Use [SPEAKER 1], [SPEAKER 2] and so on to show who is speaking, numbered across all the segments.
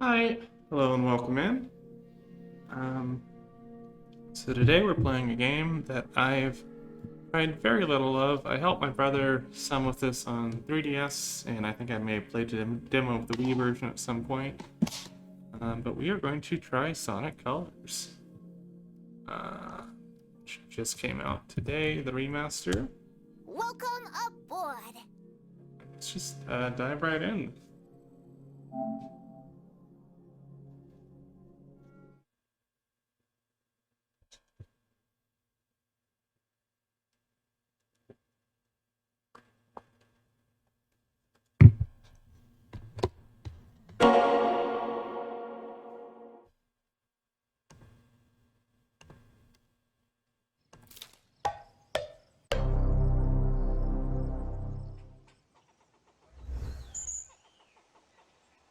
[SPEAKER 1] Hi, hello and welcome in. Um, so today we're playing a game that I've tried very little of. I helped my brother some with this on 3DS, and I think I may have played a demo of the Wii version at some point. But we are going to try Sonic Colors. Which just came out today, the remaster.
[SPEAKER 2] Welcome aboard.
[SPEAKER 1] Let's just dive right in.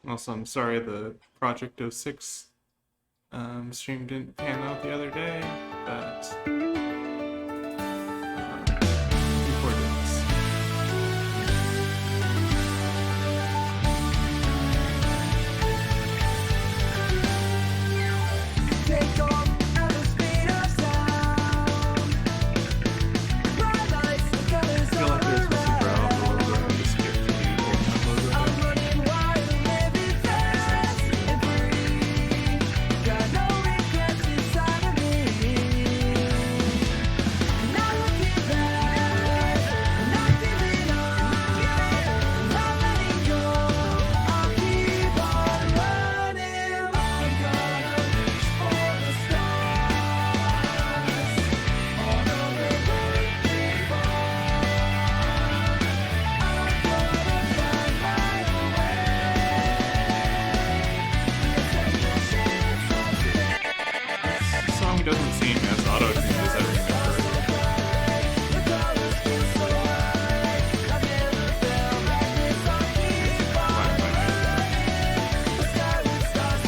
[SPEAKER 1] Also, I'm sorry the Project 06 stream didn't pan out the other day, but before this.
[SPEAKER 3] Take off at the speed of sound. Bright lights, the colors
[SPEAKER 1] I feel like
[SPEAKER 3] all
[SPEAKER 1] they're supposed to draw
[SPEAKER 3] around.
[SPEAKER 1] up a logo and just skip to the Eggman logo.
[SPEAKER 3] I'm running wild and living fast and free. Got no regrets inside of me. Not looking back, not giving up, not letting go. I'll keep on running. I'm gonna reach for the stars. On a river far. I'm gonna find my
[SPEAKER 1] This song doesn't seem as auto-tuned as I remember.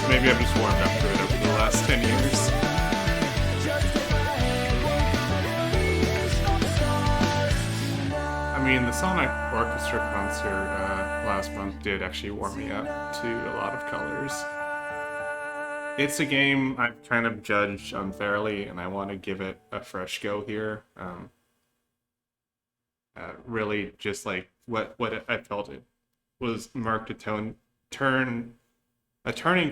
[SPEAKER 1] Maybe I've just warmed up to it over the last 10 years. I mean, the Sonic Orchestra concert last month did actually warm me up to a lot of colors. It's a game I've kind of judged unfairly, and I want to give it a fresh go here. Really, just like what I felt it was marked a turning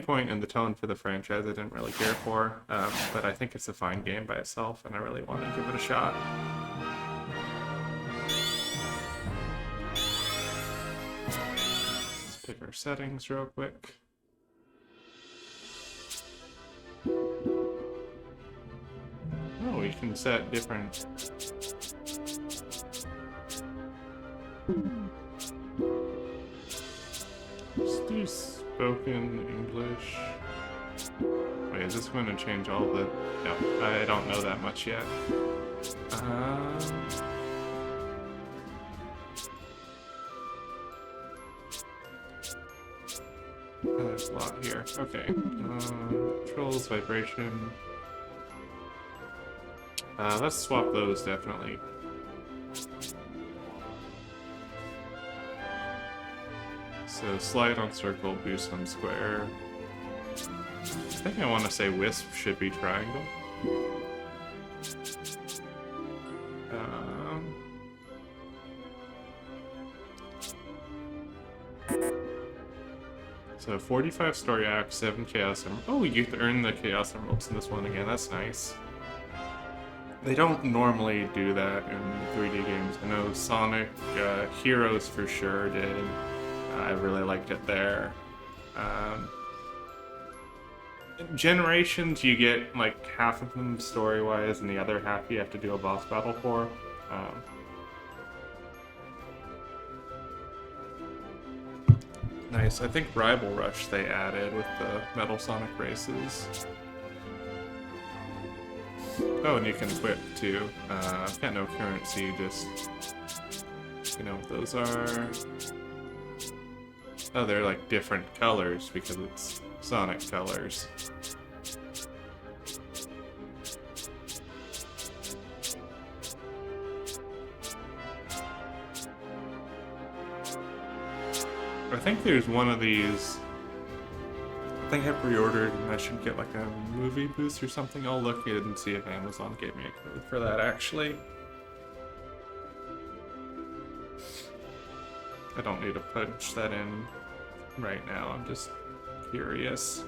[SPEAKER 1] point in the tone for the franchise. I didn't really care for, but I think it's a fine game by itself, and I really want to give it a shot. Let's pick our settings real quick. Oh, we can set different. Let's do spoken English. Wait, is this going to change all the... No, I don't know that much yet. There's a lot here. Okay. Controls, vibration. Let's swap those, definitely. So slide on circle, boost on square. I think I want to say Wisp should be triangle. So 45 story acts, 7 chaos emeralds. Oh, you get to earn the chaos emeralds in this one again. That's nice. They don't normally do that in 3D games. I know Sonic Heroes for sure did. I really liked it there. Generations, you get like half of them story-wise, and the other half you have to do a boss battle for. Nice. I think Rival Rush they added with the Metal Sonic races. Oh, and you can equip too. I've got no currency, just... You know what those are? Oh, they're like different colors because it's Sonic Colors. I think there's one of these think I pre-ordered and I should get like a movie boost or something. I'll look at it and see if Amazon gave me a code for that actually. I don't need to punch that in right now, I'm just curious.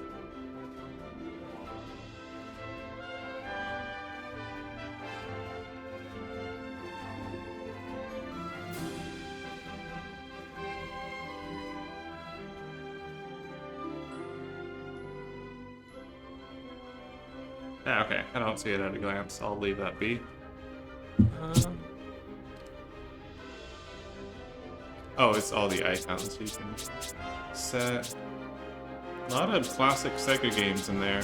[SPEAKER 1] Okay, I don't see it at a glance. I'll leave that be. Oh, it's all the icons you can set. A lot of classic Sega games in there.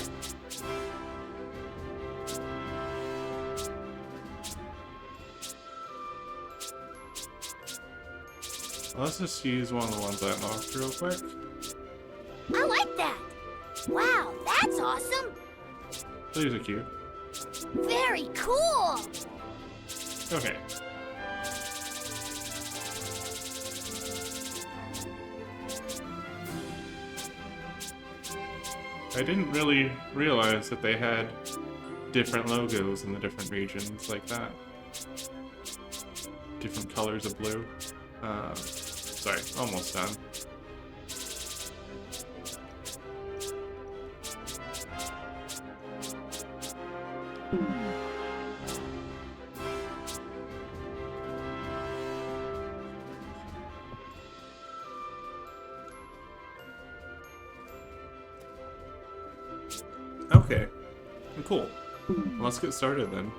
[SPEAKER 1] Let's just use one of the ones I unlocked real quick.
[SPEAKER 2] I like that. Wow, that's awesome.
[SPEAKER 1] These are cute.
[SPEAKER 2] Very cool.
[SPEAKER 1] Okay. I didn't really realize that they had different logos in the different regions like that. Different colors of blue. Sorry, almost done. Okay, cool. Let's get started then.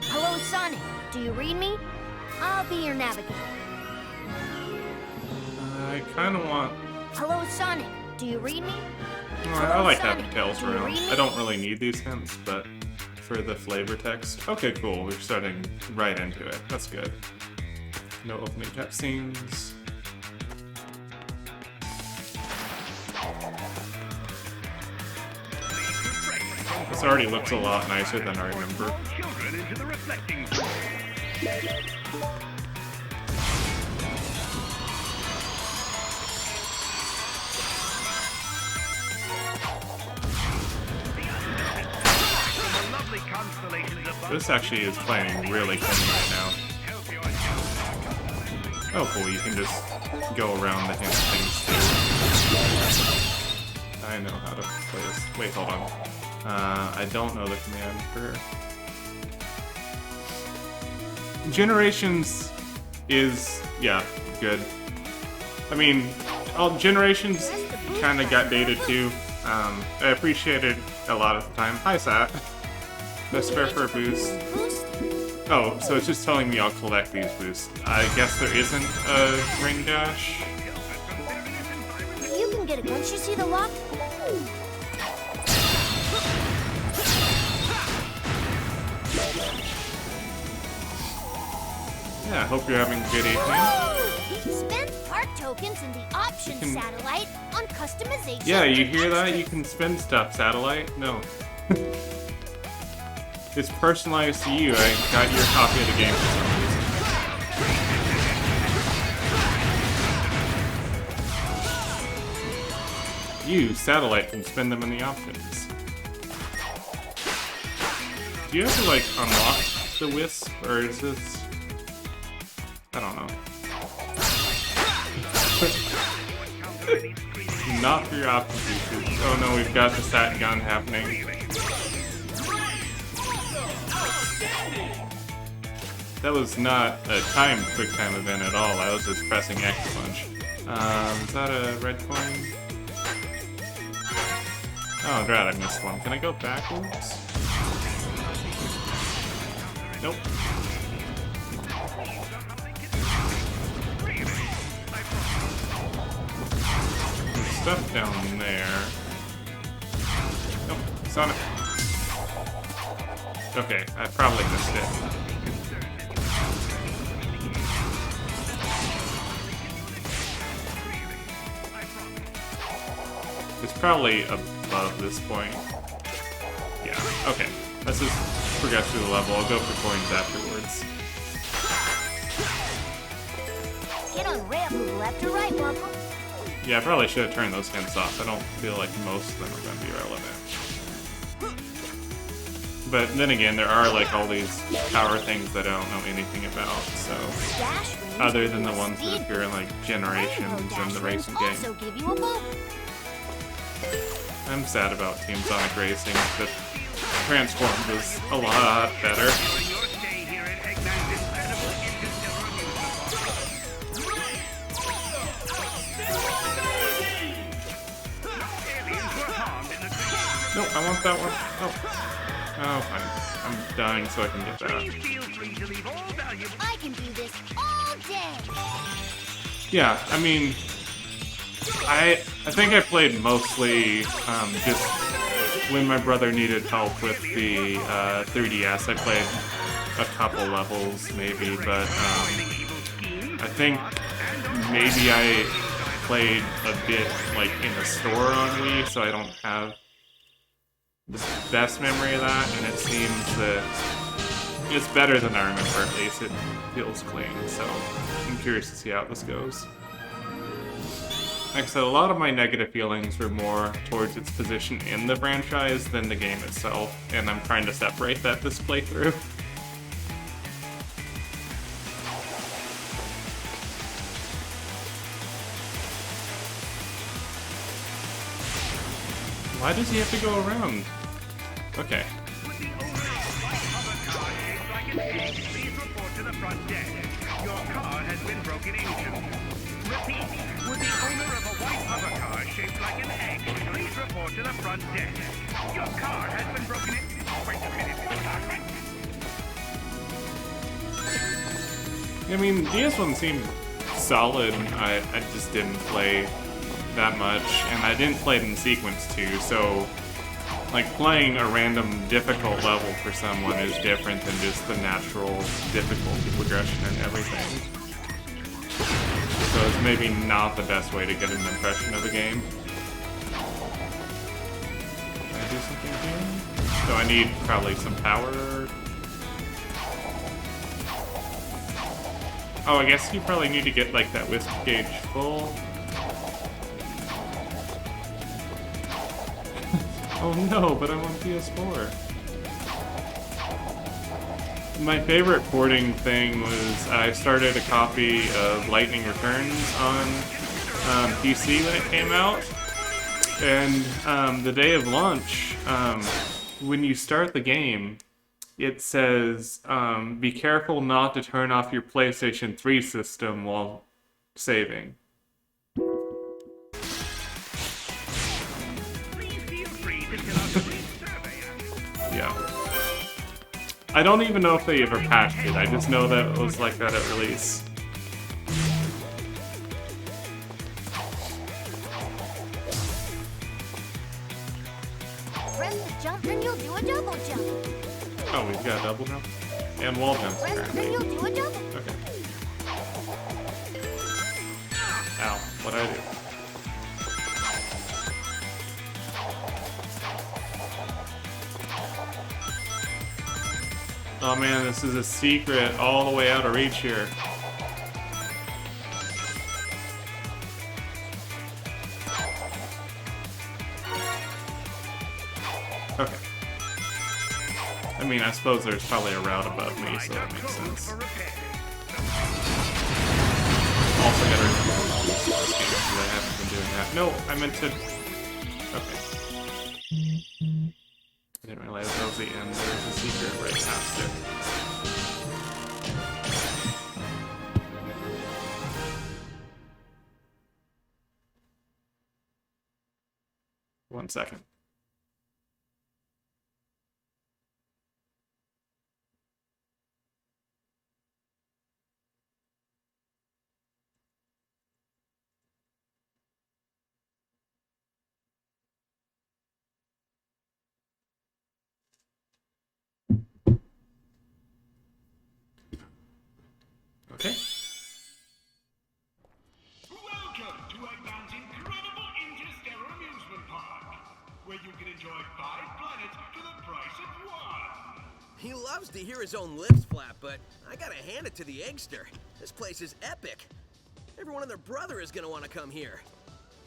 [SPEAKER 2] Hello, Sonic. Do you read me? I'll be your navigator.
[SPEAKER 1] I kind of want...
[SPEAKER 2] Hello, Sonic. Do you read me?
[SPEAKER 1] I like
[SPEAKER 2] Sonic.
[SPEAKER 1] having tails
[SPEAKER 2] Do you
[SPEAKER 1] around.
[SPEAKER 2] read me?
[SPEAKER 1] I don't really need these hints, but for the flavor text... Okay, cool. We're starting right into it. That's good. No opening cutscenes. This already looks a lot nicer than I remember.
[SPEAKER 4] Children into the reflecting
[SPEAKER 1] This actually is playing really clean right now. Oh cool, you can just go around the hint things too. I know how to play this. Wait, hold on. I don't know the command for... Generations is, yeah, good. I mean, all Generations kind of got dated too. I appreciate it a lot of the time. Hi, Sat. No spare for a boost. Oh, so it's just telling me I'll collect these boosts. I guess there isn't a ring dash.
[SPEAKER 2] You can get it once you see the lock.
[SPEAKER 1] Yeah, I hope you're having a good evening.
[SPEAKER 2] Spend park tokens in the options
[SPEAKER 1] can-
[SPEAKER 2] satellite on customization.
[SPEAKER 1] Yeah, you
[SPEAKER 2] and
[SPEAKER 1] hear that?
[SPEAKER 2] extras.
[SPEAKER 1] You can spend stuff, Satellite? No. It's personalized to you. I got your copy of the game for some reason. You, Satellite, can spend them in the options. Do you have to, like, unlock the Wisp, or is this... I don't know. Not for your options uses. Oh no, we've got the Sat gun happening. That was not a timed QuickTime event at all. I was just pressing X a bunch. Is that a red coin? Oh, drat, I missed one. Can I go backwards? Nope. There's stuff down there. Nope, Sonic. Okay, I probably missed it. It's probably above this point. Yeah, okay. Let's just progress through the level. I'll go for coins afterwards.
[SPEAKER 2] Get on rail, move left or right, Wumple.
[SPEAKER 1] Yeah, I probably should have turned those hints off. I don't feel like most of them are going to be relevant. But then again, there are like all these power things that I don't know anything about, so...
[SPEAKER 2] Dash rings
[SPEAKER 1] Other
[SPEAKER 2] give
[SPEAKER 1] than the
[SPEAKER 2] you
[SPEAKER 1] ones that
[SPEAKER 2] speed
[SPEAKER 1] appear in like
[SPEAKER 2] boost.
[SPEAKER 1] Generations
[SPEAKER 2] Rainbow
[SPEAKER 1] and
[SPEAKER 2] dash
[SPEAKER 1] the
[SPEAKER 2] rings
[SPEAKER 1] racing
[SPEAKER 2] also
[SPEAKER 1] game.
[SPEAKER 2] give you a boost.
[SPEAKER 1] I'm sad about Team Sonic Racing, but Transformed is a lot better.
[SPEAKER 4] During your stay here at Eggman's incredible interstellar amusement park. No aliens were harmed in the creation.
[SPEAKER 1] No, I want that one. Oh. Oh, fine. I'm dying so I can get that.
[SPEAKER 4] Please feel free to leave all valuable.
[SPEAKER 2] I can do this all day.
[SPEAKER 1] Yeah, I mean... I think I played mostly just when my brother needed help with the 3DS. I played a couple levels maybe, but I think maybe I played a bit like in the store on Wii, so I don't have the best memory of that, and it seems that it's better than I remember. At least it feels clean, so I'm curious to see how this goes. Like I said, a lot of my negative feelings were more towards its position in the franchise than the game itself, and I'm trying to separate that this playthrough. Why does he have to go around? Okay.
[SPEAKER 4] Would the owner of a white hover car shaped like an egg please report to the front desk? Your car has been broken into. Repeat, would the owner of a white hover car shaped like an egg please report to the front desk? Your car has been broken into. Wait a minute.
[SPEAKER 1] I mean, DS1 seemed solid. I just didn't play that much, and I didn't play it in sequence too, so like playing a random difficult level for someone is different than just the natural difficulty progression and everything. So it's maybe not the best way to get an impression of the game. Can I do something here? So I need probably some power. Oh, I guess you probably need to get like that Wisp gauge full. Oh no, but I'm on PS4. My favorite porting thing was I started a copy of Lightning Returns on PC when it came out. And the day of launch, when you start the game, it says, be careful not to turn off your PlayStation 3 system while saving.
[SPEAKER 4] Please feel free to fill out a brief survey.
[SPEAKER 1] Yeah. I don't even know if they ever patched it. I just know that it was like that at release.
[SPEAKER 2] Press the jump, then you'll do a double jump.
[SPEAKER 1] Oh, we've got a double jump? And wall jumps,
[SPEAKER 2] Press, then
[SPEAKER 1] apparently.
[SPEAKER 2] you'll do a double.
[SPEAKER 1] Okay. Ow, what'd I do? Oh man, this is a secret all the way out of reach here. Okay. I mean, I suppose there's probably a route above me, so that makes sense.
[SPEAKER 4] For repair.
[SPEAKER 1] Also gotta remember this game, because I haven't been doing that. No, I meant to... Okay. I didn't realize that was the end. There's a secret right past it. One second. Okay.
[SPEAKER 5] Welcome to Eggman's incredible interstellar amusement park, where He loves to hear his own lips flap, but I gotta hand it to the Eggster. This place is epic. Everyone and their brother is gonna want to come here.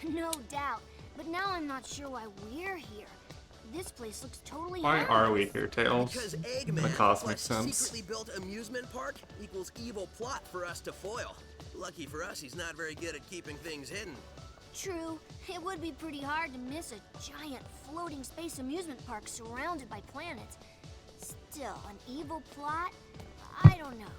[SPEAKER 2] No doubt. But now I'm not sure why we're here. This place looks totally
[SPEAKER 1] Why
[SPEAKER 2] harmless.
[SPEAKER 1] are we here, Tails?
[SPEAKER 5] Because
[SPEAKER 1] In
[SPEAKER 5] Eggman,
[SPEAKER 1] the cosmic
[SPEAKER 5] plus
[SPEAKER 1] sense.
[SPEAKER 5] secretly built amusement park equals evil plot for us to foil. Lucky for us, he's not very good at keeping things hidden.
[SPEAKER 2] True. It would be pretty hard to miss a giant floating space amusement park surrounded by planets. Still, an evil plot? I don't know.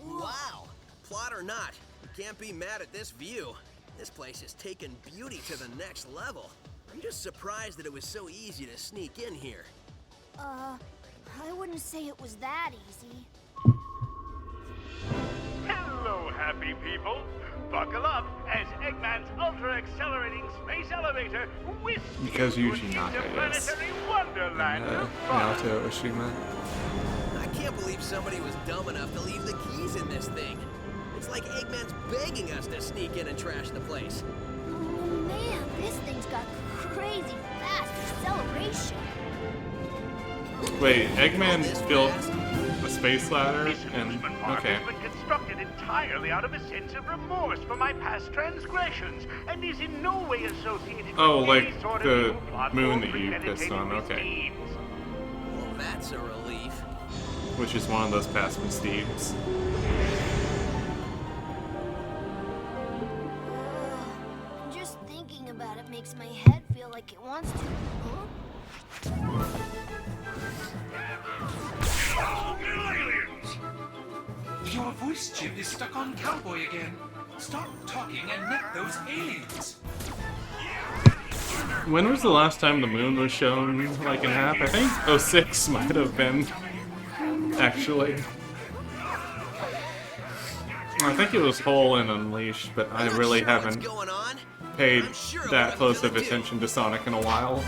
[SPEAKER 5] Wow! Plot or not, you can't be mad at this view. This place has taken beauty to the next level. I'm just surprised that it was so easy to sneak in here.
[SPEAKER 2] I wouldn't say it was that easy.
[SPEAKER 4] Hello, happy people. Buckle up as Eggman's ultra-accelerating space elevator whisks
[SPEAKER 1] Because
[SPEAKER 4] you
[SPEAKER 1] Yuji
[SPEAKER 4] into
[SPEAKER 1] Naka is
[SPEAKER 4] planetary wonderland of fun.
[SPEAKER 1] Naoto Oshima.
[SPEAKER 5] I can't believe somebody was dumb enough to leave the keys in this thing. It's like Eggman's begging us to sneak in and trash the place.
[SPEAKER 2] Oh man, this thing's got crazy fast acceleration.
[SPEAKER 1] Wait, Eggman
[SPEAKER 5] This
[SPEAKER 1] built
[SPEAKER 5] fast?
[SPEAKER 1] a space ladder
[SPEAKER 4] This
[SPEAKER 1] and
[SPEAKER 4] amusement park
[SPEAKER 1] okay.
[SPEAKER 4] has been constructed entirely out of a sense of remorse for my past transgressions and is in no way associated
[SPEAKER 1] Oh,
[SPEAKER 4] with
[SPEAKER 1] like
[SPEAKER 4] any sort of
[SPEAKER 1] the
[SPEAKER 4] evil plot
[SPEAKER 1] moon
[SPEAKER 4] or
[SPEAKER 1] that you
[SPEAKER 4] premeditated
[SPEAKER 1] pissed on, okay.
[SPEAKER 4] misdeeds.
[SPEAKER 5] Well, that's a relief.
[SPEAKER 1] Which is one of those past misdeeds.
[SPEAKER 2] Just thinking about it makes my head feel like it wants to. Huh?
[SPEAKER 6] Your voice chip is stuck on cowboy again. Stop talking and net those aliens.
[SPEAKER 1] When was the last time the moon was shown like in half? I think '06 might have been. Actually. I think it was whole and Unleashed, but I
[SPEAKER 5] Not
[SPEAKER 1] really
[SPEAKER 5] sure
[SPEAKER 1] haven't
[SPEAKER 5] what's going on.
[SPEAKER 1] paid
[SPEAKER 5] I'm sure of
[SPEAKER 1] that
[SPEAKER 5] what I'm
[SPEAKER 1] close of
[SPEAKER 5] gonna do.
[SPEAKER 1] attention to Sonic in a while.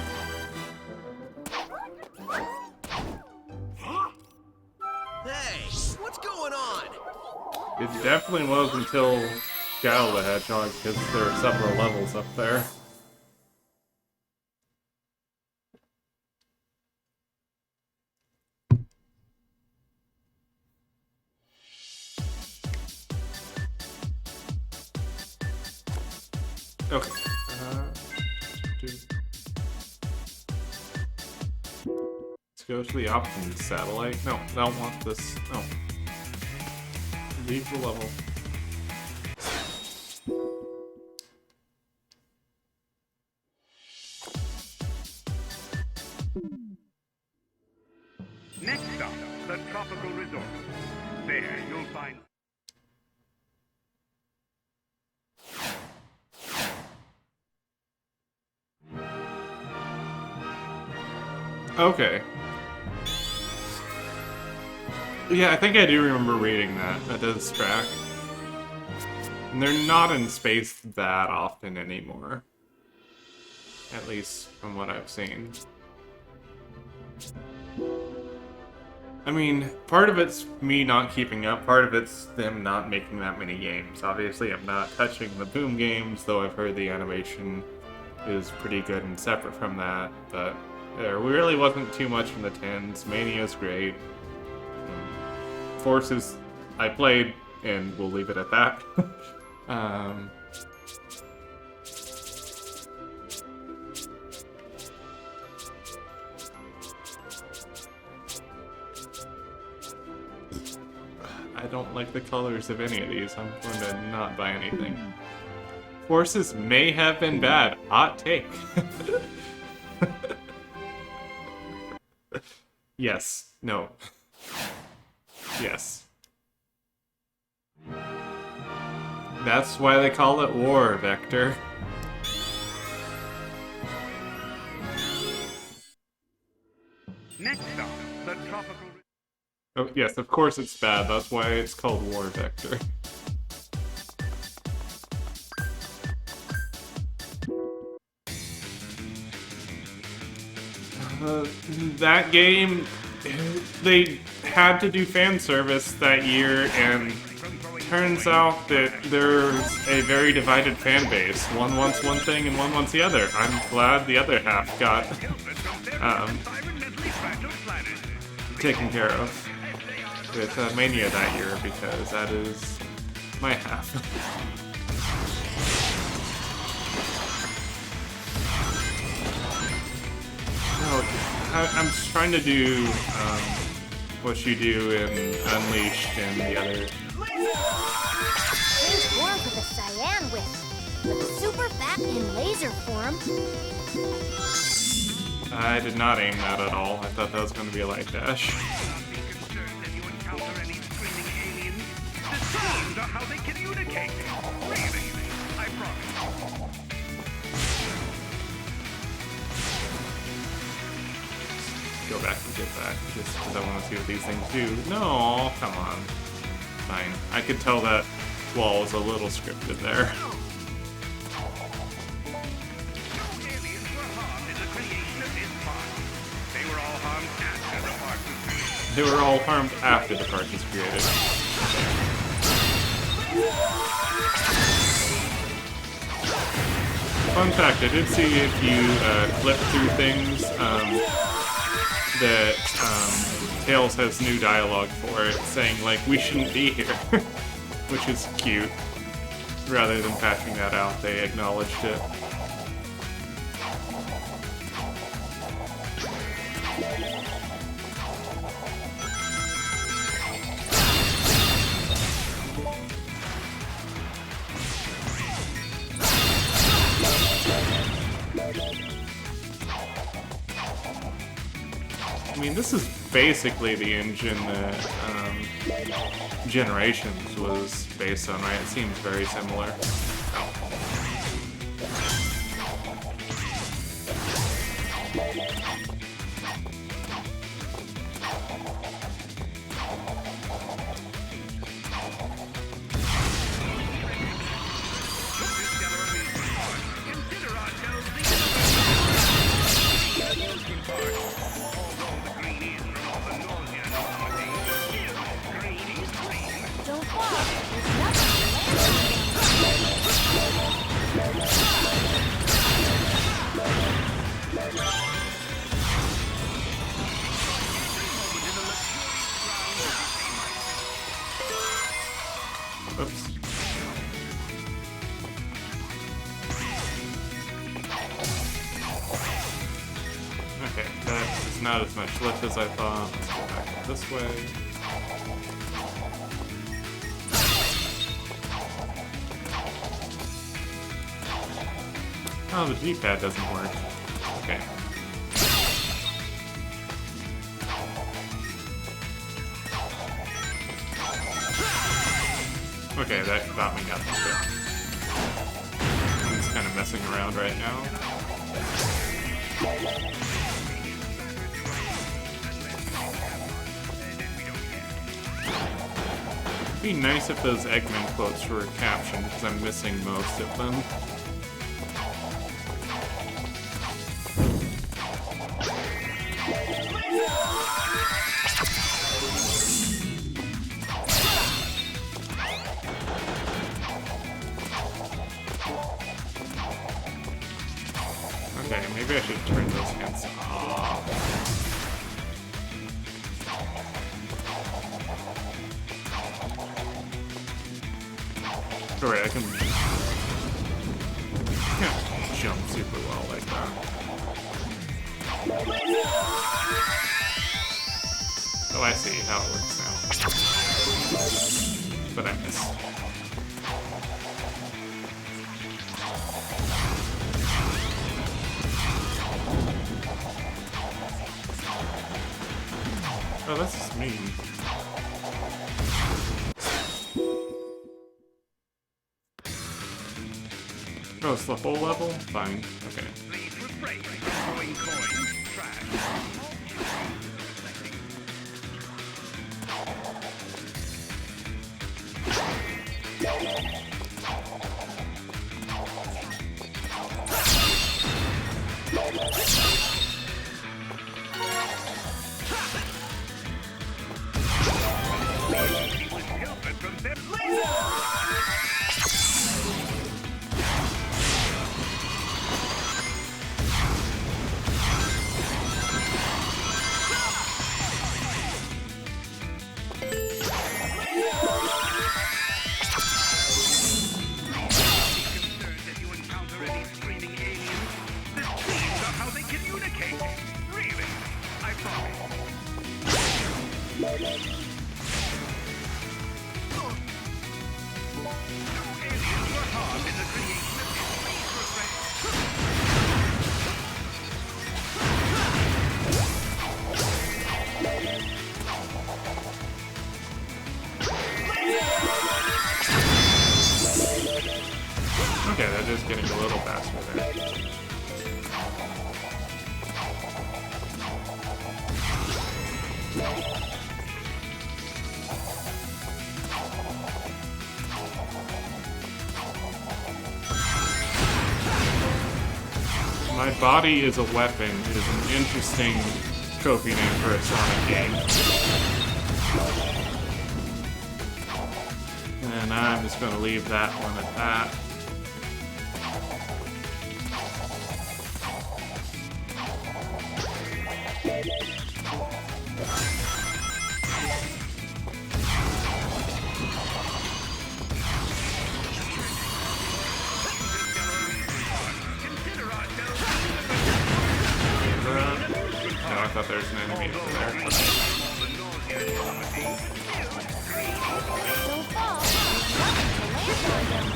[SPEAKER 5] Hey, what's going on?
[SPEAKER 1] It definitely was until Shadow the Hedgehog, because there are several levels up there. Okay. Let's go to the options satellite. No, I don't want this. No. Leave the level.
[SPEAKER 4] Next stop, the tropical resort. There you'll find...
[SPEAKER 1] Okay. Yeah, I think I do remember reading that does track. And they're not in space that often anymore. At least from what I've seen. I mean, part of it's me not keeping up, part of it's them not making that many games. Obviously, I'm not touching the Boom games, though I've heard the animation is pretty good and separate from that, but there really wasn't too much in the 10s. Mania's great. Forces I played, and we'll leave it at that. I don't like the colors of any of these. I'm going to not buy anything. Forces may have been bad. Hot take. Yes. No. Yes. That's why they call it war, Vector.
[SPEAKER 4] Next stop, the tropical...
[SPEAKER 1] Oh, yes, of course it's bad. That's why it's called War Vector. That game, they had to do fan service that year, and turns out that there's a very divided fan base. One wants one thing and one wants the other. I'm glad the other half got
[SPEAKER 4] extremely fragile planet.
[SPEAKER 1] taken care of with Mania that year because that is my half. No, I'm just trying to do what you do in Unleashed and the other.
[SPEAKER 2] Change form for the cyan wisp. With a super fat in laser form.
[SPEAKER 1] I did not aim that at all. I thought that was going to be a light dash.
[SPEAKER 4] Not be concerned if you encounter any screaming aliens. The screams are how they communicate. Really, I promise.
[SPEAKER 1] Go back and get back just because I want to see what these things do. No, come on. Fine. I could tell that wall was a little scripted there.
[SPEAKER 4] No aliens were harmed in the creation of this park. They were all harmed after the park was created.
[SPEAKER 1] They were all harmed after the park was created. Fun fact, I did see if you flip through things, that Tails has new dialogue for it, saying, like, we shouldn't be here, which is cute. Rather than patching that out, they acknowledged it. I mean, this is basically the engine that Generations was based on, right? It seems very similar.
[SPEAKER 4] Consider ourselves the amusement park. Although the green is from all the nausea and vomiting, still, green is green.
[SPEAKER 2] Don't fall. There's nothing to land on.
[SPEAKER 1] Oops. Okay, that is not as much lift as I thought. Let's go back this way. Oh, the G-pad doesn't work. Okay. Okay, that got me up a bit. I'm just kind of messing around right now. It'd be nice if those Eggman quotes were captioned, because I'm missing most of them. Okay, maybe I should turn those hints off. Alright, I can't jump super well like that. Oh, I see how it works now. But I missed. Oh, that's just mean. Oh, it's the whole level? Fine. Okay.
[SPEAKER 4] Please refrain from throwing coins, trash. He was pilfered from their Aliens were harmed in the creation of this space
[SPEAKER 1] Okay, that is getting a little faster there. My body is a weapon is an interesting trophy name for a Sonic game. And I'm just going to leave that one at that. No, I thought there was an enemy over there.
[SPEAKER 2] Don't fall. To land on them.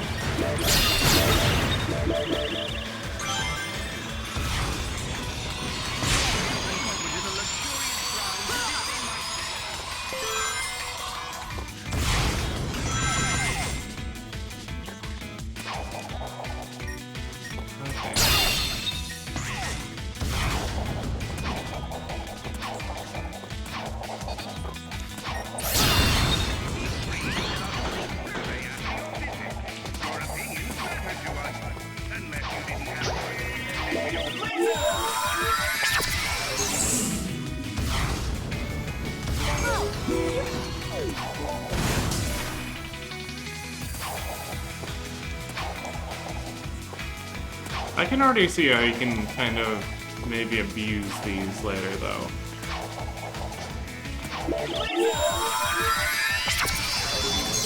[SPEAKER 1] I can already see how you can kind of maybe abuse these later, though.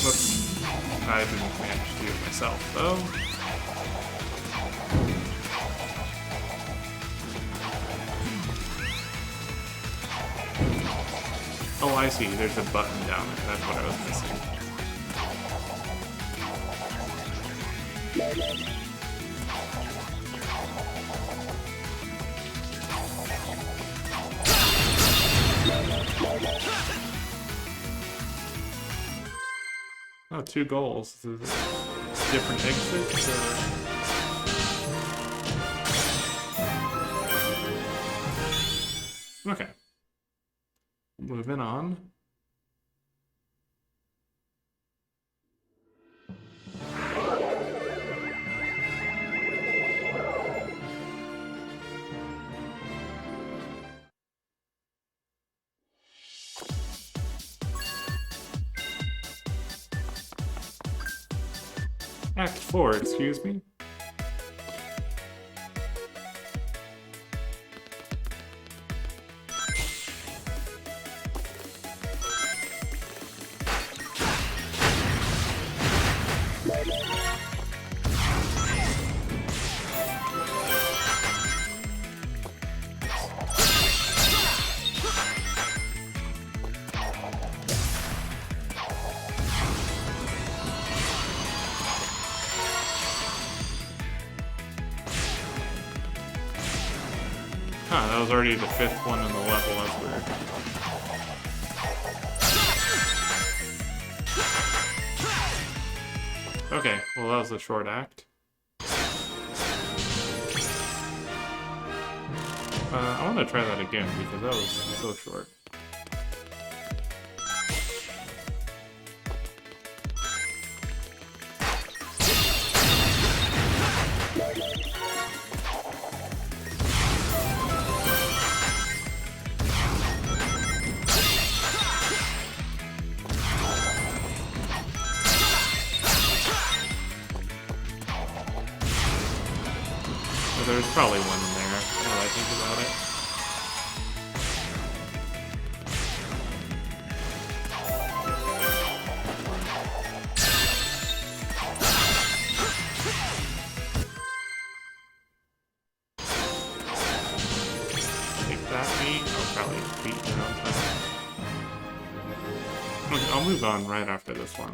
[SPEAKER 1] Whoops. I didn't manage to do it myself, though. Oh, I see. There's a button down there. That's what I was missing. Oh, 2 goals. Is this different exits? Or... Okay. Moving on. Act 4, excuse me. Huh, that was already the 5th one in the level, that's weird. Okay, well that was a short act. I want to try that again because that was so short. There's probably one in there, now that I think about it. Take that, me. I'll probably beat it on time. Okay, I'll move on right after this one.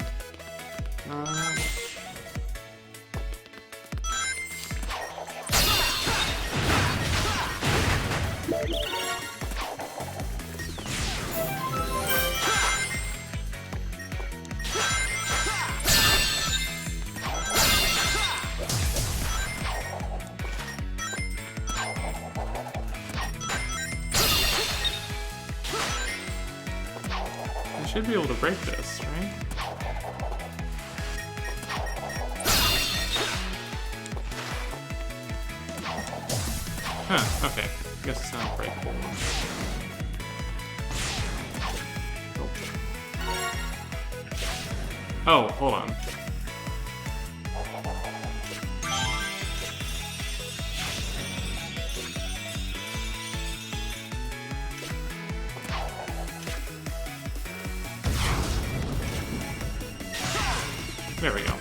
[SPEAKER 1] I should be able to break this, right? Huh, okay. Guess it's not breakable. Oh, hold on. There we go.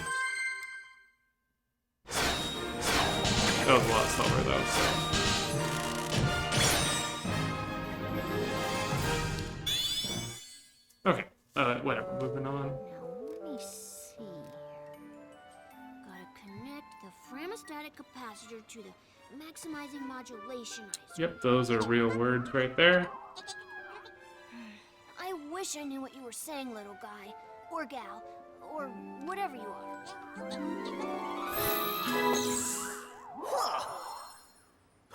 [SPEAKER 1] That was a lot slower though, so. Okay, whatever, moving on.
[SPEAKER 2] Now, let me see. Gotta connect the framastatic capacitor to the maximizing modulation isotope.
[SPEAKER 1] Yep, those are real words right there.
[SPEAKER 2] I wish I knew what you were saying, little guy. Or gal. Or whatever you are.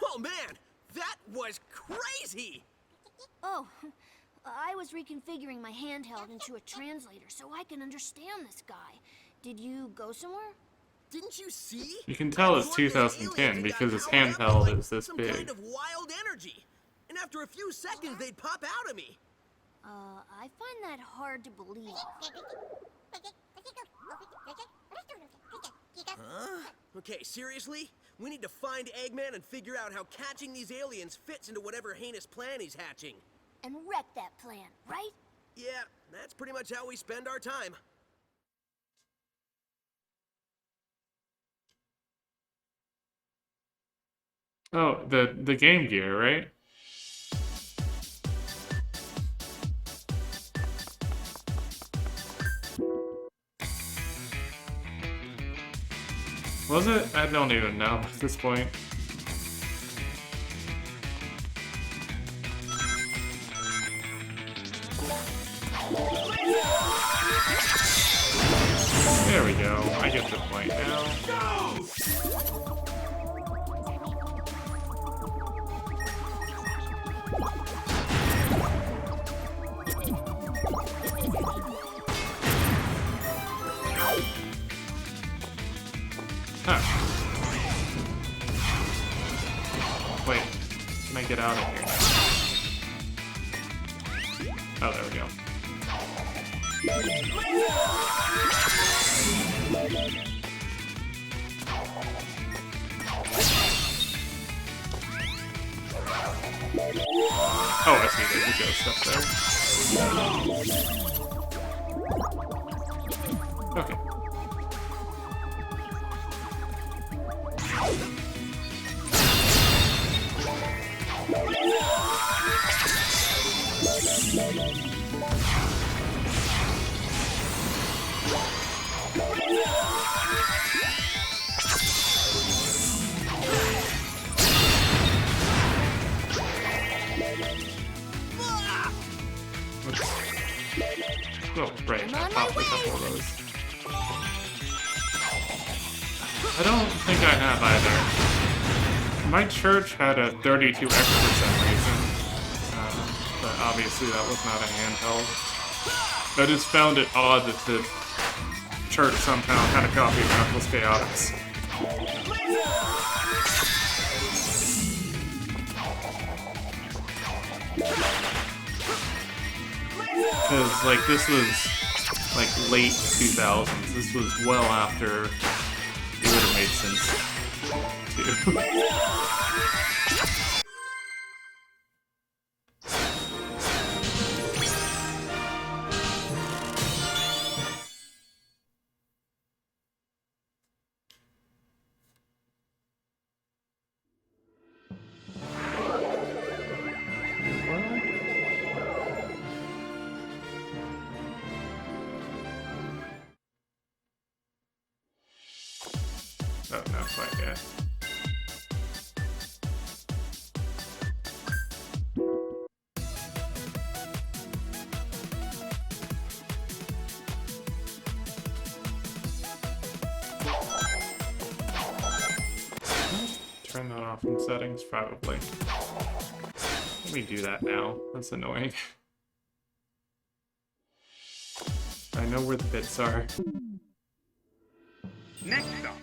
[SPEAKER 5] Oh man, that was crazy!
[SPEAKER 2] Oh, I was reconfiguring my handheld into a translator so I can understand this guy. Did you go somewhere?
[SPEAKER 5] Didn't you see?
[SPEAKER 1] You can tell it's
[SPEAKER 5] I plugged in aliens
[SPEAKER 1] 2010
[SPEAKER 5] and
[SPEAKER 1] because
[SPEAKER 5] got
[SPEAKER 1] his
[SPEAKER 5] powered up
[SPEAKER 1] handheld
[SPEAKER 5] with,
[SPEAKER 1] is this
[SPEAKER 5] some
[SPEAKER 1] big.
[SPEAKER 5] kind of wild energy. And after a few seconds, they'd pop out of me.
[SPEAKER 2] I find that hard to believe.
[SPEAKER 5] Huh? Okay, seriously? We need to find Eggman and figure out how catching these aliens fits into whatever heinous plan he's hatching.
[SPEAKER 2] And wreck that plan, right?
[SPEAKER 5] Yeah, that's pretty much how we spend our time.
[SPEAKER 1] Oh, the Game Gear, right? Was it? I don't even know at this point. There we go. I get the point now. Huh. Wait, can I get out of here? Oh, there we go. Oh, I see, there's a ghost up there. Okay. Oh, right, I popped a couple of those. I don't think I have either. My church had a 32X for some reason, but obviously that was not a handheld. I just found it odd that the church somehow had a copy of Knuckles Chaotix. Because, like, this was, like, late 2000s. This was well after it would have made sense, too. not quite yet. Turn that off in settings, probably. Let me do that now. That's annoying. I know where the bits are.
[SPEAKER 4] Next up.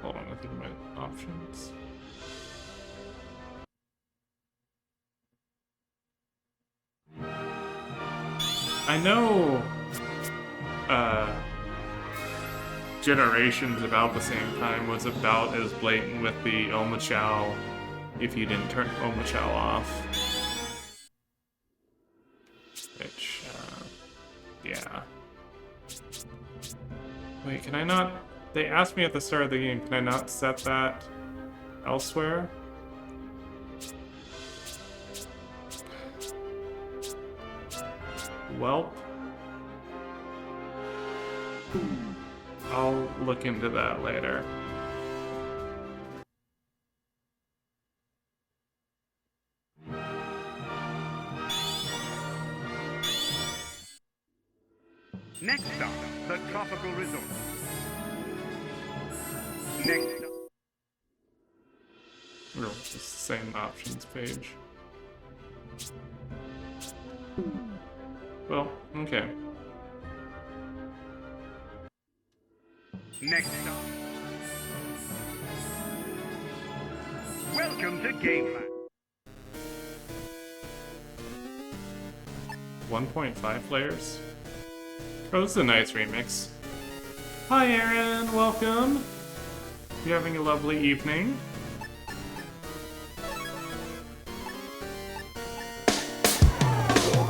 [SPEAKER 1] Hold on, I think my options. I know Generations about the same time was about as blatant with the Omochow if you didn't turn Omochow off. Which, yeah. Wait, can I not? They asked me at the start of the game, can I not set that elsewhere? Well, I'll look into that later.
[SPEAKER 4] Next stop, the tropical resort. Next stop.
[SPEAKER 1] Or it's the same options page. Well, okay.
[SPEAKER 4] Next stop. Welcome to Gameland.
[SPEAKER 1] 1.5 players. Oh, this is a nice remix. Hi, Aaron. Welcome. You having a lovely evening?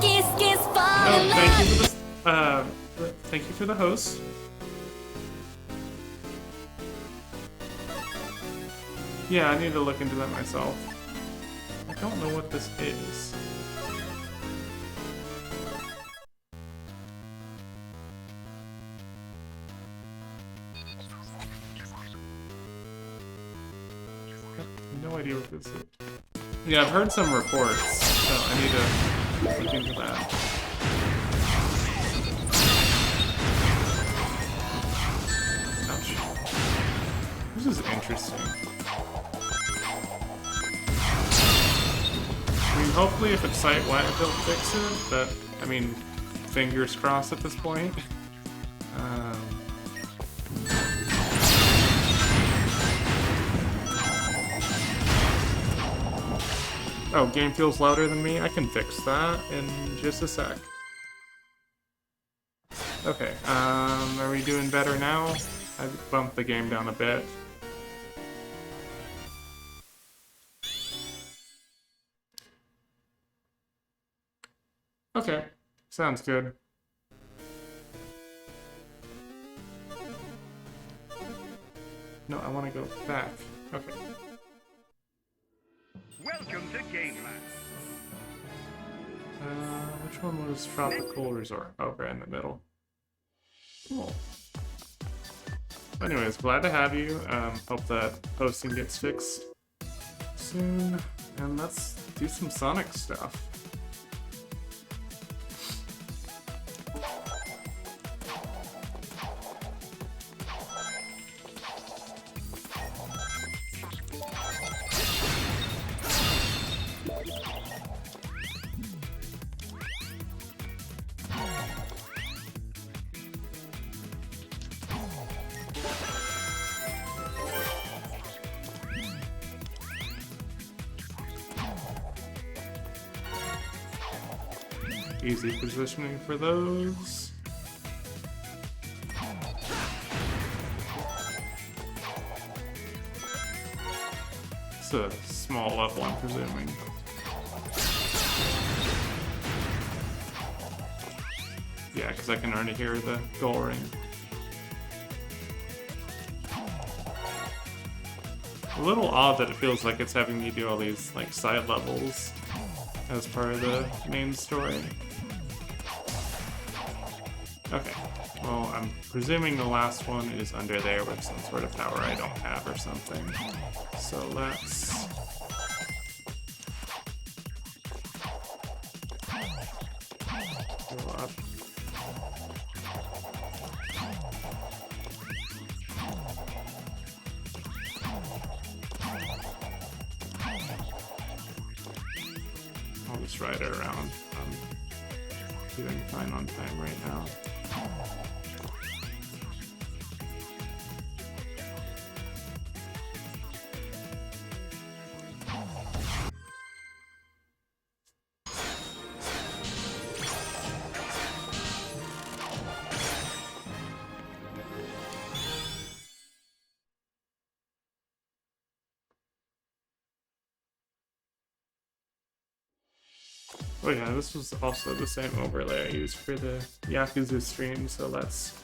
[SPEAKER 2] Kiss, kiss, fall
[SPEAKER 1] Oh,
[SPEAKER 2] in
[SPEAKER 1] thank you
[SPEAKER 2] love.
[SPEAKER 1] for the thank you for the host. Yeah, I need to look into that myself. I don't know what this is. No idea what this is. Yeah, I've heard some reports, so I need to look into that. Ouch. This is interesting. I mean, hopefully if it's site-wide they'll fix it, but, I mean, fingers crossed at this point. Oh, game feels louder than me? I can fix that in just a sec. Okay, are we doing better now? I bumped the game down a bit. Okay, sounds good. No, I want to go back. Okay.
[SPEAKER 4] Welcome to Gameland.
[SPEAKER 1] Which one was Tropical Resort? Oh, right in the middle. Cool. Anyways, glad to have you. Hope that posting gets fixed soon. And let's do some Sonic stuff. Easy positioning for those. It's a small level, I'm presuming. Yeah. Yeah, because I can already hear the goal ring. A little odd that it feels like it's having me do all these like side levels as part of the main story. Okay, well, I'm presuming the last one is under there with some sort of power I don't have or something. So let's... go up. I'll just ride it around. I'm doing fine on time right now. Oh yeah, this was also the same overlay I used for the Yakuza stream, so let's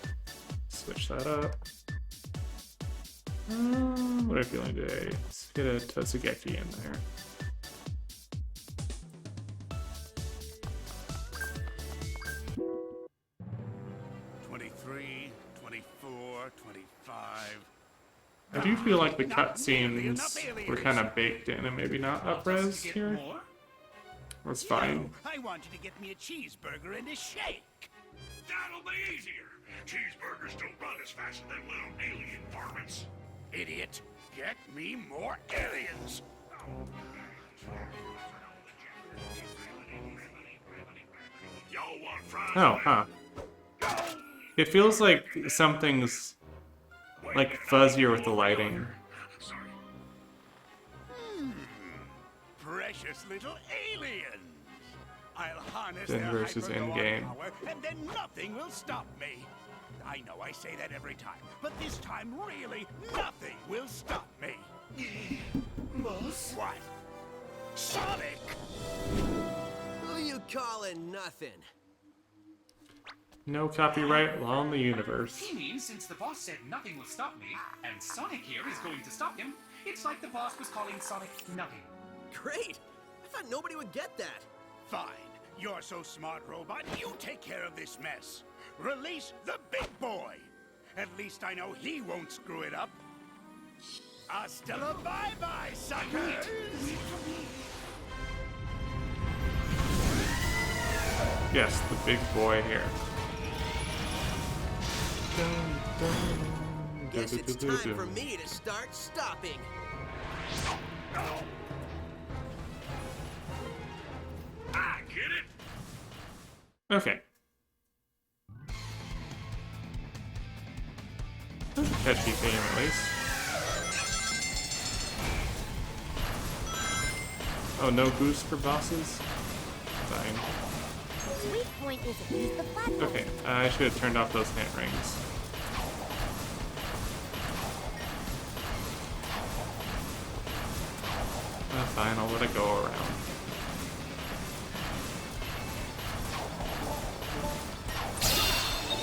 [SPEAKER 1] switch that up. What are we feeling today? Let's get a Totsugeki in there. I do feel like the cutscenes were kind of baked in and maybe not up-res here. That's fine.
[SPEAKER 4] I want you to get me a cheeseburger and a shake. That'll be easier. Cheeseburgers don't run as fast as them little alien varmints. Idiot. Get me more aliens. Y'all want fries?
[SPEAKER 1] Oh, huh. It feels like something's like fuzzier with the lighting.
[SPEAKER 4] Precious little aliens. I'll harness
[SPEAKER 1] Then
[SPEAKER 4] their
[SPEAKER 1] versus
[SPEAKER 4] hyper-go-on
[SPEAKER 1] in-game.
[SPEAKER 4] power, and then nothing will stop me. I know I say that every time, but this time really nothing will stop me.
[SPEAKER 5] Boss?
[SPEAKER 4] What? Sonic!
[SPEAKER 5] Who you calling nothing?
[SPEAKER 1] No copyright law in the universe.
[SPEAKER 6] He means since the boss said nothing will stop me, and Sonic here is going to stop him, it's like the boss was calling Sonic nothing.
[SPEAKER 5] Great! I thought nobody would get that.
[SPEAKER 4] Fine. You're so smart, robot. You take care of this mess. Release the big boy. At least I know he won't screw it up. Hasta la bye-bye, suckers!
[SPEAKER 1] Yes, the big boy here.
[SPEAKER 5] Guess it's time for me to start stopping.
[SPEAKER 4] I get it.
[SPEAKER 1] Okay. That's a catchy theme, at least. Oh, no boost for bosses? Fine.
[SPEAKER 2] Sweet point is to use the platform.
[SPEAKER 1] Okay, I should have turned off those hint rings. Fine, I'll let it go around.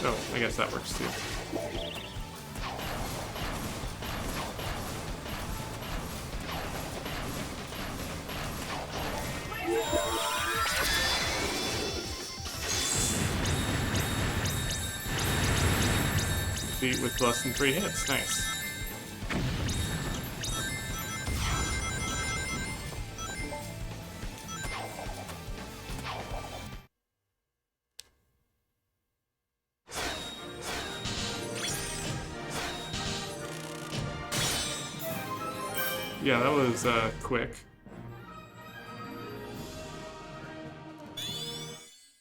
[SPEAKER 1] Oh, I guess that works too. Beat with less than 3 hits, nice. Yeah, that was quick.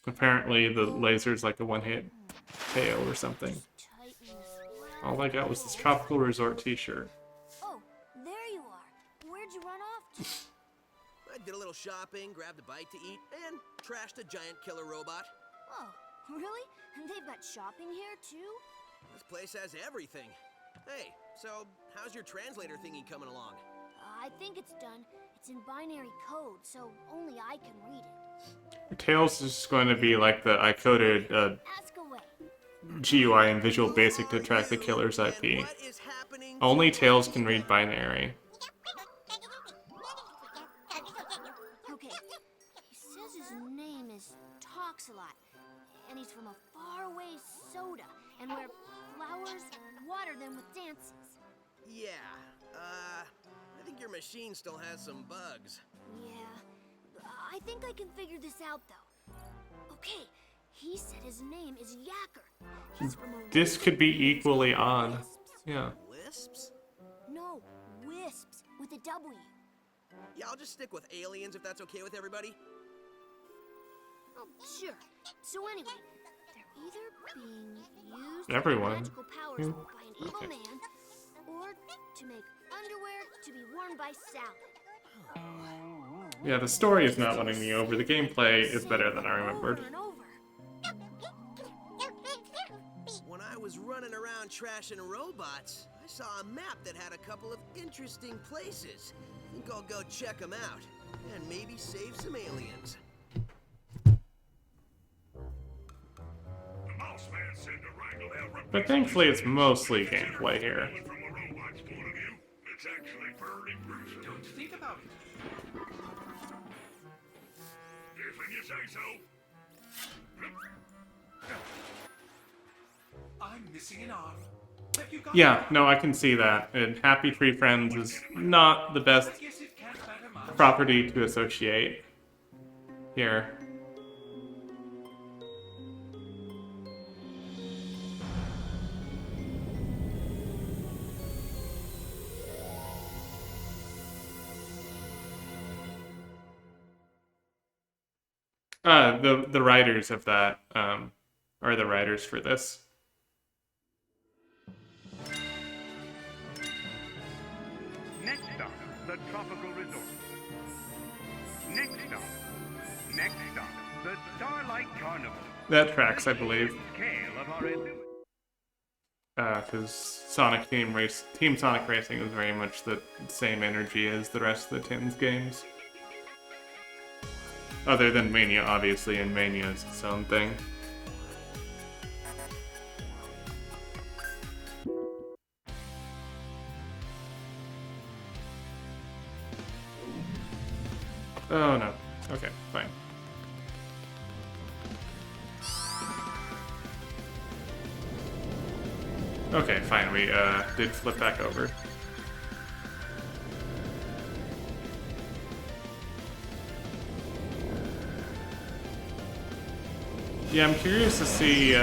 [SPEAKER 1] Apparently the laser's like a one-hit KO or something. All I got was this Tropical Resort t-shirt.
[SPEAKER 2] Oh, there you are. Where'd you run off to?
[SPEAKER 5] I did a little shopping, grabbed a bite to eat, and trashed a giant killer robot.
[SPEAKER 2] Oh, really? And they've got shopping here too?
[SPEAKER 5] This place has everything. Hey, so how's your translator thingy coming along?
[SPEAKER 2] I think it's done. It's in binary code, so only I can read it.
[SPEAKER 1] Tails is just going to be like the I coded
[SPEAKER 2] Ask away.
[SPEAKER 1] GUI and Visual Basic to track the killer's IP.
[SPEAKER 5] What is happening?
[SPEAKER 1] Only Tails can read binary.
[SPEAKER 2] Okay, he says his name is Talks a lot, and he's from a faraway soda, and where flowers water them with dances.
[SPEAKER 5] Yeah, I think your machine still has some bugs.
[SPEAKER 2] Yeah, I think I can figure this out though. Okay, he said his name is Yacker. He's from a
[SPEAKER 1] This could be equally odd.
[SPEAKER 2] Wisps.
[SPEAKER 1] Yeah.
[SPEAKER 5] Wisps?
[SPEAKER 2] No, Wisps with a W.
[SPEAKER 5] Yeah, I'll just stick with aliens if that's okay with everybody.
[SPEAKER 2] Oh, sure. So anyway, they're either being used
[SPEAKER 1] Everyone.
[SPEAKER 2] for magical powers
[SPEAKER 1] Hmm.
[SPEAKER 2] by an evil
[SPEAKER 1] Okay.
[SPEAKER 2] man, or to make underwear to be worn by Sally.
[SPEAKER 1] Yeah, the story is not winning me over. The gameplay is better than I remembered.
[SPEAKER 2] Over and over.
[SPEAKER 5] When I was running around trashing robots, I saw a map that had a couple of interesting places. I think I'll go check them out and maybe save some aliens.
[SPEAKER 1] But thankfully, it's mostly gameplay here.
[SPEAKER 6] Don't think about it. I'm missing an arm. Have you got
[SPEAKER 1] Yeah, no, I can see that. And Happy Tree Friends is not the best
[SPEAKER 6] I guess it can't matter much.
[SPEAKER 1] property to associate here. The writers of that are the writers for this.
[SPEAKER 4] Next stop, the Tropical Resort. Next stop, the Starlight Carnival.
[SPEAKER 1] That tracks, I believe,
[SPEAKER 4] Scale of our endeavor.
[SPEAKER 1] because Team Sonic Racing is very much the same energy as the rest of the Tins games. Other than Mania, obviously, and Mania is its own thing. Oh no. Okay, fine. Okay, fine, we did flip back over. Yeah, I'm curious to see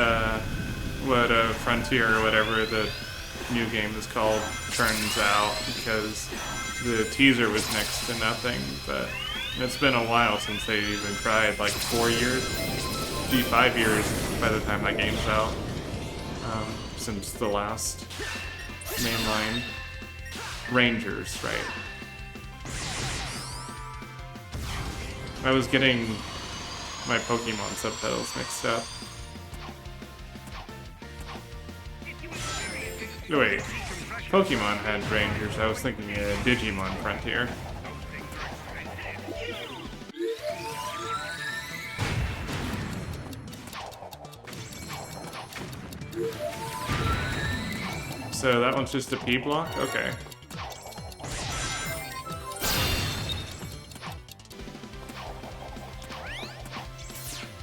[SPEAKER 1] what Frontier or whatever the new game is called turns out, because the teaser was next to nothing, but it's been a while since they even tried, like 4 years, 5 years by the time that game's out, since the last mainline Rangers, right? I was getting my Pokemon subtitles mixed up. Oh, wait, Pokemon had Rangers. I was thinking Digimon Frontier. So that one's just a P block? Okay.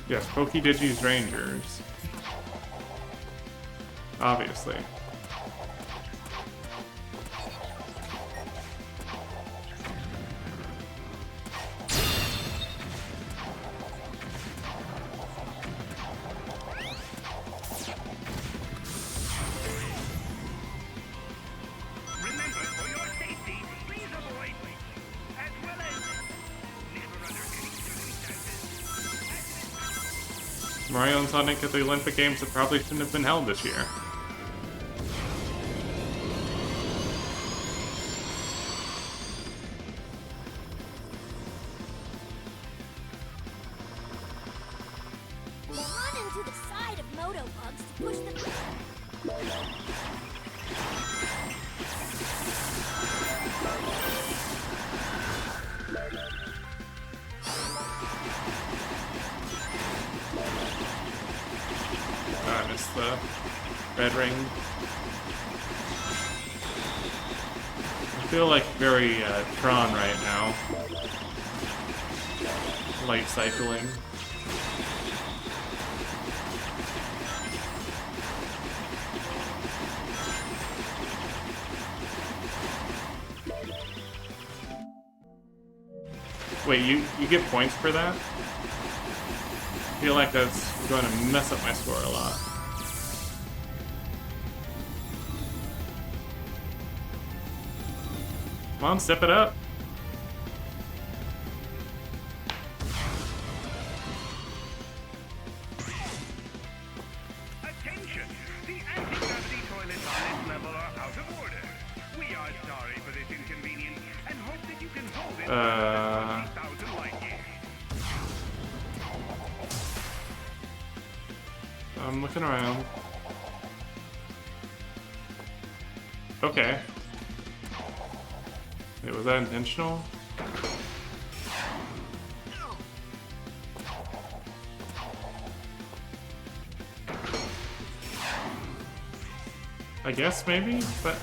[SPEAKER 1] Yes, Pokédigi's Rangers. Obviously.
[SPEAKER 4] Remember, for your safety, please avoid, as well as never under any circumstances.
[SPEAKER 1] Mario and Sonic at the Olympic Games that probably shouldn't have been held this year.
[SPEAKER 2] Run into the side of Moto Bugs to push them.
[SPEAKER 1] Oh, I missed the red ring. I feel like very Tron right now. Light cycling. Wait, you get points for that? I feel like that's going to mess up my score a lot. Come on, step it up.
[SPEAKER 4] Attention! The anti-gravity toilets on this level are out of order. We are sorry for this inconvenience and hope that you can hold it for 20,000 light years.
[SPEAKER 1] I'm looking around. Okay. Wait, was that intentional? I guess maybe, but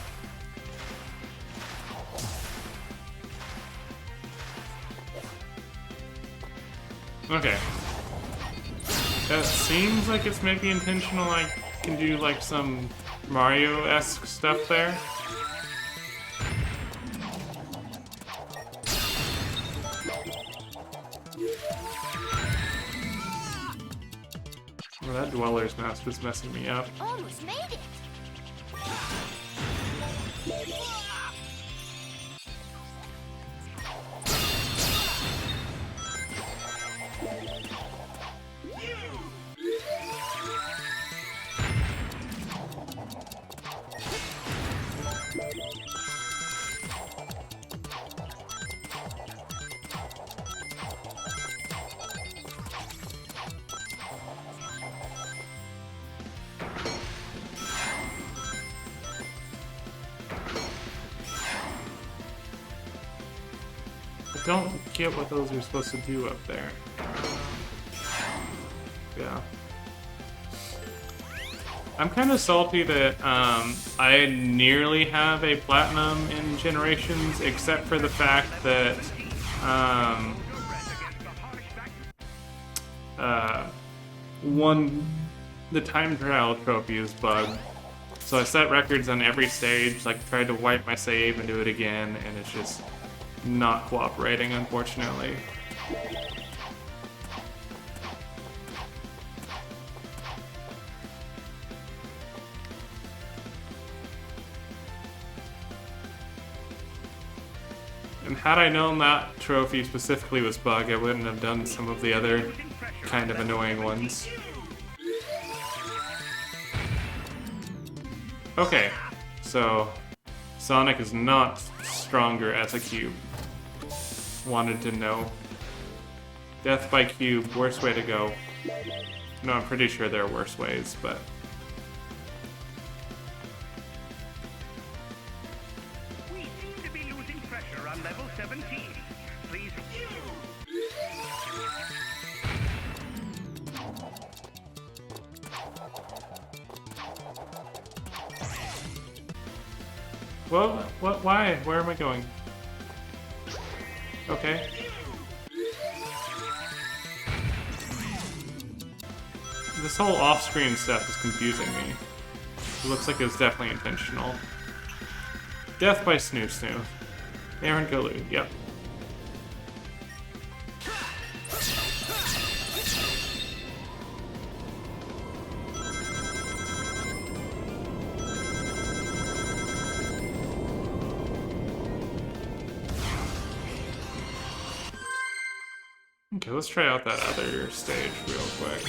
[SPEAKER 1] okay. That seems like it's maybe intentional. I can do like some Mario-esque stuff there. Well, that Dweller's Mask was messing me up.
[SPEAKER 2] Almost made it.
[SPEAKER 1] I don't get what those are supposed to do up there. Yeah. I'm kind of salty that I nearly have a platinum in Generations, except for the fact that the time trial trophy is bugged. So I set records on every stage, like tried to wipe my save and do it again, and it's just not cooperating, unfortunately. And had I known that trophy specifically was bugged, I wouldn't have done some of the other kind of annoying ones. Okay, so Sonic is not stronger as a cube. Wanted to know. Death by cube, worst way to go. No, I'm pretty sure there are worse ways, but...
[SPEAKER 4] We seem to be losing pressure on level 17. Please.
[SPEAKER 1] Well, what? Why? Where am I going? Okay. This whole off-screen stuff is confusing me. It looks like it was definitely intentional. Death by Snoo Snoo. Aaron Galoo, yep. Okay, let's try out that other stage real quick.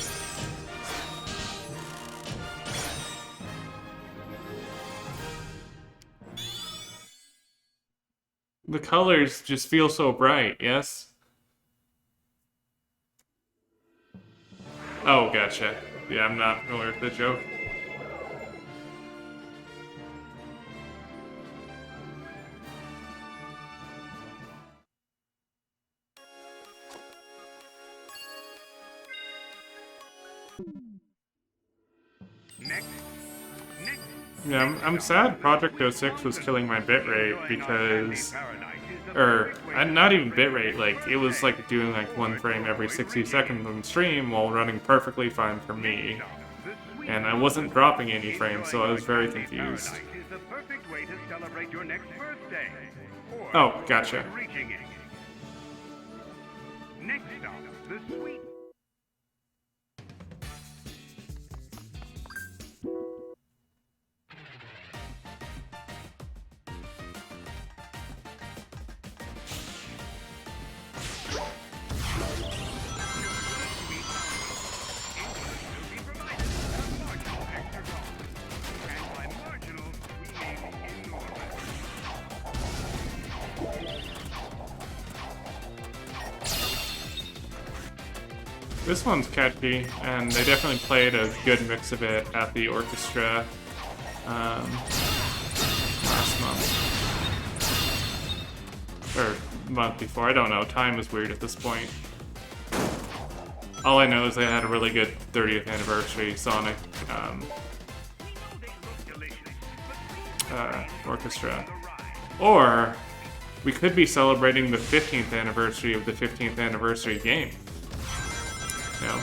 [SPEAKER 1] The colors just feel so bright, yes? Oh, gotcha. Yeah, I'm not familiar with the joke. Yeah, I'm sad Project 06 was killing my bitrate because, not even bitrate, like, it was like doing like 1 frame every 60 seconds on stream while running perfectly fine for me. And I wasn't dropping any frames, so I was very confused. Oh, gotcha.
[SPEAKER 4] Next stop, the sweet.
[SPEAKER 1] This one's catchy, and they definitely played a good mix of it at the orchestra last month. Or month before, I don't know, time is weird at this point. All I know is they had a really good 30th anniversary Sonic orchestra. Or, we could be celebrating the 15th anniversary of the 15th anniversary game. No.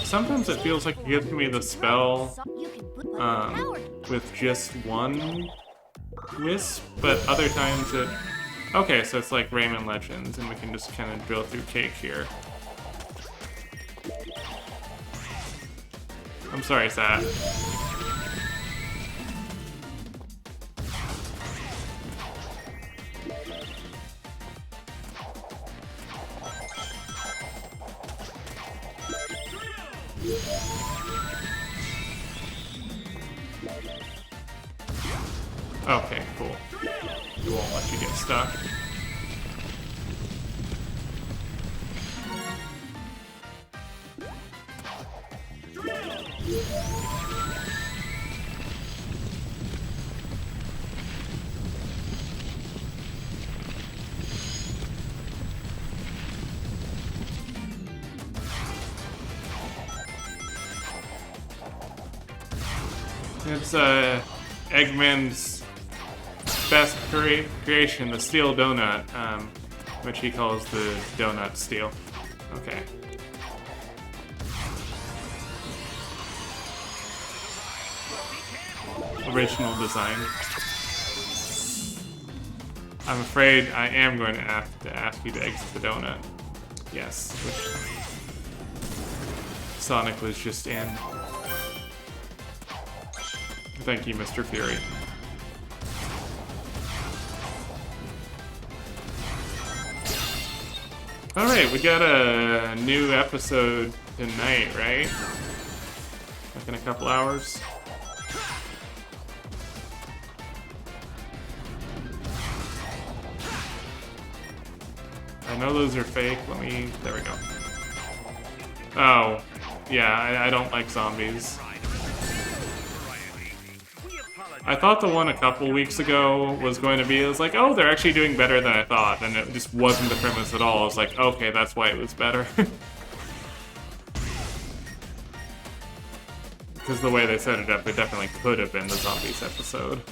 [SPEAKER 1] Sometimes it feels like it gives me the spell with just one wisp, but other times it... Okay, so it's like Rayman Legends, and we can just kind of drill through cake here. I'm sorry, Sat. Okay, cool. It won't let you get stuck. It's Eggman's best creation, the steel donut, which he calls the donut steel. Okay. Original design. I'm afraid I am going to have to ask you to exit the donut. Yes, which Sonic was just in. Thank you, Mr. Fury. Alright, we got a new episode tonight, right? Like in a couple hours. I know those are fake. Let me... There we go. Oh. Yeah, I don't like zombies. I thought the one a couple weeks ago was going to be, it was like, oh, they're actually doing better than I thought, and it just wasn't the premise at all. I was like, okay, that's why it was better. Because the way they set it up, it definitely could have been the zombies episode.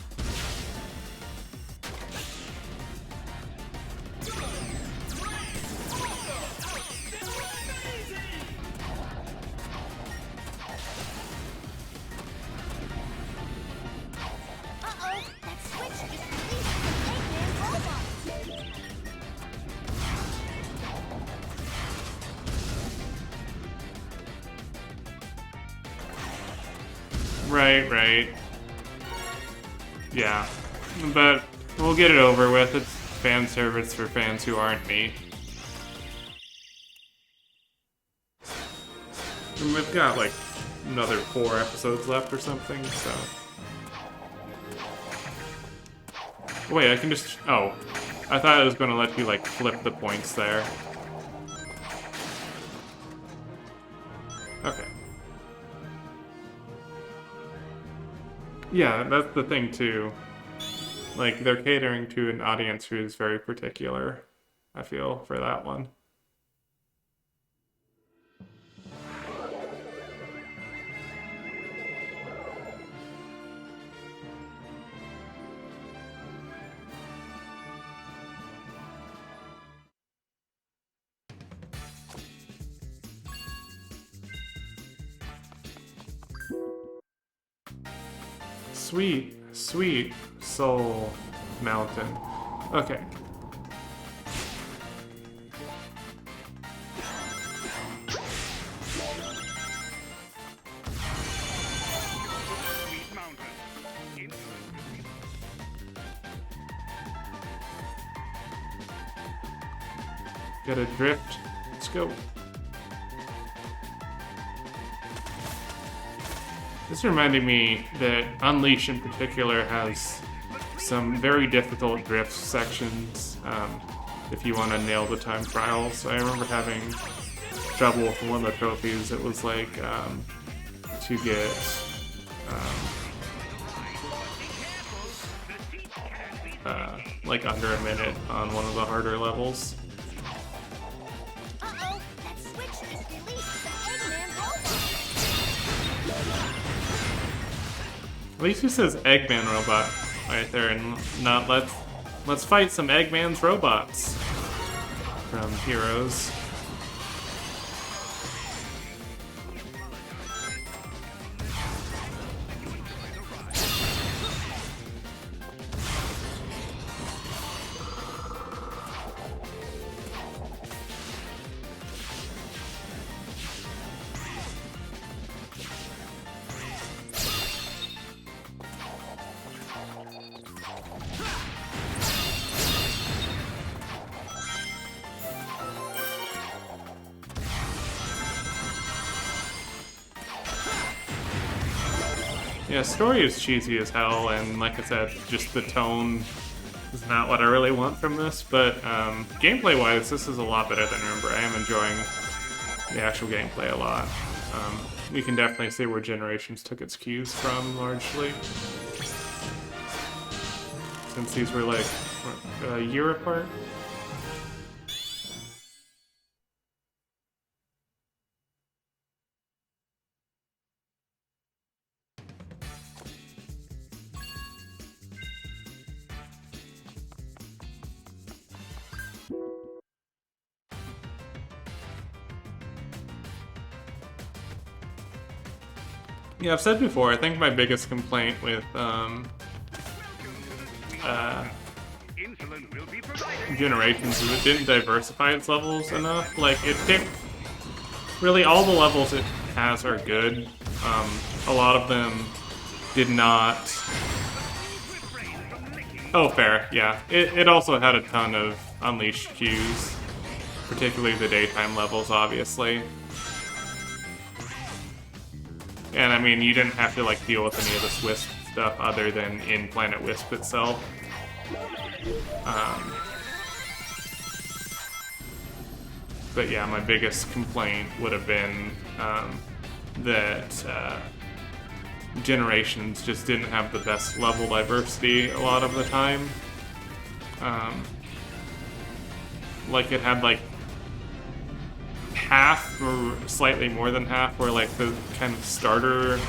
[SPEAKER 1] Right. Yeah. But we'll get it over with. It's fan service for fans who aren't me. And we've got like another 4 episodes left or something, so... Wait, I can just... Oh. I thought it was going to let you like flip the points there. Okay. Yeah, that's the thing too. Like, they're catering to an audience who's very particular, I feel, for that one. Sweet, sweet Soul Mountain. Okay.
[SPEAKER 4] Sweet Mountain.
[SPEAKER 1] Get a drift. Let's go. This reminded me that Unleash in particular has some very difficult drift sections if you want to nail the time trials. I remember having trouble with one of the trophies. It was like to get like under a minute on one of the harder levels.
[SPEAKER 2] Uh-oh, that switch just released the Eggman robot.
[SPEAKER 1] At least it says Eggman robot right there, and not let's fight some Eggman's robots from Heroes. Yeah, story is cheesy as hell, and like I said, just the tone is not what I really want from this, but gameplay-wise, this is a lot better than I remember. I am enjoying the actual gameplay a lot. You can definitely see where Generations took its cues from, largely. Since these were like, what, a year apart? Yeah, I've said before, I think my biggest complaint with
[SPEAKER 4] Insulin will be provided.
[SPEAKER 1] Generations is it didn't diversify its levels enough. Like, it picked... Really, all the levels it has are good. A lot of them did not... Oh, fair, yeah. It also had a ton of Unleashed cues. Particularly the daytime levels, obviously. And I mean, you didn't have to like deal with any of this Wisp stuff other than in Planet Wisp itself. But yeah, my biggest complaint would have been that Generations just didn't have the best level diversity a lot of the time. Like it had like half or slightly more than half were like the kind of starter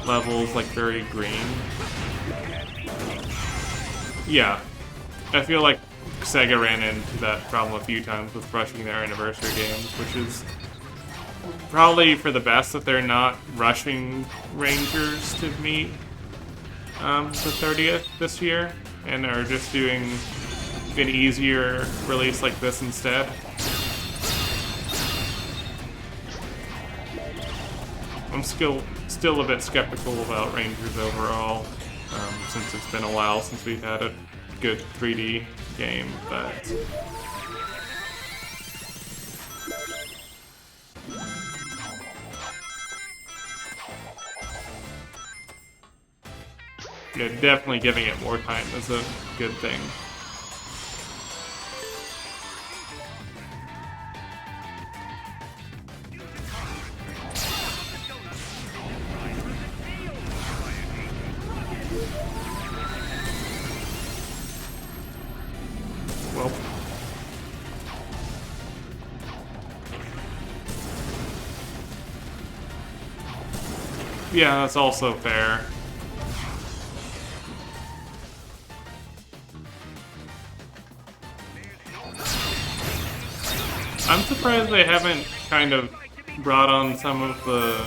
[SPEAKER 1] levels, like very green. Yeah, I feel like Sega ran into that problem a few times with rushing their anniversary games, which is probably for the best that they're not rushing Rangers to meet the 30th this year and are just doing an easier release like this instead. I'm still a bit skeptical about Rangers overall, since it's been a while since we've had a good 3D game, but... Yeah, definitely giving it more time is a good thing. Well. Yeah, that's also fair. I'm surprised they haven't kind of brought on some of the...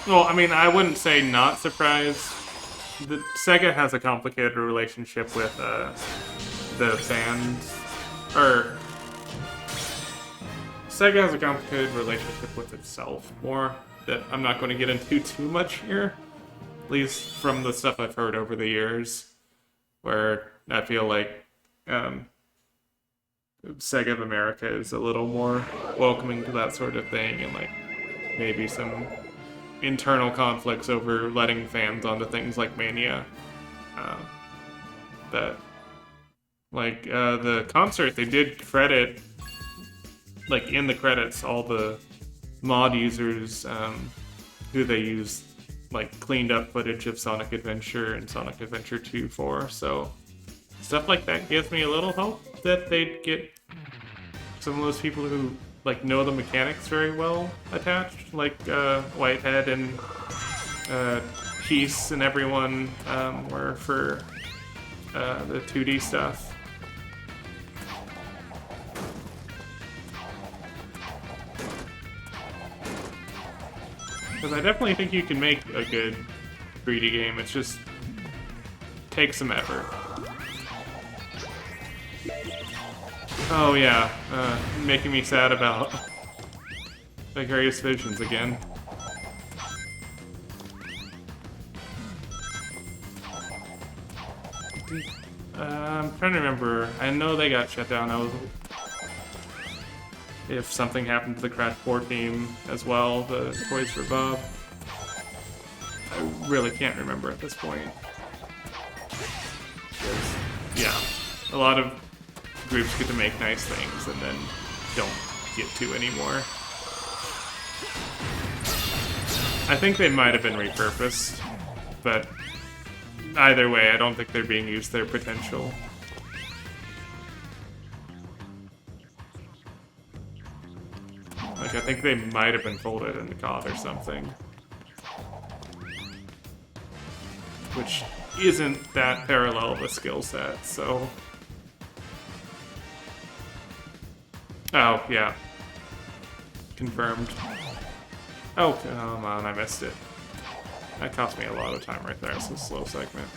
[SPEAKER 1] Well, I mean, I wouldn't say not surprised. Sega has a complicated relationship with the fans. Or... Sega has a complicated relationship with itself more that I'm not going to get into too much here. At least from the stuff I've heard over the years. Where I feel like Sega of America is a little more welcoming to that sort of thing, and like maybe some internal conflicts over letting fans onto things like Mania. But like the concert, they did credit, like in the credits, all the mod users who they used, like cleaned up footage of Sonic Adventure and Sonic Adventure 2 for. So stuff like that gives me a little hope that they'd get some of those people who like know the mechanics very well attached, like Whitehead and Peace and everyone were for the 2D stuff. Because I definitely think you can make a good 3D game. It's just takes some effort. Oh yeah, making me sad about Vicarious Visions again. I'm trying to remember. I know they got shut down. If something happened to the Crash 4 team as well, the Toys for Bob. I really can't remember at this point. Yeah, a lot of groups get to make nice things and then don't get to anymore. I think they might have been repurposed, but either way, I don't think they're being used to their potential. Like, I think they might have been folded into COD or something. Which isn't that parallel of a skill set, so... Oh, yeah. Confirmed. Oh, come on, I missed it. That cost me a lot of time right there. It's a slow segment.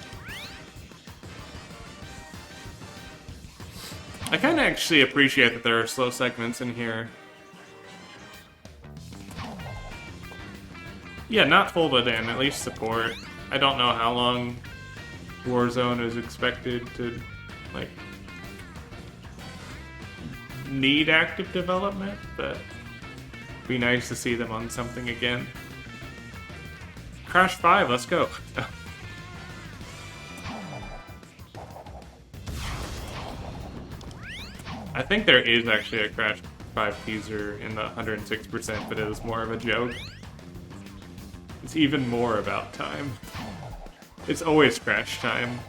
[SPEAKER 1] I kind of actually appreciate that there are slow segments in here. Yeah, not folded in, at least support. I don't know how long Warzone is expected to, like, need active development, but it'd be nice to see them on something again. Crash 5, let's go. I think there is actually a Crash 5 teaser in the 106%, but it is more of a joke. It's even more about time. It's always Crash time.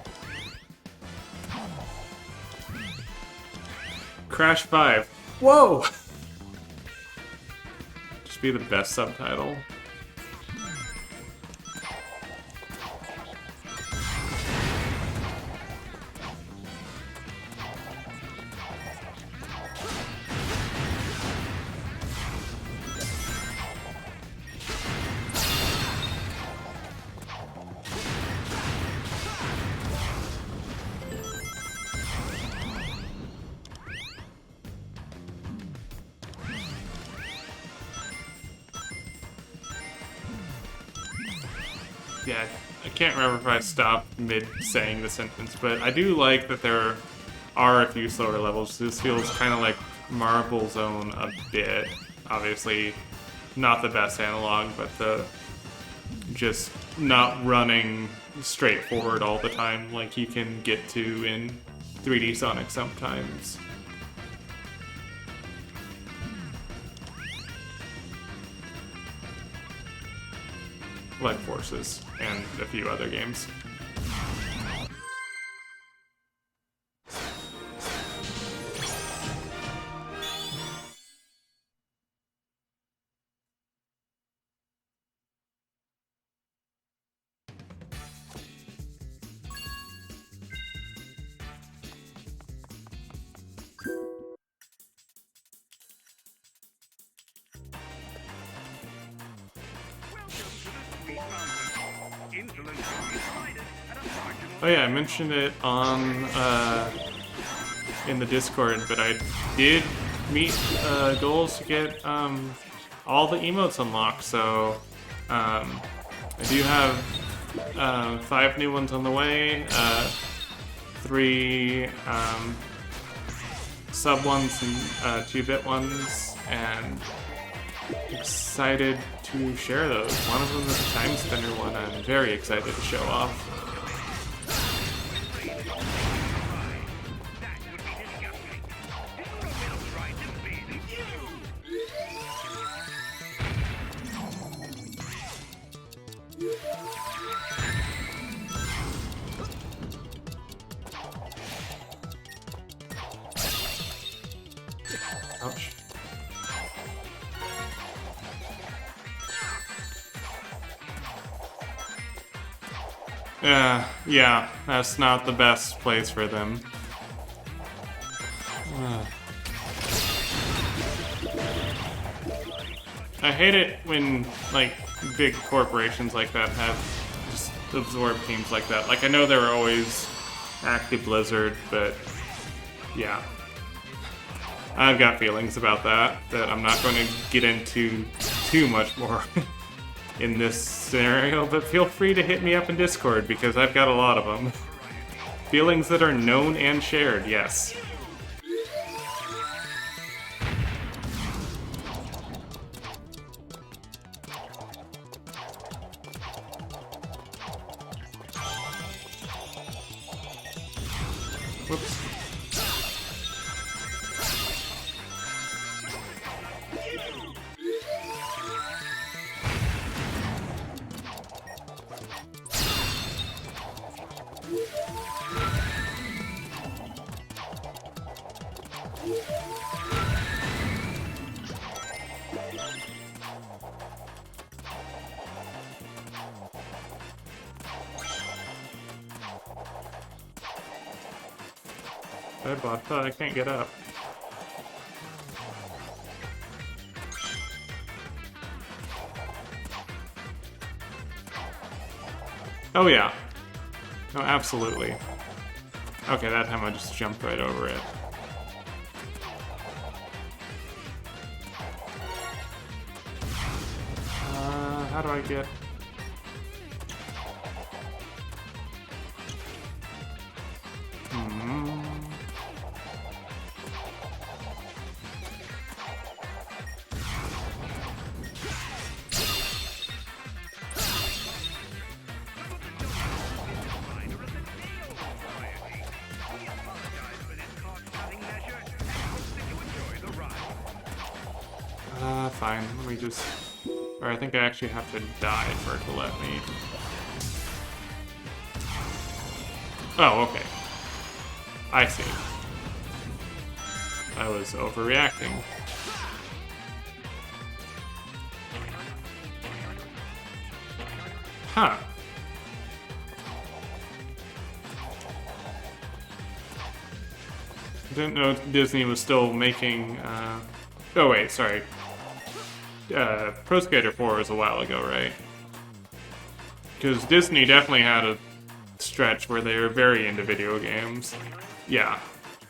[SPEAKER 1] Crash 5. Whoa! Just be the best subtitle. Yeah, I can't remember if I stopped mid-saying the sentence, but I do like that there are a few slower levels. This feels kind of like Marble Zone a bit. Obviously, not the best analog, but the just not running straight forward all the time like you can get to in 3D Sonic sometimes. Like Forces and a few other games. Oh yeah, I mentioned it on in the Discord, but I did meet goals to get all the emotes unlocked. So I do have 5 new ones on the way, 3 sub ones and 2-bit ones, and excited to share those. One of them is a time spinner one I'm very excited to show off. Ouch. Yeah, that's not the best place for them. I hate it when, like, big corporations like that have just absorbed teams like that. Like, I know they were always Active Blizzard, but yeah. I've got feelings about that I'm not going to get into too much more in this scenario, but feel free to hit me up in Discord because I've got a lot of them. Feelings that are known and shared, yes. Whoops. I can't get up. Oh yeah. No, absolutely. Okay, that time I just jumped right over it. How do I get... Fine, let me just... Or I think I actually have to die for it to let me... Oh, okay. I see. I was overreacting. Huh. Didn't know Disney was still making, Oh wait, sorry. Pro Skater 4 was a while ago, right? Because Disney definitely had a stretch where they were very into video games. Yeah,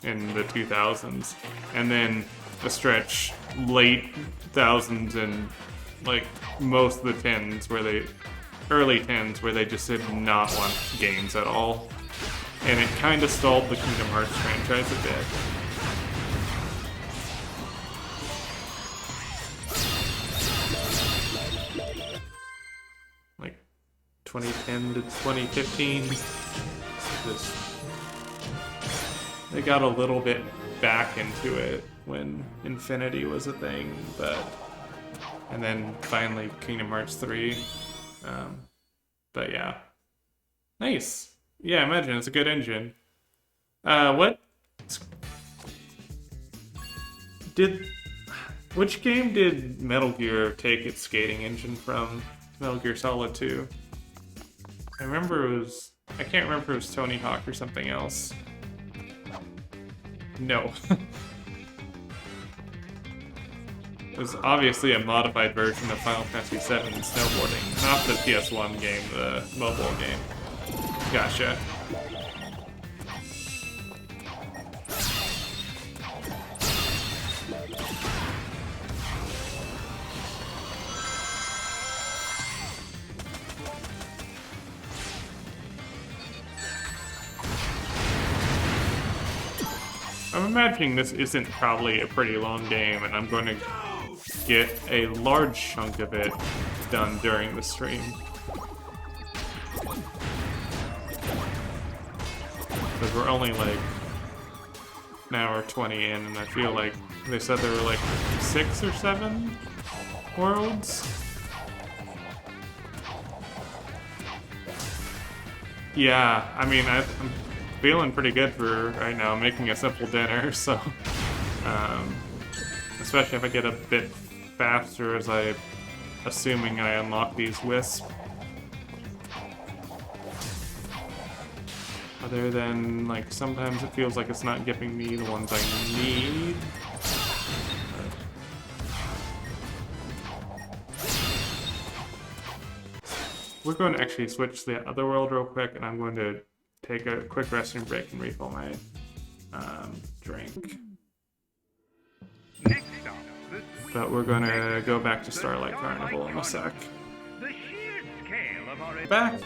[SPEAKER 1] in the 2000s. And then a stretch late thousands and like most of the tens where they... early 10s where they just did not want games at all. And it kind of stalled the Kingdom Hearts franchise a bit. Like 2010 to 2015. They got a little bit back into it when Infinity was a thing, but... And then finally Kingdom Hearts 3. But yeah. Nice. Yeah, I imagine it's a good engine. Which game did Metal Gear take its skating engine from? Metal Gear Solid 2. I remember it was... I can't remember if it was Tony Hawk or something else. No. is obviously a modified version of Final Fantasy VII snowboarding, not the PS1 game, the mobile game. Gotcha. I'm imagining this isn't probably a pretty long game, and I'm going to get a large chunk of it done during the stream. Because we're only like an hour 20 in, and I feel like they said there were like 6 or 7 worlds. Yeah, I mean, I'm feeling pretty good for right now, making a simple dinner, so especially if I get a bit faster as assuming I unlock these wisps. Other than, like, sometimes it feels like it's not giving me the ones I need. We're going to actually switch to the other world real quick, and I'm going to take a quick restroom break and refill my drink.
[SPEAKER 4] Next up, the sweet
[SPEAKER 1] But we're gonna go back to Starlight Carnival in a sec.
[SPEAKER 4] The sheer scale of our
[SPEAKER 1] Back,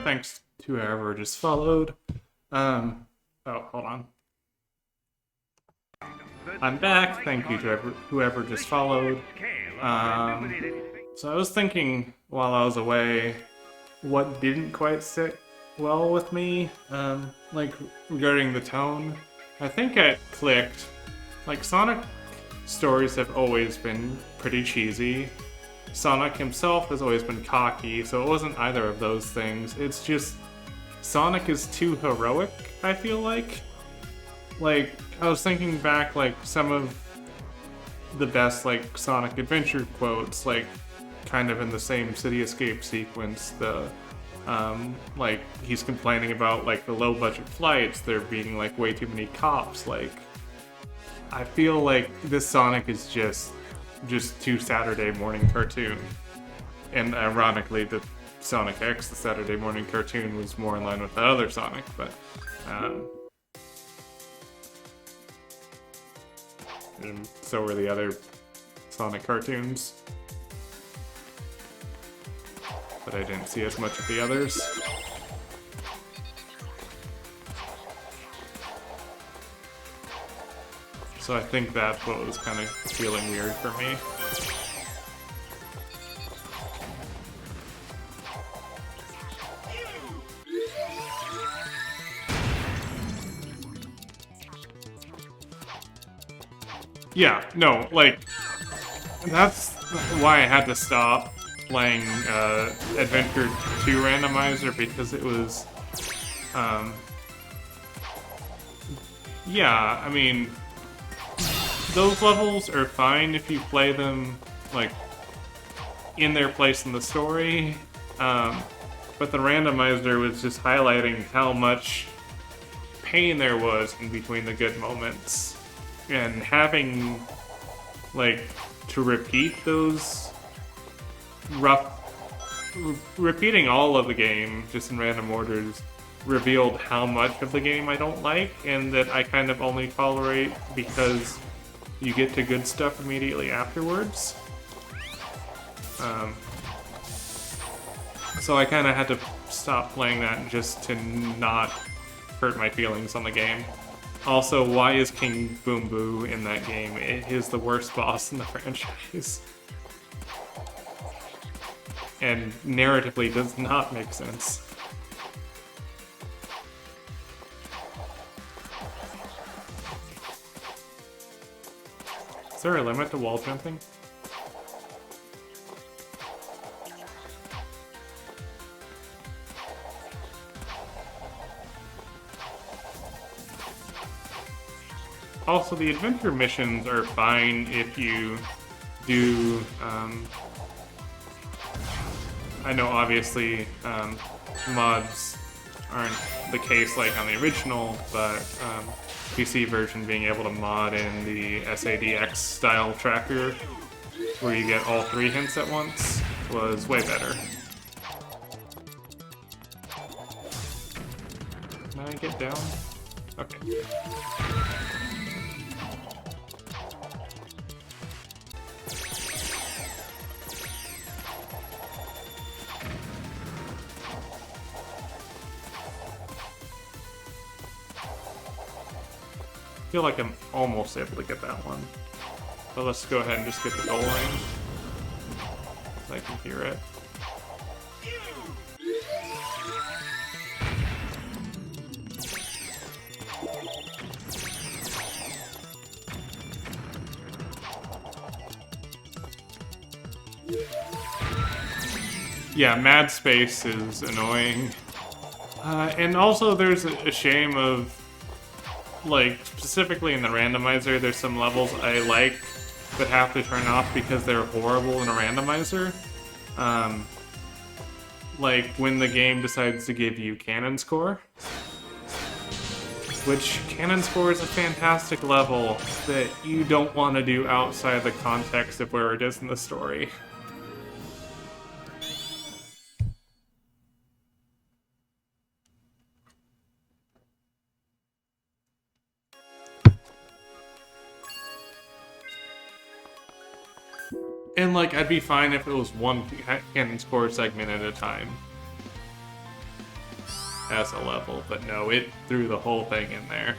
[SPEAKER 1] thanks to whoever just followed. Oh, hold on. I'm back, thank you to whoever just followed. So I was thinking while I was away, what didn't quite sit well with me, like, regarding the tone. I think it clicked. Like, Sonic stories have always been pretty cheesy. Sonic himself has always been cocky, so it wasn't either of those things. It's just, Sonic is too heroic, I feel like. Like, I was thinking back, like, some of the best, like, Sonic Adventure quotes, like, kind of in the same City Escape sequence, like, he's complaining about, like, the low-budget flights, there being, like, way too many cops, like, I feel like this Sonic is just too Saturday morning cartoon. And ironically, the Sonic X, the Saturday morning cartoon, was more in line with the other Sonic, but, and so were the other Sonic cartoons. But I didn't see as much of the others. So I think that's what was kind of feeling weird for me. Yeah, no, like, that's why I had to stop playing Adventure 2 Randomizer, because it was, yeah, I mean, those levels are fine if you play them, like, in their place in the story, but the randomizer was just highlighting how much pain there was in between the good moments, and having, like, to repeat those repeating all of the game just in random orders revealed how much of the game I don't like, and that I kind of only tolerate because you get to good stuff immediately afterwards. So I kind of had to stop playing that just to not hurt my feelings on the game. Also, why is King Boom Boo in that game? It is the worst boss in the franchise. And narratively does not make sense. Is there a limit to wall jumping? Also, the adventure missions are fine if you do, I know obviously mods aren't the case like on the original, but PC version being able to mod in the SADX style tracker where you get all 3 hints at once, was way better. Can I get down? Okay. I feel like I'm almost able to get that one. So let's go ahead and just get the goal ring. So I can hear it. Yeah, mad space is annoying. And also there's a shame of, like, specifically in the randomizer, there's some levels I like but have to turn off because they're horrible in a randomizer. Like when the game decides to give you Cannon Score. Which, Cannon Score is a fantastic level that you don't want to do outside the context of where it is in the story. And, like, I'd be fine if it was one Cannon Score segment at a time as a level, but no, it threw the whole thing in there.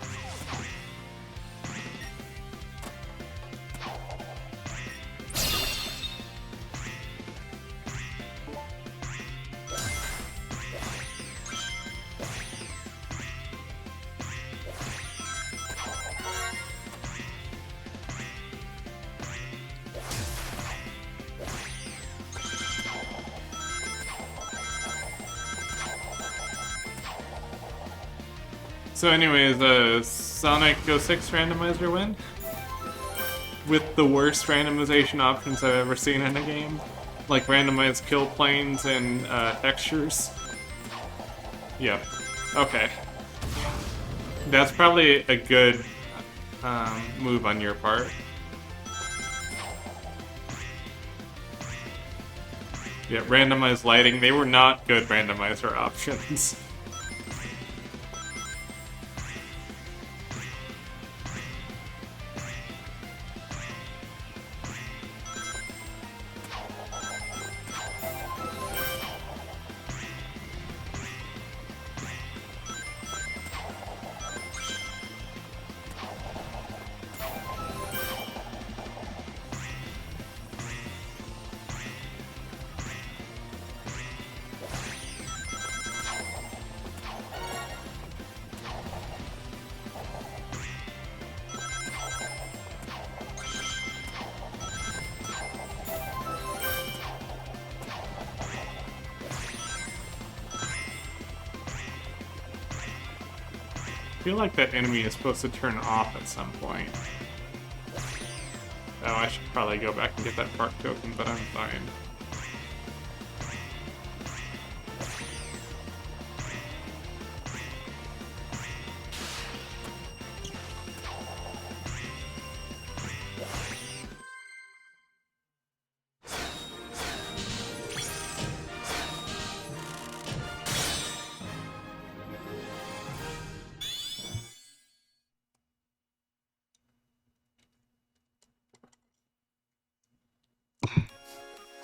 [SPEAKER 1] So anyways, Sonic 06 randomizer win? With the worst randomization options I've ever seen in a game. Like randomized kill planes and textures. Yep. Okay. That's probably a good move on your part. Yeah, randomized lighting, they were not good randomizer options. I feel like that enemy is supposed to turn off at some point. Oh, I should probably go back and get that park token, but I'm fine.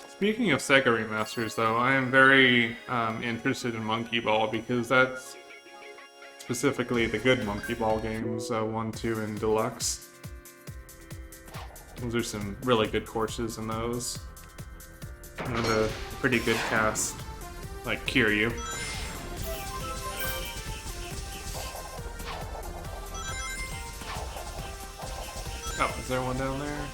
[SPEAKER 1] Speaking of Sega remasters, though, I am very interested in Monkey Ball because that's specifically the good Monkey Ball games, 1, 2, and Deluxe. Those are some really good courses in those. And a pretty good cast, like Kiryu. Oh, is there one down there?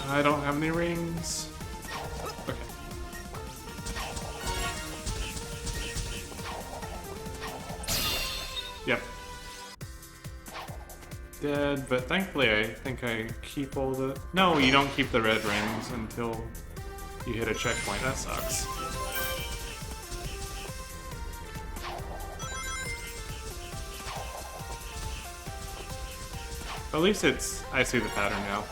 [SPEAKER 1] I don't have any rings. Okay. Yep. dead, but thankfully I think I keep all the... No, you don't keep the red rings until you hit a checkpoint. That sucks. At least it's... I see the pattern now.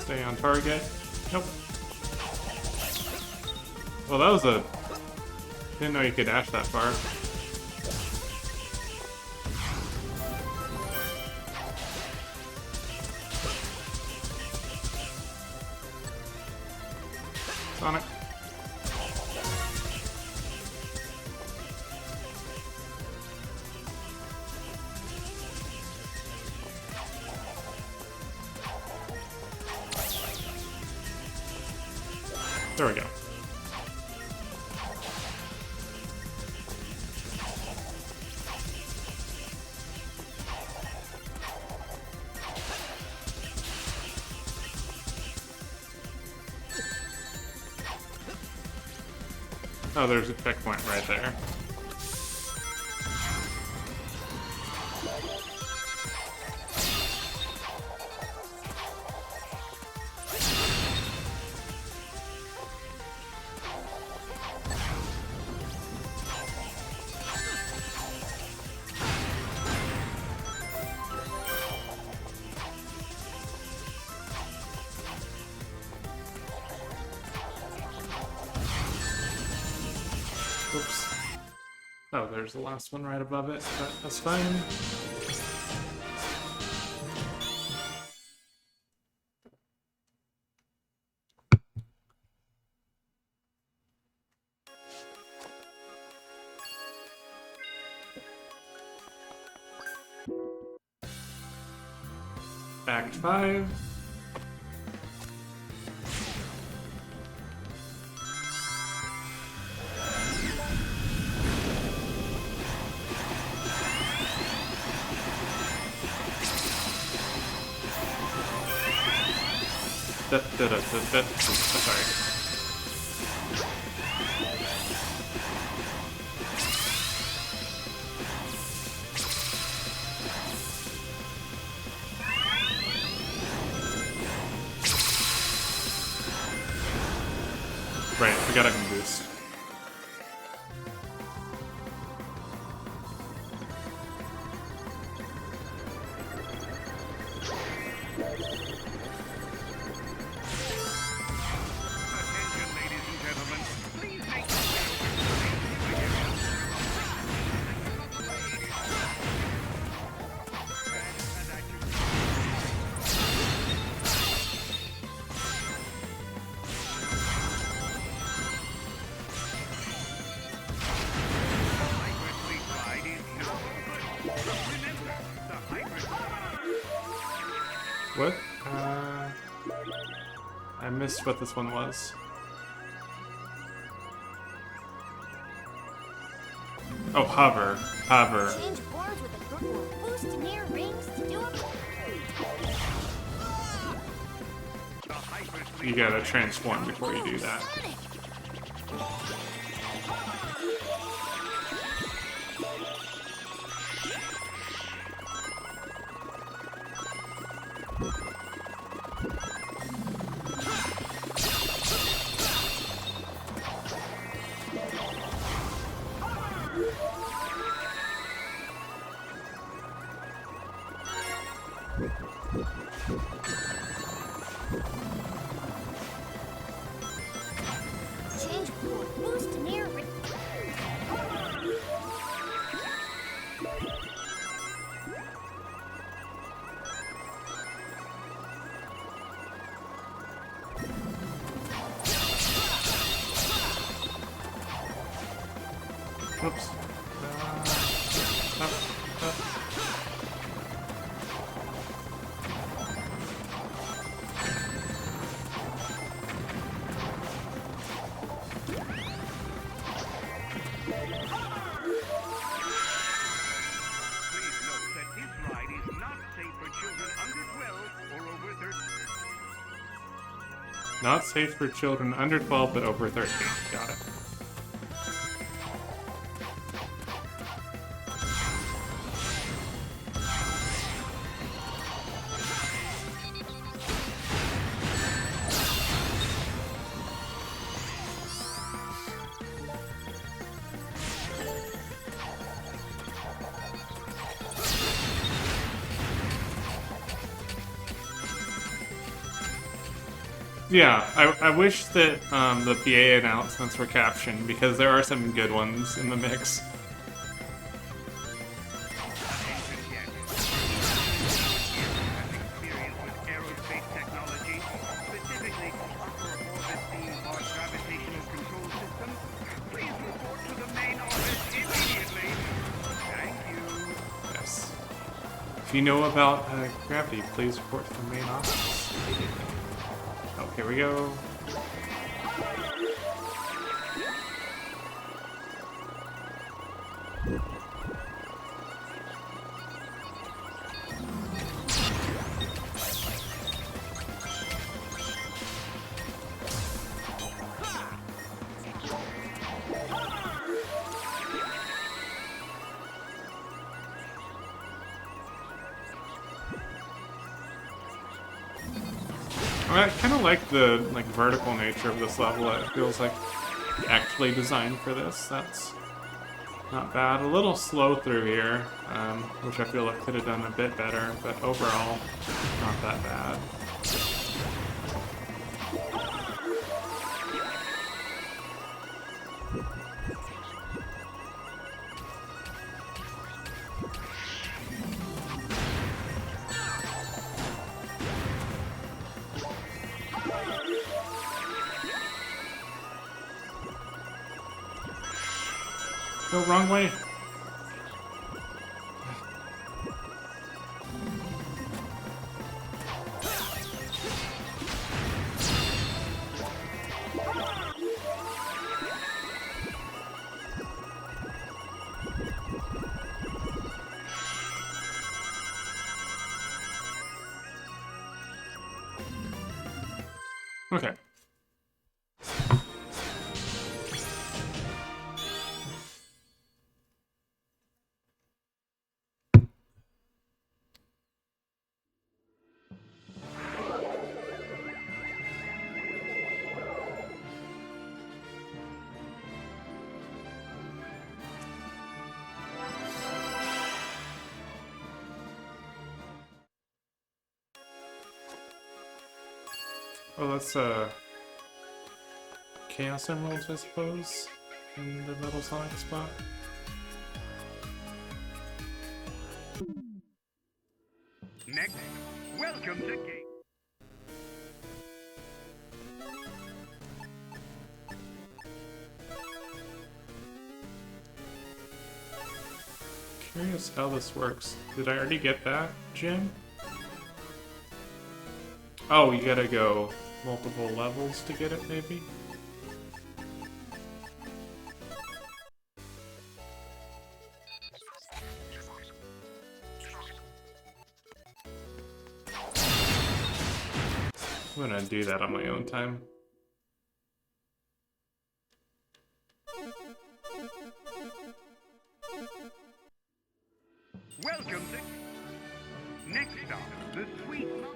[SPEAKER 1] Stay on target. Nope. Well, that was a... Didn't know you could dash that far. Sonic. There we go. Oh, there's a checkpoint right there. Oops. Oh, there's the last one right above it, but that's fine. Act 5. Sorry. Right, we got a boost.
[SPEAKER 4] Attention, ladies and gentlemen. Please make
[SPEAKER 1] What? I missed what this one was. Oh, hover. Hover.
[SPEAKER 2] Change boards with a boost near rings to do it.
[SPEAKER 1] You gotta transform before you do that.
[SPEAKER 2] Sonic! Change board, boost near ring.
[SPEAKER 1] Oops. Not safe for children under 12 but over 13. Got it. Yeah, I wish that the PA announcements were captioned because there are some good ones in the mix.
[SPEAKER 4] Experience with aerospace technology, specifically upper orbit beam or gravitational control system, please report to the main office immediately. Thank you.
[SPEAKER 1] Yes. If you know about gravity, please report to the main office immediately. Oh, here we go. I kind of like the vertical nature of this level. It feels like actually designed for this. That's not bad. A little slow through here, which I feel like could have done a bit better, but overall, not that bad. Go wrong way. Okay. Oh, that's Chaos Emeralds, I suppose, in the Metal Sonic spot.
[SPEAKER 4] Next, welcome to Game.
[SPEAKER 1] Curious how this works. Did I already get that, Jim? Oh, you gotta go multiple levels to get it, maybe? I'm gonna do that on my own time.
[SPEAKER 4] Welcome to... Next stop, the Sweet Mountain.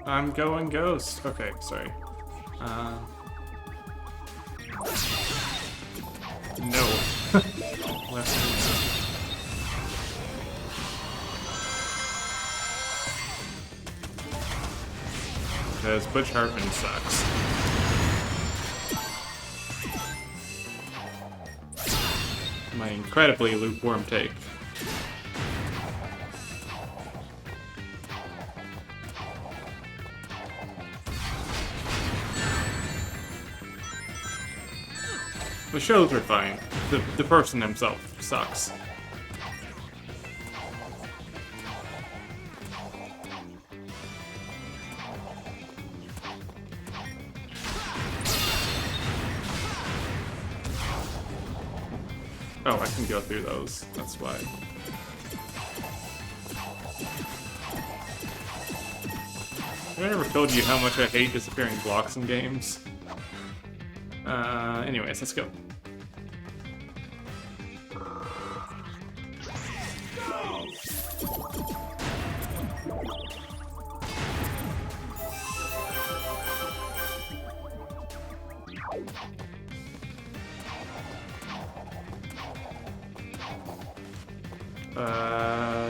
[SPEAKER 1] I'm going ghost. Okay, sorry. No. Left hand. Because Butch Hartman sucks. My incredibly lukewarm take. The shows are fine. The person himself sucks. Oh, I can go through those. That's why. Have I ever told you how much I hate disappearing blocks in games? Anyways, let's go.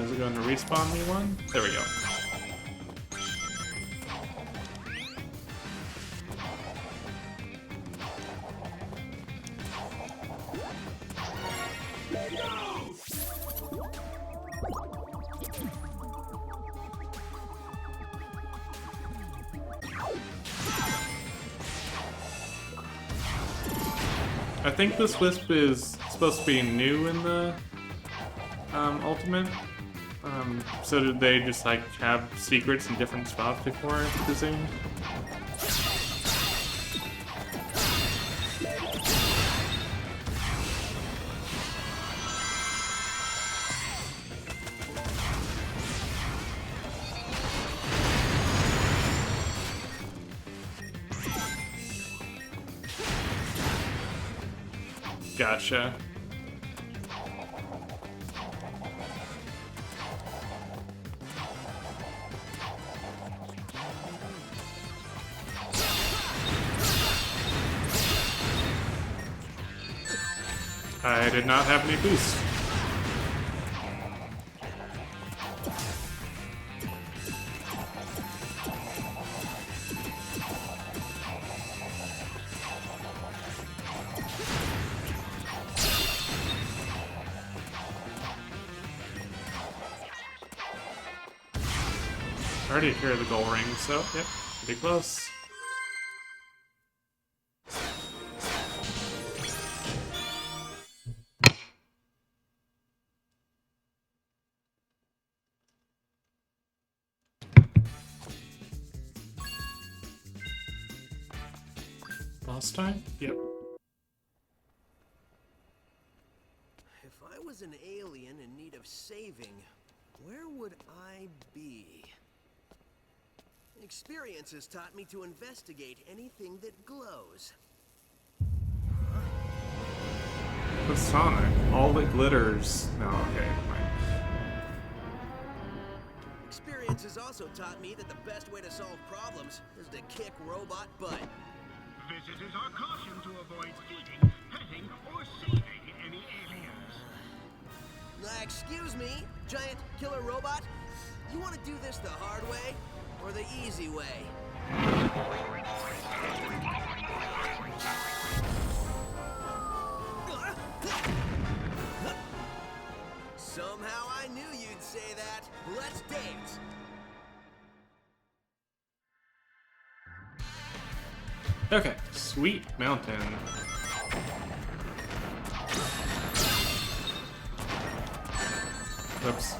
[SPEAKER 1] Is it going to respawn me one? There we go. I think this Wisp is supposed to be new in the Ultimate. So did they just like have secrets in different spots before, I presume? Gotcha. I did not have any boost. I already hear the goal ring, so yep, pretty close. Last time? Yep.
[SPEAKER 5] If I was an alien in need of saving, where would I be? Experience has taught me to investigate anything that glows.
[SPEAKER 1] The Sonic. All that glitters. No, okay, fine.
[SPEAKER 5] Experience has also taught me that the best way to solve problems is to kick robot butt.
[SPEAKER 4] Visitors are cautioned to avoid feeding, petting, or saving any aliens.
[SPEAKER 5] Excuse me, giant killer robot? You want to do this the hard way or the easy way? Somehow I knew you'd say that. Let's dance.
[SPEAKER 1] Okay, sweet mountain. Oops.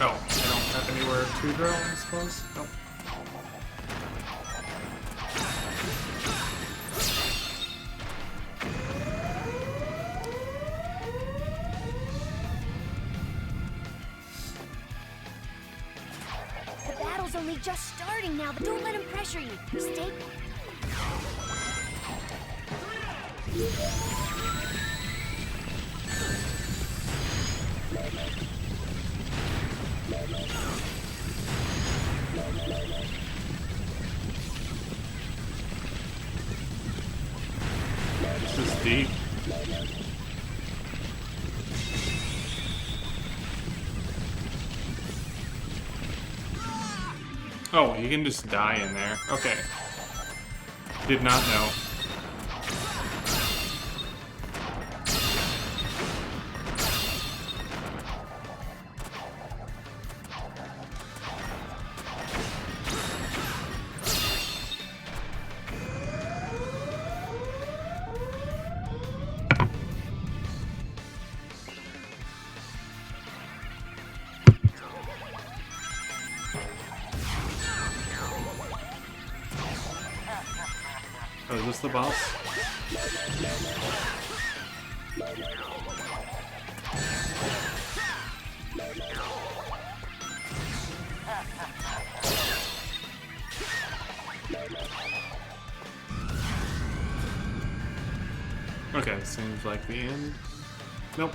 [SPEAKER 1] Oh, I don't have anywhere to drill, I suppose? Nope.
[SPEAKER 2] The battle's only just starting now, but don't let him pressure you. Stay.
[SPEAKER 1] This is deep. Oh, you can just die in there. Okay. Did not know. this the boss? Okay, seems like the end. Nope.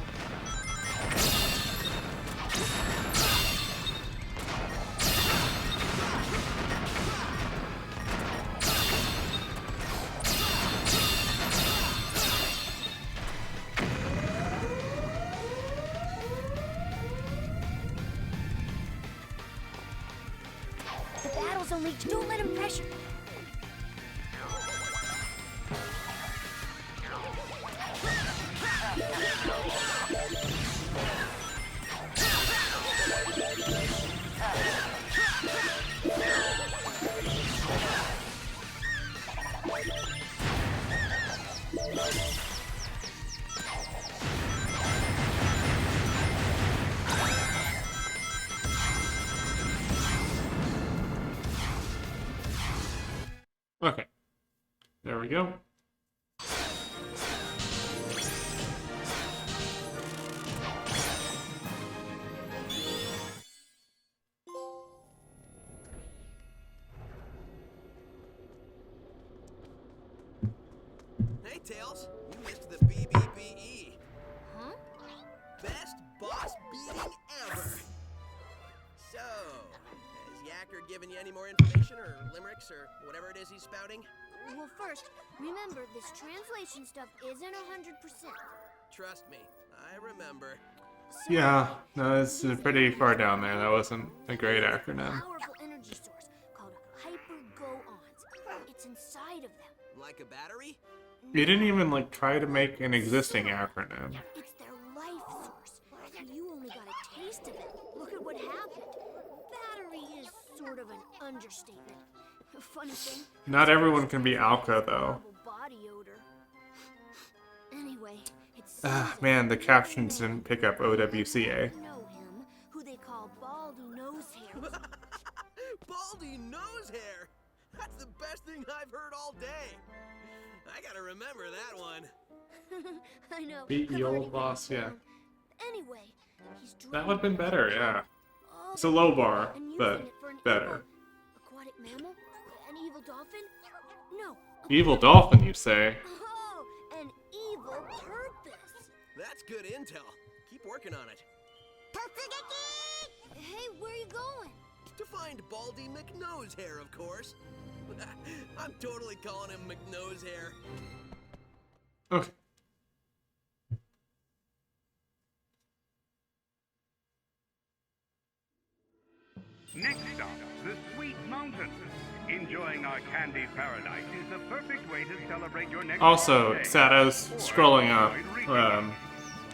[SPEAKER 2] The battle's unleashed. Don't let him pressure.
[SPEAKER 1] Okay. There we go.
[SPEAKER 5] Hey, Tails, you missed the BBBE.
[SPEAKER 2] Huh?
[SPEAKER 5] Best boss beating ever. So, has Yacker given you any more information or limericks or whatever it is he's spouting?
[SPEAKER 2] Well, first, remember this translation stuff isn't 100%.
[SPEAKER 5] Trust me, I remember.
[SPEAKER 2] So,
[SPEAKER 1] Yeah, no, it's pretty far down there. That wasn't a great acronym.
[SPEAKER 2] powerful energy source called hyper-go-ons. It's inside of them.
[SPEAKER 5] Like a battery?
[SPEAKER 1] You didn't even like try to make an existing acronym.
[SPEAKER 2] It's their life source. You only got a taste of it. Look at what happened. Battery is sort of an understatement. Funny thing.
[SPEAKER 1] Not everyone can be Alka though.
[SPEAKER 2] horrible body odor. Anyway, it's
[SPEAKER 1] Man, the captions didn't pick up OWCA.
[SPEAKER 2] know him, who they call Baldy Nosehair.
[SPEAKER 5] Baldy nose hair! That's the best thing I've heard all day. I gotta remember that one.
[SPEAKER 2] I know.
[SPEAKER 1] Beat the
[SPEAKER 2] I've
[SPEAKER 1] old
[SPEAKER 2] already
[SPEAKER 1] boss,
[SPEAKER 2] written it
[SPEAKER 1] yeah.
[SPEAKER 2] down. Anyway, he's
[SPEAKER 1] That would have been better, yeah.
[SPEAKER 2] all
[SPEAKER 1] It's a low bar,
[SPEAKER 2] and using
[SPEAKER 1] but
[SPEAKER 2] it for an
[SPEAKER 1] better.
[SPEAKER 2] evil aquatic mammal? An evil dolphin? No. a
[SPEAKER 1] Evil
[SPEAKER 2] purpose.
[SPEAKER 1] dolphin, you say?
[SPEAKER 2] Oh, an evil purpose.
[SPEAKER 5] That's good intel. Keep working on it.
[SPEAKER 2] Hey, where are you going?
[SPEAKER 5] To find Baldy McNosehair, of course. I'm totally calling him McNosehair.
[SPEAKER 1] Okay.
[SPEAKER 4] Next stop, the Sweet Mountain. Enjoying our candy paradise is the perfect way to celebrate your next
[SPEAKER 1] Also,
[SPEAKER 4] birthday.
[SPEAKER 1] Satos, scrolling up,
[SPEAKER 4] Avoid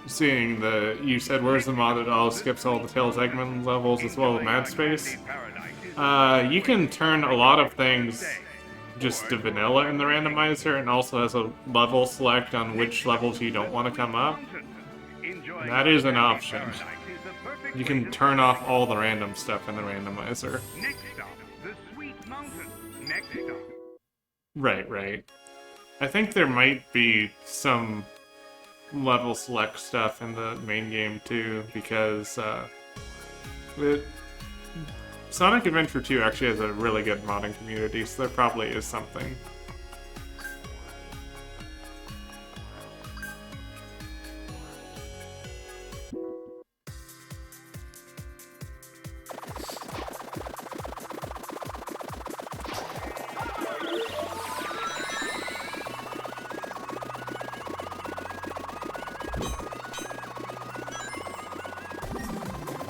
[SPEAKER 1] seeing the, you said where's the mod that all skips all the Tails Eggman levels as well as
[SPEAKER 4] Enjoying
[SPEAKER 1] Mad
[SPEAKER 4] our
[SPEAKER 1] Space.
[SPEAKER 4] candy paradise is
[SPEAKER 1] You can turn a lot of things just to vanilla in the randomizer, and also has a level select on which levels you don't want to come up.
[SPEAKER 4] Enjoying
[SPEAKER 1] That
[SPEAKER 4] our
[SPEAKER 1] is an
[SPEAKER 4] candy
[SPEAKER 1] option.
[SPEAKER 4] paradise is the perfect
[SPEAKER 1] You
[SPEAKER 4] way
[SPEAKER 1] can
[SPEAKER 4] to
[SPEAKER 1] turn off
[SPEAKER 4] celebrate.
[SPEAKER 1] all the random stuff in the randomizer.
[SPEAKER 4] Next stop, the Sweet Mountain. Next stop.
[SPEAKER 1] Right. I think there might be some level select stuff in the main game too, because Sonic Adventure 2 actually has a really good modding community, so there probably is something.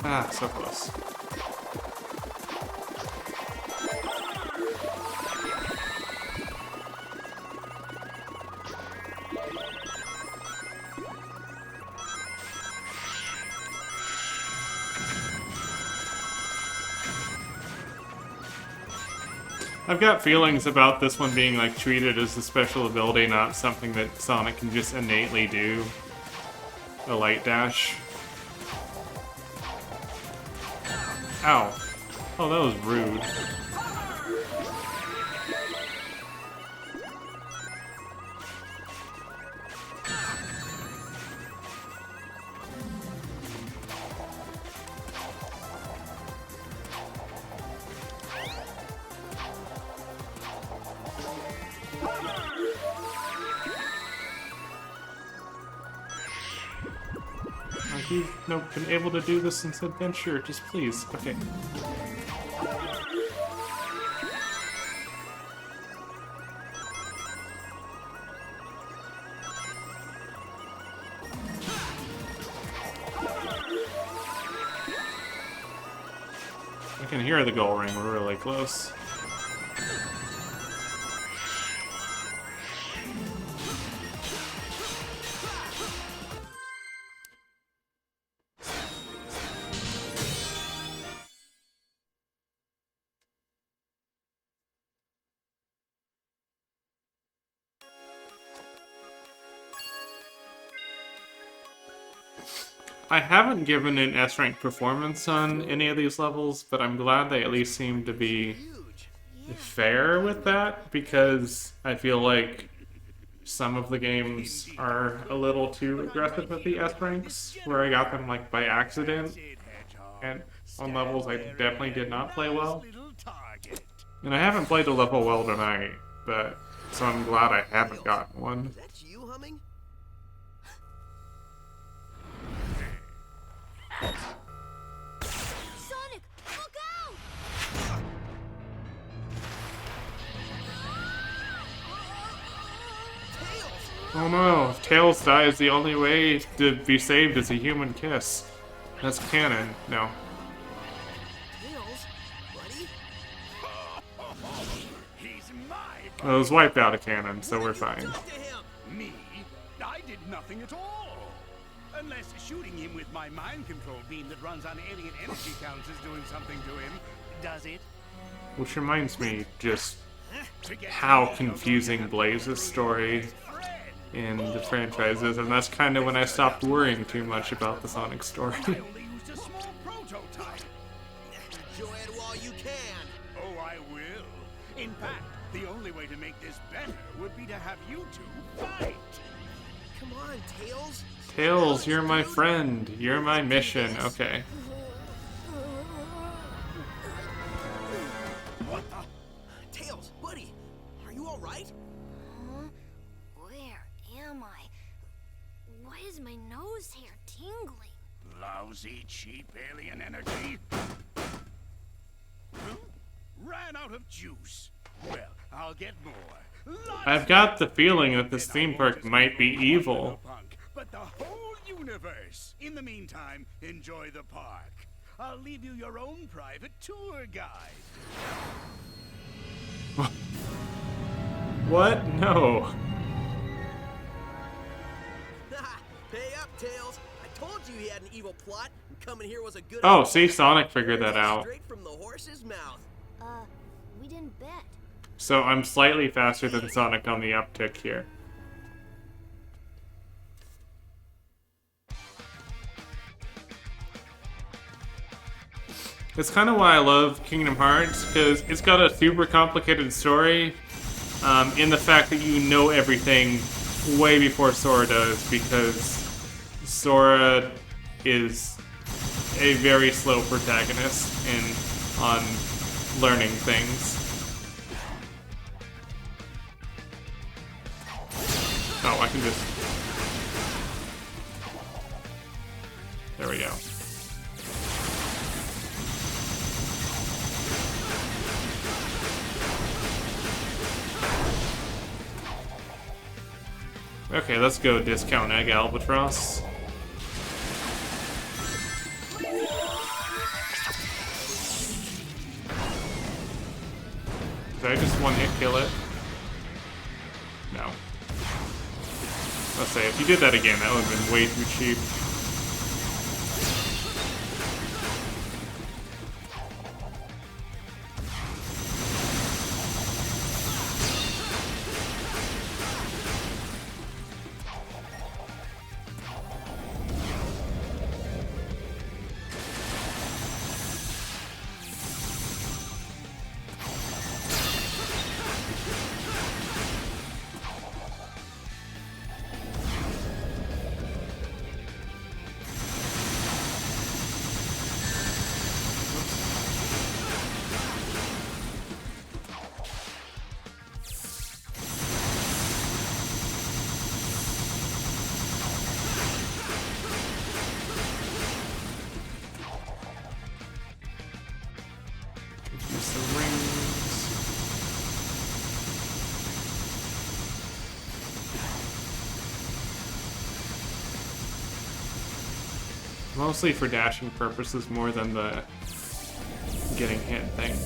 [SPEAKER 1] Ah, so close. I've got feelings about this one being like treated as a special ability, not something that Sonic can just innately do. A light dash. Ow. Oh, that was rude. like you've been able to do this since Adventure. Just please. Okay. I can hear the goal ring. We're really close. I haven't given an S-rank performance on any of these levels, but I'm glad they at least seem to be
[SPEAKER 5] Huge.
[SPEAKER 1] fair with that, because I feel like some of the games are a little too aggressive with the S-ranks, where I got them like by accident, and on levels I definitely did not play well. And I haven't played a level well tonight, but so I'm glad I haven't gotten one.
[SPEAKER 5] Is that you humming?
[SPEAKER 2] Sonic, look out!
[SPEAKER 5] Tails!
[SPEAKER 1] Oh no, if Tails dies, the only way to be saved is a human kiss. That's canon. No.
[SPEAKER 5] Tails? Buddy?
[SPEAKER 4] He's my
[SPEAKER 1] It was wiped out of canon, so we're fine.
[SPEAKER 5] Talk to him!
[SPEAKER 4] me. I did nothing at all. Unless shooting him with my mind control beam that runs on alien energy counts is doing something to him. Does it?
[SPEAKER 1] Which reminds me just
[SPEAKER 4] To get
[SPEAKER 1] how
[SPEAKER 4] me,
[SPEAKER 1] confusing Blaze's story in the franchise is, and that's kind of when I stopped worrying too much about the Sonic story.
[SPEAKER 4] I only used a small prototype.
[SPEAKER 5] Enjoy it while you can!
[SPEAKER 4] Oh, I will. In fact, the only way to make this better would be to have you two fight.
[SPEAKER 5] Come on, Tails!
[SPEAKER 1] Tails, you're my friend. You're my mission. Okay.
[SPEAKER 4] What the?
[SPEAKER 5] Tails, buddy, are you alright?
[SPEAKER 2] Huh? Where am I? Why is my nose hair tingling?
[SPEAKER 4] Lousy, cheap alien energy. Huh? Ran out of juice. Well, I'll get more. Lots
[SPEAKER 1] I've got the feeling that this theme park might be evil.
[SPEAKER 4] But the whole universe. In the meantime, enjoy the park. I'll leave you your own private tour guide.
[SPEAKER 1] What? No.
[SPEAKER 5] Pay up, Tails! I told you he had an evil plot, and coming here was a good
[SPEAKER 1] Oh,
[SPEAKER 5] idea.
[SPEAKER 1] see, Sonic figured that out.
[SPEAKER 5] Straight from the horse's mouth.
[SPEAKER 2] We didn't bet.
[SPEAKER 1] So I'm slightly faster than Sonic on the uptick here. It's kind of why I love Kingdom Hearts, because it's got a super complicated story, in the fact that you know everything way before Sora does, because Sora is a very slow protagonist on learning things. Oh, I can just... There we go. Okay, let's go discount Egg Albatross. Did I just one-hit kill it? No. Let's say, if you did that again, that would have been way too cheap. Mostly for dashing purposes more than the getting hit thing.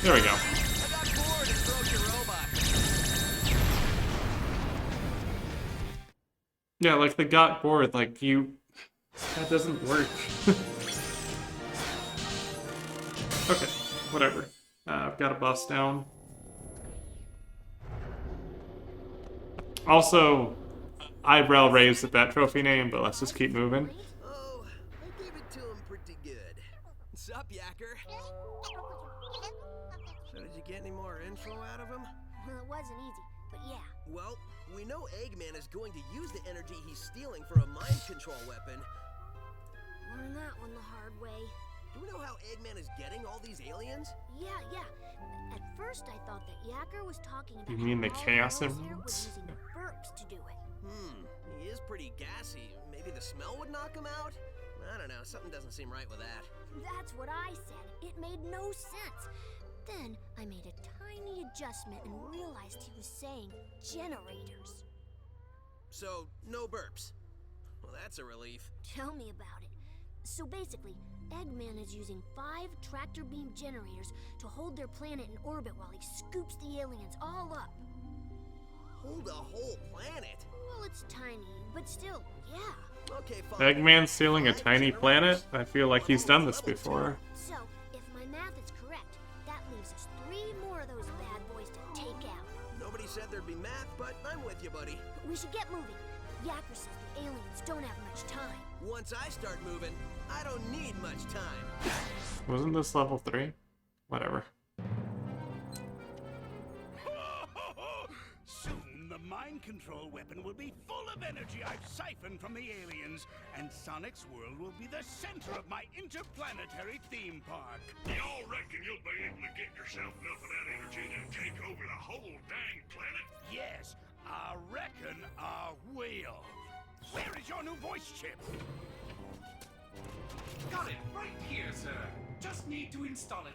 [SPEAKER 1] There we go.
[SPEAKER 5] I got bored and broke your robot.
[SPEAKER 1] Yeah, like the got bored, like you... That doesn't work. Okay, whatever. I've got a boss down. Also, eyebrow raised at that trophy name, but let's just keep moving.
[SPEAKER 5] Oh, I gave it to him pretty good. Sup, Yacker? So did you get any more info out of him?
[SPEAKER 2] Well, it wasn't easy, but yeah.
[SPEAKER 5] Well, we know Eggman is going to use the energy he's stealing for a mind control weapon.
[SPEAKER 2] Learned that one the hard way.
[SPEAKER 5] Do we know how Eggman is getting all these aliens?
[SPEAKER 2] Yeah. At first, I thought that Yacker was talking about
[SPEAKER 1] You mean the
[SPEAKER 2] how all
[SPEAKER 1] Chaos
[SPEAKER 2] girls here
[SPEAKER 1] Emeralds?
[SPEAKER 2] was using burps to do it.
[SPEAKER 5] He is pretty gassy. Maybe the smell would knock him out? I don't know, something doesn't seem right with that.
[SPEAKER 2] That's what I said. It made no sense. Then I made a tiny adjustment and realized he was saying generators.
[SPEAKER 5] So, no burps. Well, that's a relief.
[SPEAKER 2] Tell me about it. So basically, Eggman is using 5 tractor beam generators to hold their planet in orbit while he scoops the aliens all up.
[SPEAKER 5] Hold a whole planet?
[SPEAKER 2] Well, it's tiny, but still, yeah.
[SPEAKER 5] Okay, fine.
[SPEAKER 1] Eggman stealing a
[SPEAKER 5] 5
[SPEAKER 1] tiny
[SPEAKER 5] generators?
[SPEAKER 1] planet? I feel like he's done this before.
[SPEAKER 2] So, if my math is correct, that leaves us 3 more of those bad boys to take out.
[SPEAKER 5] Nobody said there'd be math, but I'm with you, buddy.
[SPEAKER 2] We should get moving. Yacker says the aliens don't have much time.
[SPEAKER 5] Once I start moving, I don't need much time.
[SPEAKER 1] Wasn't this level 3? Whatever.
[SPEAKER 4] Soon, the mind control weapon will be full of energy I've siphoned from the aliens, and Sonic's world will be the center of my interplanetary theme park.
[SPEAKER 7] Y'all reckon you'll be able to get yourself enough of that energy to take over the whole dang planet?
[SPEAKER 4] Yes, I reckon I will. Where is your new voice chip?
[SPEAKER 6] Got it right here, sir. Just need to install it.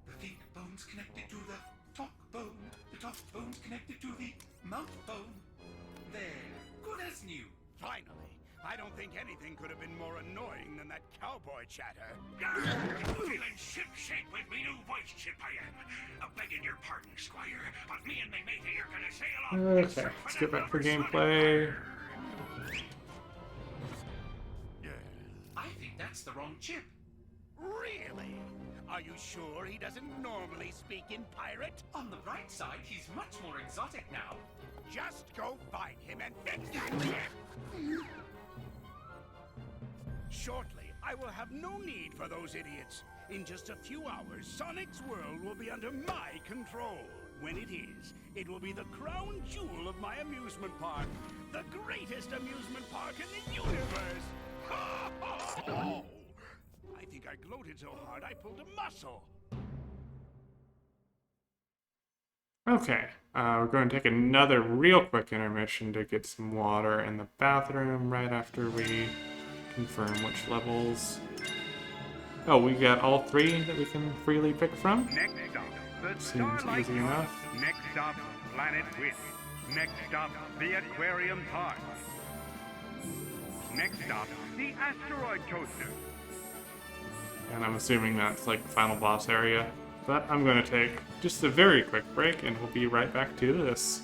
[SPEAKER 6] The think bone's connected to the talk bone. The talk bone's connected to the mouth bone. There. Good as new.
[SPEAKER 4] Finally. I don't think anything could have been more annoying than that cowboy chatter.
[SPEAKER 7] Feeling ship-shape with me new voice chip I am. Begging your pardon, Squire, but me and my matey are gonna sail off.
[SPEAKER 1] Okay, let's get back for gameplay.
[SPEAKER 6] I think that's the wrong chip.
[SPEAKER 4] Really? Are you sure he doesn't normally speak in pirate?
[SPEAKER 6] On the bright side, he's much more exotic now.
[SPEAKER 4] Just go find him and fix that. Shortly, I will have no need for those idiots. In just a few hours, Sonic's world will be under my control. When it is, it will be the crown jewel of my amusement park. The greatest amusement park in the universe. I think I gloated so hard I pulled a muscle.
[SPEAKER 1] Okay, we're going to take another real quick intermission to get some water in the bathroom right after we confirm which levels. Oh, we got all 3 that we can freely pick from?
[SPEAKER 4] Next stop, the
[SPEAKER 1] Seems
[SPEAKER 4] Starlight
[SPEAKER 1] easy enough.
[SPEAKER 4] Next stop, Planet Wisp. Next stop, the Aquarium Park. Next stop, the Asteroid Coaster.
[SPEAKER 1] And I'm assuming that's like the final boss area. But I'm going to take just a very quick break and we'll be right back to this.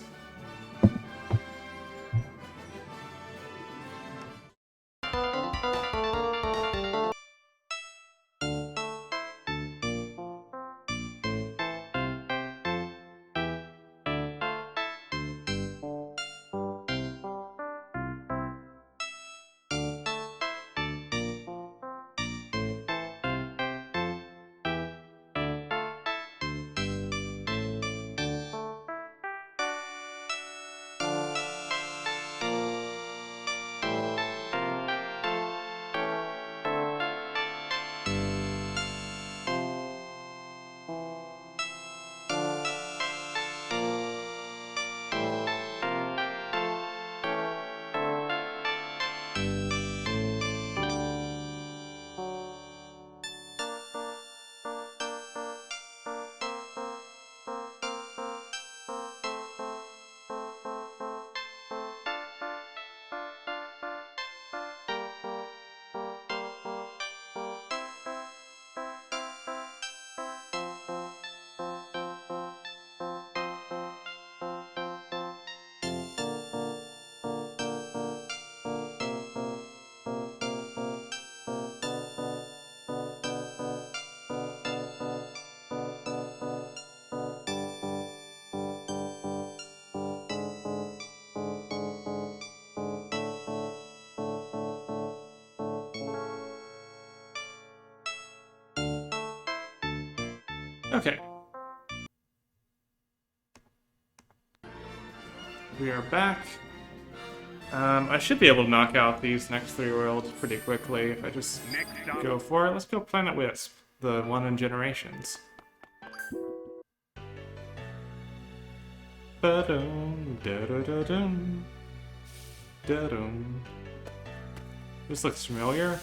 [SPEAKER 1] Okay. We are back. I should be able to knock out these next 3 worlds pretty quickly if I just
[SPEAKER 4] Next up,
[SPEAKER 1] go for it. Let's go Planet Wisp, the one in Generations. Ba-dum, da-da-da-dum, da-dum. This looks familiar.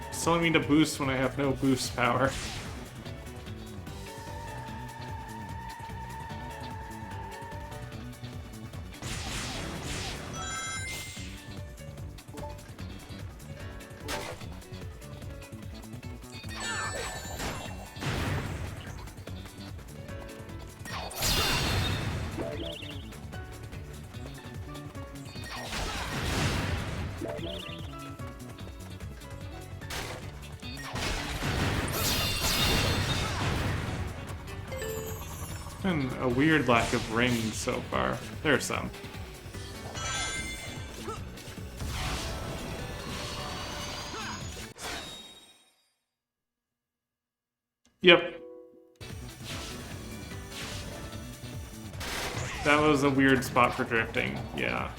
[SPEAKER 1] It's telling me to boost when I have no boost power. Been a weird lack of rings so far. There's some. Yep. That was a weird spot for drifting, yeah.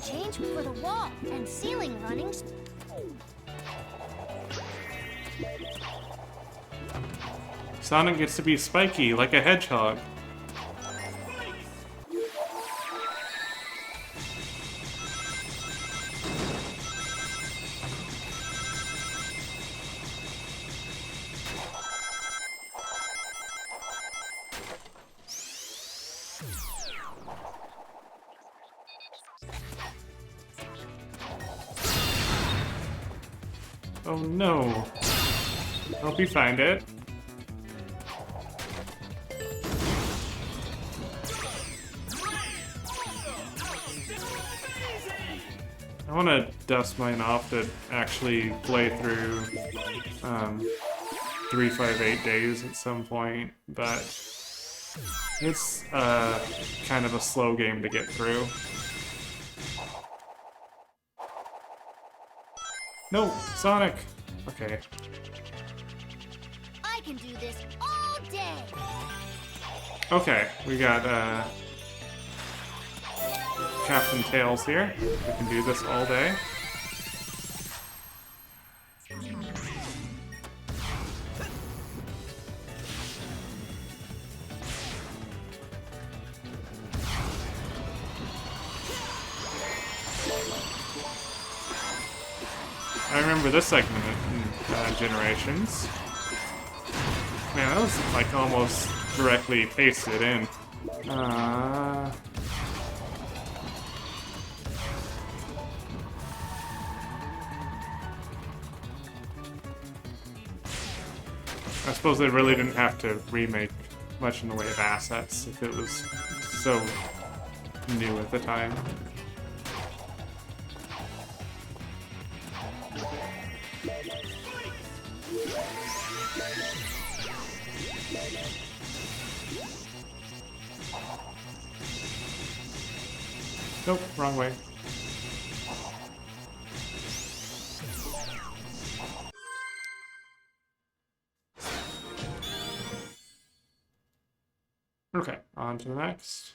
[SPEAKER 2] Change for the wall and ceiling runnings.
[SPEAKER 1] Sonic gets to be spiky, like a hedgehog. Oh no. Hope you find it. I want to dust mine off to actually play through 358 days at some point, but it's kind of a slow game to get through. No, Sonic! Okay.
[SPEAKER 2] I can do this all day.
[SPEAKER 1] Okay, we got Captain Tails here. We can do this all day. I remember this segment in Generations. Man, that was like almost directly pasted in. I suppose they really didn't have to remake much in the way of assets if it was so new at the time. Nope, wrong way. Okay, on to the next.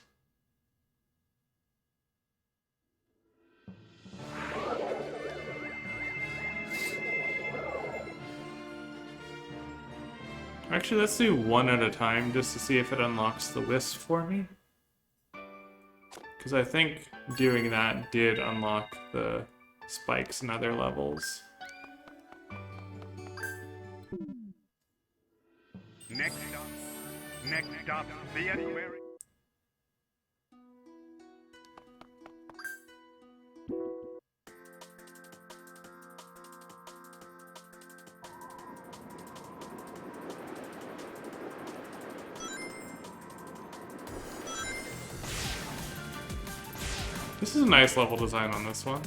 [SPEAKER 1] Actually, let's do one at a time just to see if it unlocks the Wisp for me. Because I think doing that did unlock the spikes in other levels.
[SPEAKER 4] next up, the aquarium.
[SPEAKER 1] This is a nice level design on this one.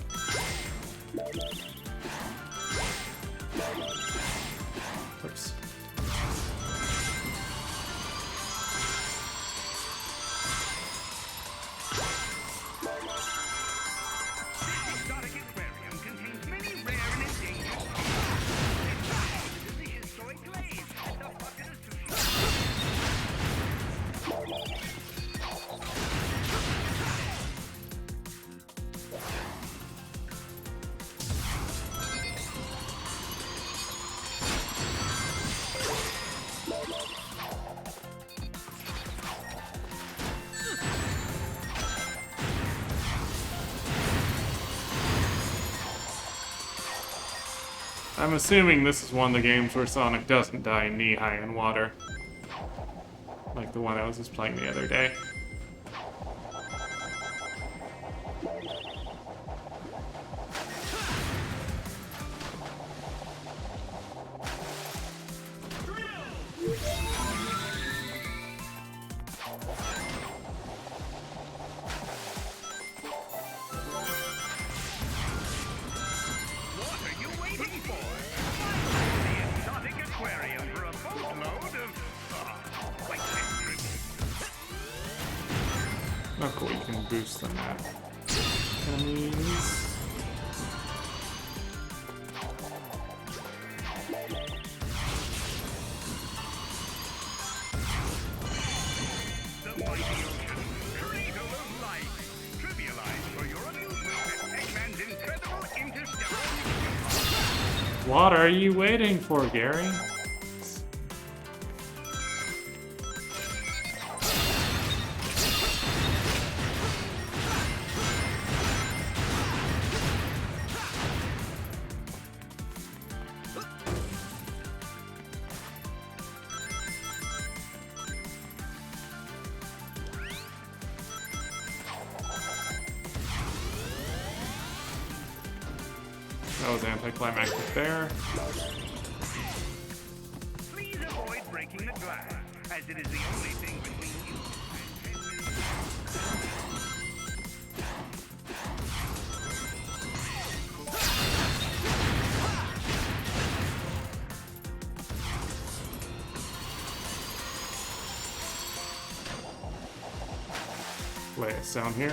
[SPEAKER 1] Oops.
[SPEAKER 4] Sonic Aquarium contains many
[SPEAKER 1] I'm assuming this is one of the games where Sonic doesn't die knee-high in water. Like the one I was just playing the other day.
[SPEAKER 4] What are you waiting for? The exotic aquarium for a boatload of white shrimp.
[SPEAKER 1] Oh cool, you can boost them at enemies.
[SPEAKER 4] The mighty ocean, cradle of life, trivialized for your amusement at Eggman's incredible interstellar amusement.
[SPEAKER 1] What are you waiting for, Gary? That was anticlimactic there.
[SPEAKER 4] Please avoid breaking the glass, as it is the only thing between you
[SPEAKER 1] Wait, it's down here.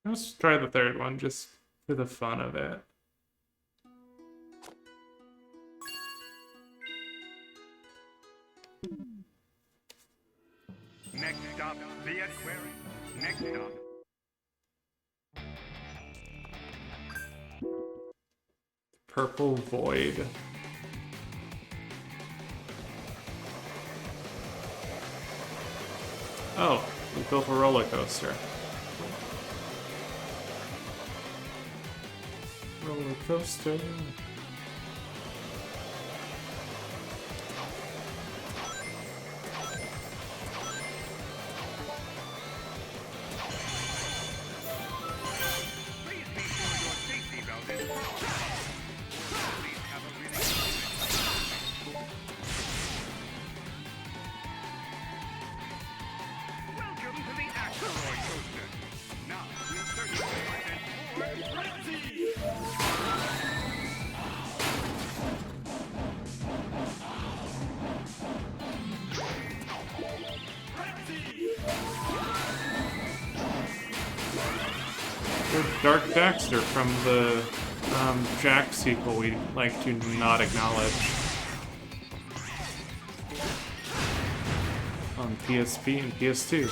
[SPEAKER 1] Let's try the third one just for the fun of it.
[SPEAKER 4] Next stop, the aquarium. Next stop.
[SPEAKER 1] Purple Void. Oh, we built a roller coaster. Roller coaster.
[SPEAKER 4] Please be sure your safety belt is fastened. Please have a really good night. Welcome to the asteroid coaster. Now we'll search for more frenzy.
[SPEAKER 1] There's Dark Daxter from the Jack sequel we like to not acknowledge. On PSP and PS2.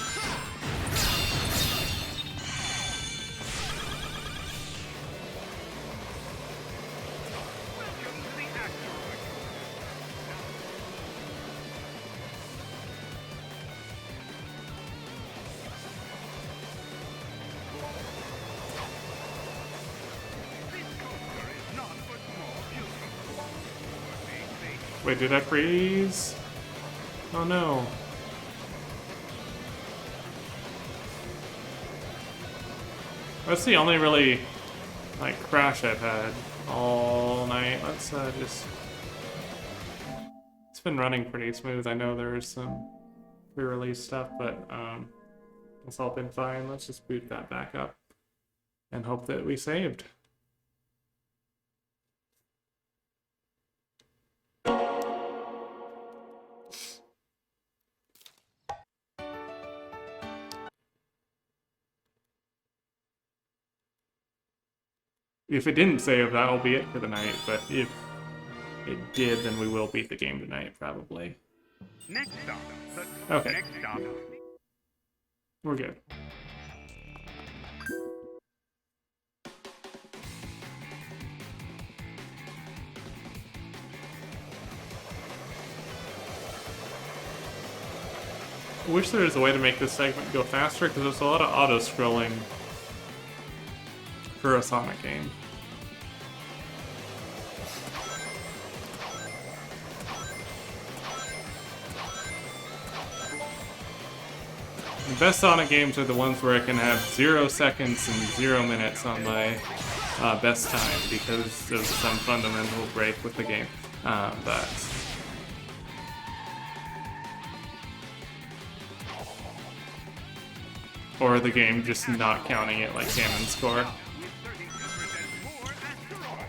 [SPEAKER 4] Welcome to the asteroid. This coaster is not for small children.
[SPEAKER 1] Wait, did I freeze? Oh no. That's the only really, like, crash I've had all night. Let's just... It's been running pretty smooth. I know there's some pre-release stuff, but it's all been fine. Let's just boot that back up and hope that we saved. If it didn't save, that'll be it for the night, but if it did, then we will beat the game tonight, probably.
[SPEAKER 4] Next stop.
[SPEAKER 1] Okay.
[SPEAKER 4] Next stop.
[SPEAKER 1] We're good. I wish there was a way to make this segment go faster, because there's a lot of auto-scrolling for a Sonic game. The best Sonic games are the ones where I can have 0 seconds and 0 minutes on my best time because of some fundamental break with the game. Or the game just not counting it like canon score.
[SPEAKER 4] With 32% more asteroids.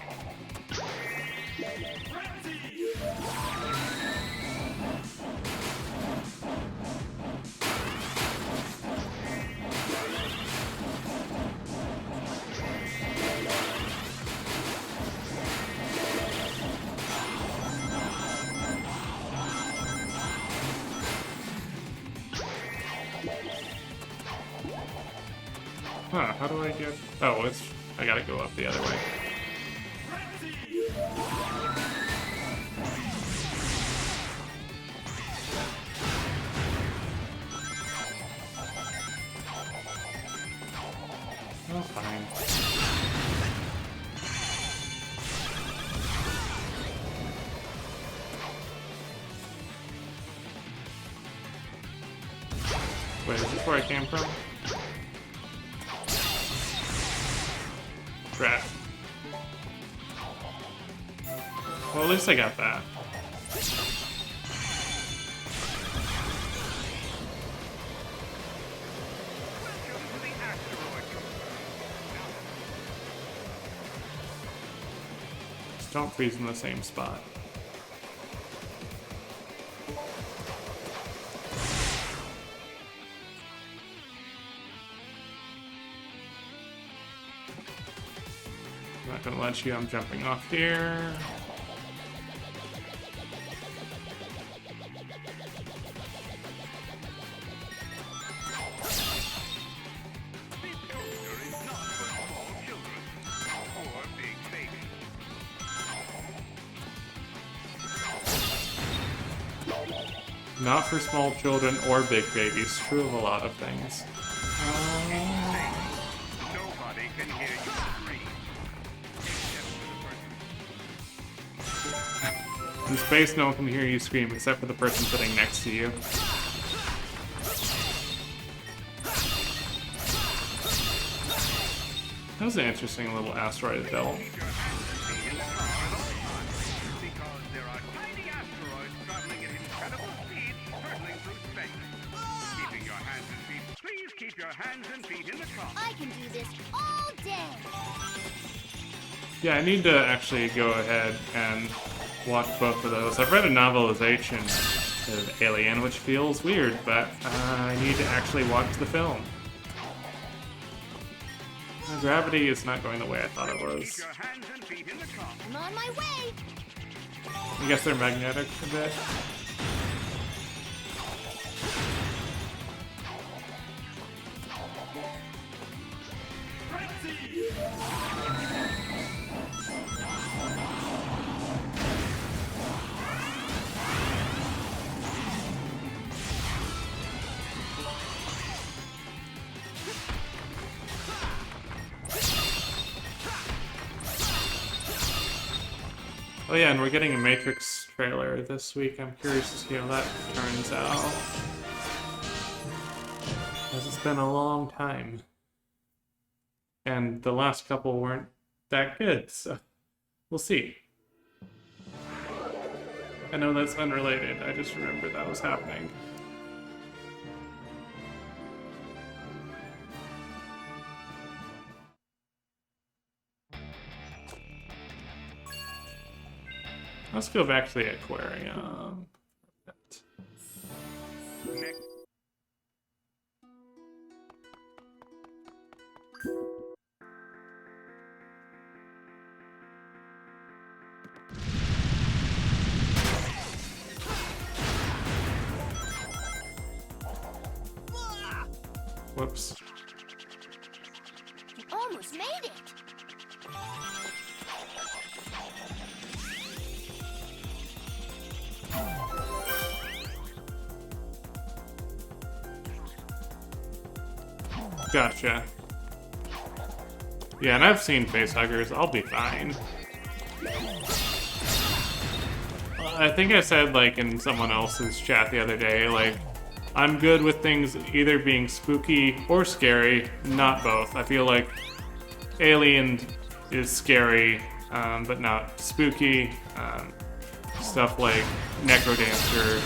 [SPEAKER 1] Huh, how do I get... Oh, I gotta go up the other way. Oh, fine. Wait, is this where I came from? Crap. Well, at least I got that. Just don't freeze in the same spot. I'm not gonna let you, I'm jumping off here. Not for small children or big babies. True of a lot of things.
[SPEAKER 4] Nobody can hear you scream.
[SPEAKER 1] In space, no one can hear you scream except for the person sitting next to you. That was an interesting little asteroid belt.
[SPEAKER 4] Because there are tiny asteroids traveling at incredible speeds, hurtling through space. Keeping your hands and feet. Please keep your hands and feet in the car.
[SPEAKER 2] I can do this all day.
[SPEAKER 1] Yeah, I need to actually go ahead and watch both of those. I've read a novelization of Alien, which feels weird, but I need to actually watch the film. The gravity is not going the way I thought it was.
[SPEAKER 4] Your hands and feet in the car.
[SPEAKER 2] I'm on my way.
[SPEAKER 1] I guess they're magnetic a bit. Oh yeah, and we're getting a Matrix trailer this week. I'm curious to see how that turns out. Because it's been a long time. And the last couple weren't that good, so we'll see. I know that's unrelated, I just remember that was happening. Let's go back to the aquarium.
[SPEAKER 4] Next.
[SPEAKER 1] Whoops.
[SPEAKER 2] You almost made it.
[SPEAKER 1] Gotcha. Yeah, and I've seen facehuggers. I'll be fine. I think I said, like, in someone else's chat the other day, like, I'm good with things either being spooky or scary, not both. I feel like Alien is scary, but not spooky. Stuff like Necrodancer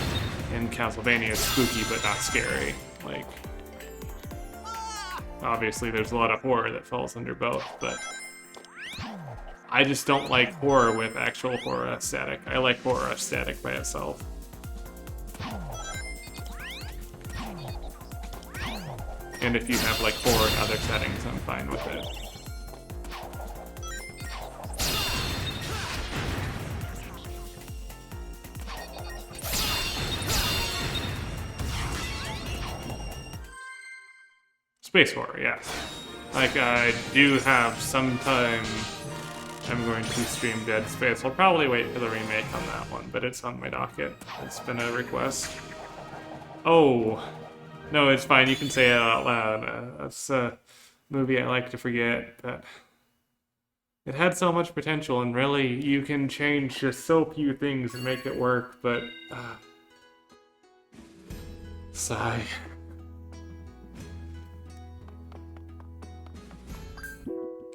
[SPEAKER 1] in Castlevania is spooky, but not scary. Like, obviously there's a lot of horror that falls under both, but I just don't like horror with actual horror aesthetic. I like horror aesthetic by itself. And if you have like horror in other settings, I'm fine with it. Space horror, yeah. Like, I do have some time I'm going to stream Dead Space. I'll probably wait for the remake on that one, but it's on my docket. It's been a request. Oh, no, it's fine. You can say it out loud. That's a movie I like to forget, but it had so much potential, and really, you can change just so few things and make it work, but... sigh.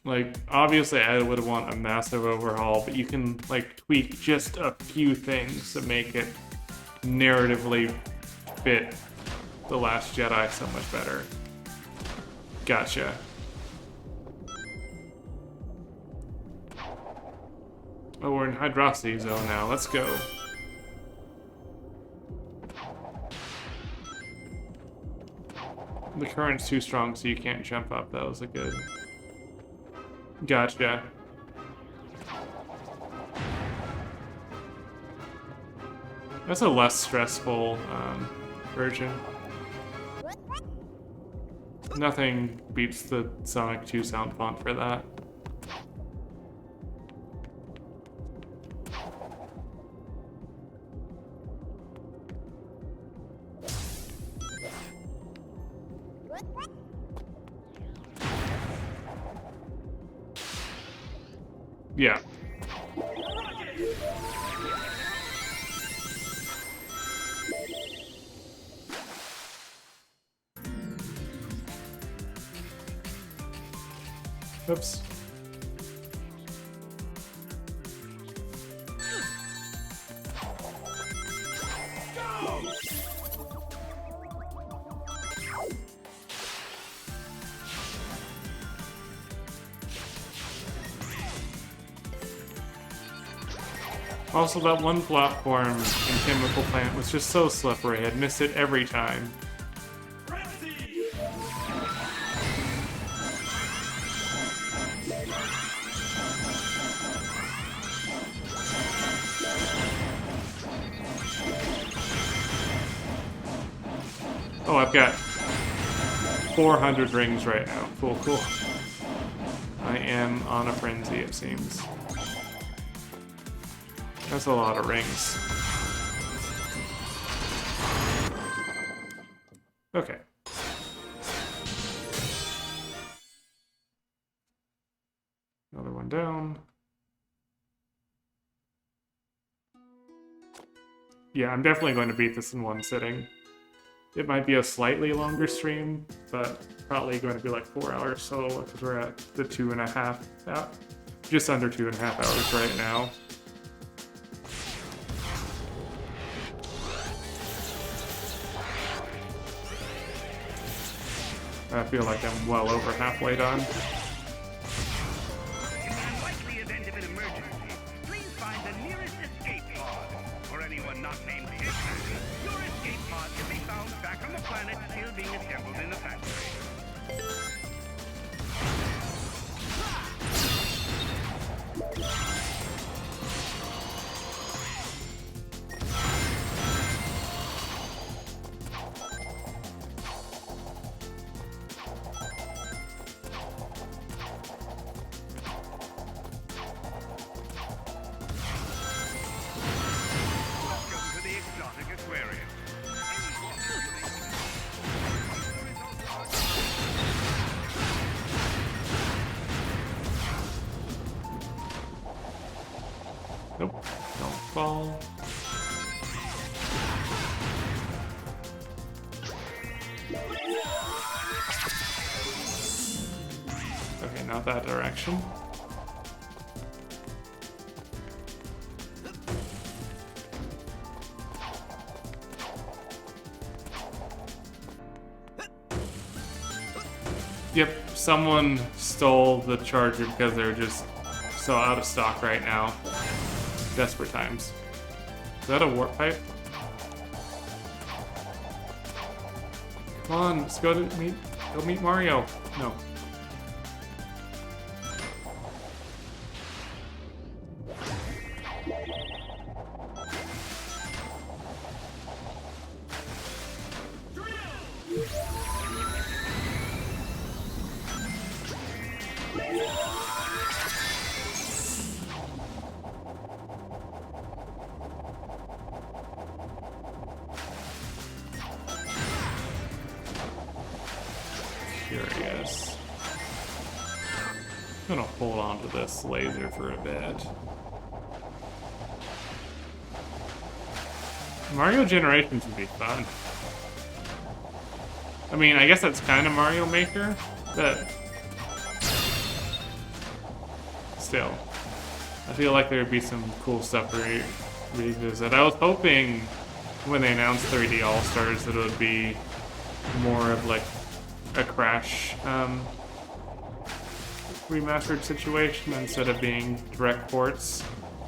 [SPEAKER 1] Like, obviously I would want a massive overhaul, but you can, like, tweak just a few things to make it narratively fit The Last Jedi so much better. Gotcha. Oh, we're in Hydrosity Zone now. Let's go. The current's too strong, so you can't jump up. That was a good... Gotcha. That's a less stressful version. Nothing beats the Sonic 2 sound font for that. Yeah. Oops. Also, that one platform in Chemical Plant was just so slippery. I'd miss it every time. Oh, I've got 400 rings right now. Cool, cool. I am on a frenzy, it seems. That's a lot of rings. Okay. Another one down. Yeah, I'm definitely going to beat this in one sitting. It might be a slightly longer stream, but probably going to be like 4 hours total because we're at the 2.5, just under 2.5 hours right now. I feel like I'm well over halfway done.
[SPEAKER 4] In the unlikely event of an emergency, please find the nearest escape pod. For anyone not named Eggman, your escape pod can be found back on the planet still being assembled in the factory.
[SPEAKER 1] not that direction. Yep, someone stole the charger because they're just so out of stock right now. Desperate times. Is that a warp pipe? Come on, let's go meet Mario. No. Curious. I'm gonna hold on to this laser for a bit. Mario Generations would be fun. I mean, I guess that's kind of Mario Maker, but still, I feel like there would be some cool stuff to revisit. I was hoping when they announced 3D All-Stars that it would be more of like a Crash remastered situation instead of being direct ports.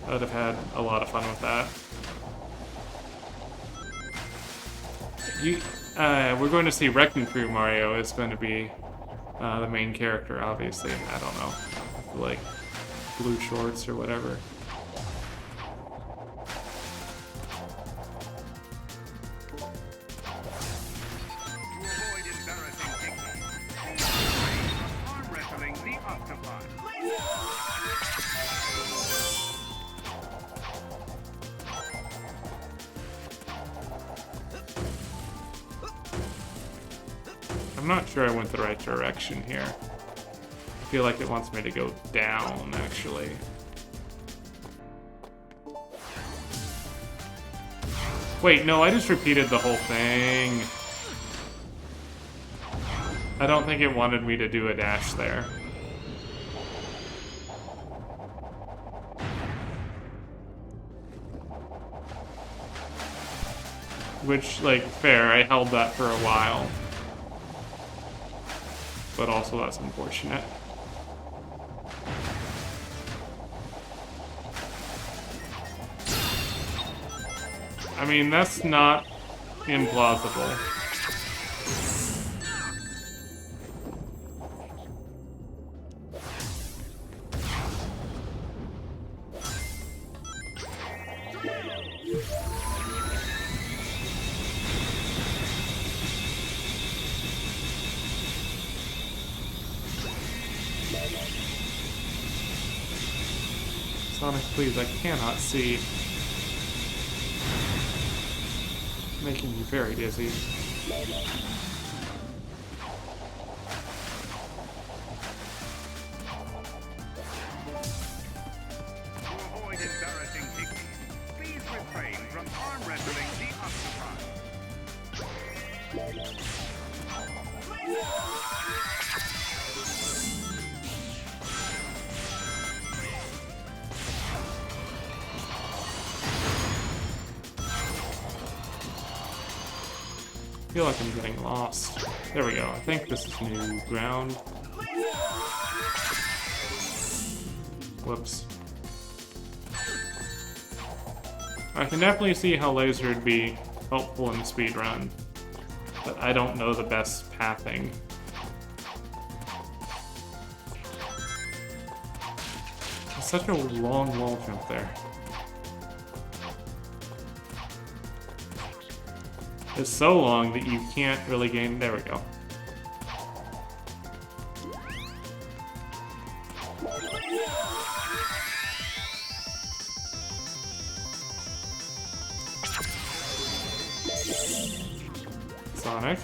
[SPEAKER 1] I would have had a lot of fun with that. We're going to see Wrecking Crew Mario is going to be the main character, obviously. I don't know, like blue shorts or whatever. I'm not sure I went the right direction here. I feel like it wants me to go down, actually. Wait, no, I just repeated the whole thing. I don't think it wanted me to do a dash there. Which, like, fair, I held that for a while. But also that's unfortunate. I mean, that's not implausible. Sonic, please, I cannot see. Making me very dizzy.
[SPEAKER 4] To avoid embarrassing techniques, please refrain from arm wrestling the octopus.
[SPEAKER 1] I feel like I'm getting lost. There we go. I think this is new ground. Whoops. I can definitely see how laser would be helpful in the speed run, but I don't know the best pathing. It's such a long wall jump there. It's so long that you can't really gain. There we go. Sonic.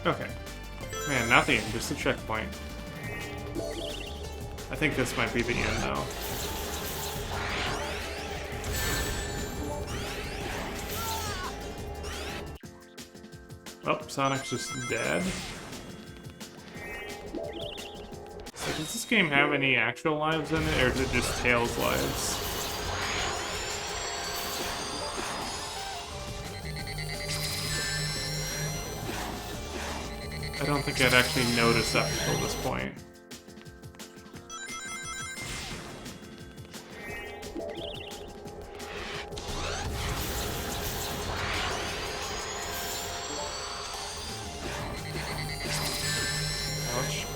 [SPEAKER 1] Okay. Man, not the end, just a checkpoint. I think this might be the end, though. Oh, Sonic's just dead. So does this game have any actual lives in it, or is it just Tails' lives? I don't think I'd actually noticed up until this point. Ouch.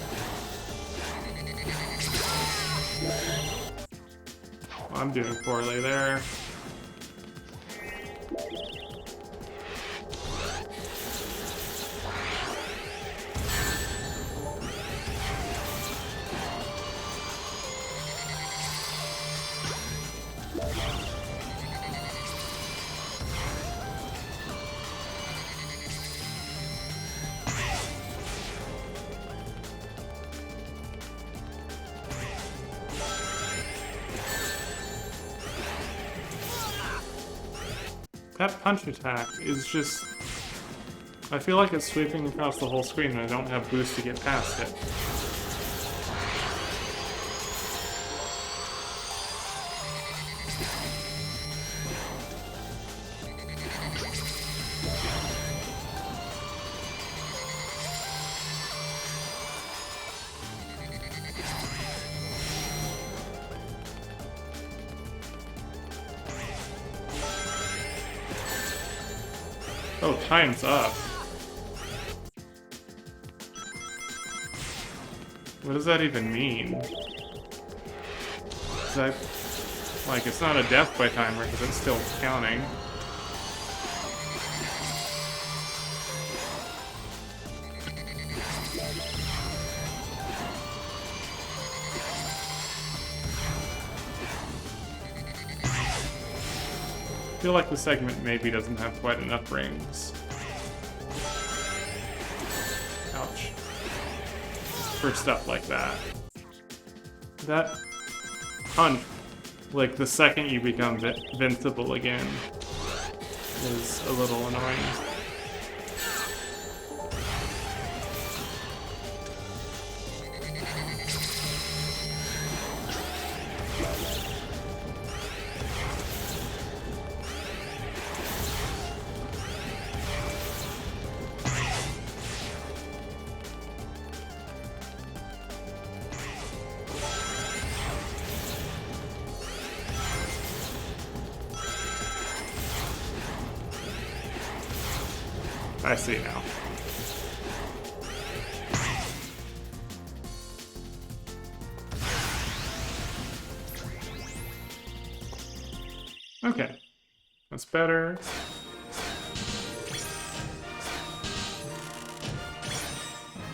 [SPEAKER 1] Well, I'm doing poorly there. That punch attack is just... I feel like it's sweeping across the whole screen and I don't have boost to get past it. Oh, time's up. What does that even mean? Is that... like, it's not a death by timer because it's still counting. I feel like the segment maybe doesn't have quite enough rings. Ouch. For stuff like that. That punch, like the second you become invincible again, is a little annoying. I see now. Okay. That's better.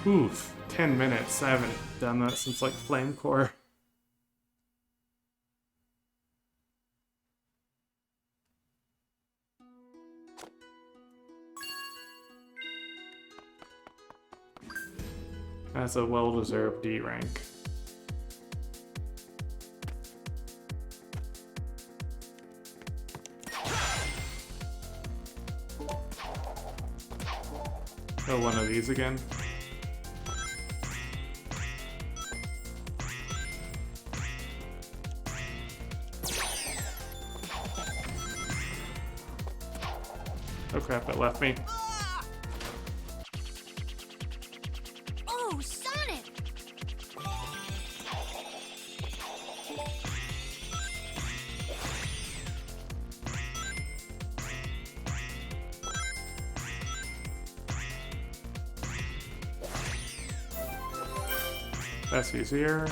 [SPEAKER 1] Oof. 10 minutes. I haven't done that since like Flame Core. That's a well-deserved D rank. Oh, one of these again. Oh crap, it left me.
[SPEAKER 2] Oh, Sonic!
[SPEAKER 1] That's easier.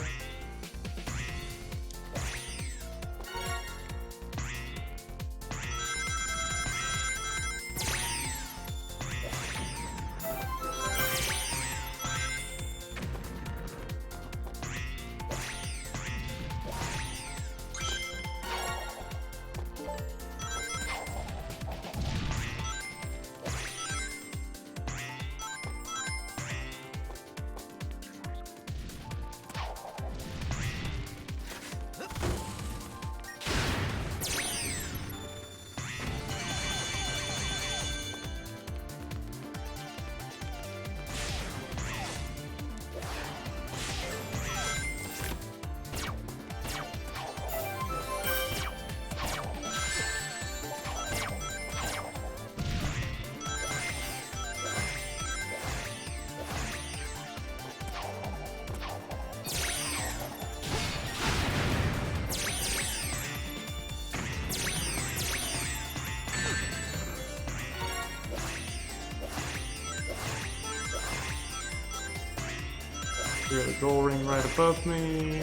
[SPEAKER 1] Hear the goal ring right above me.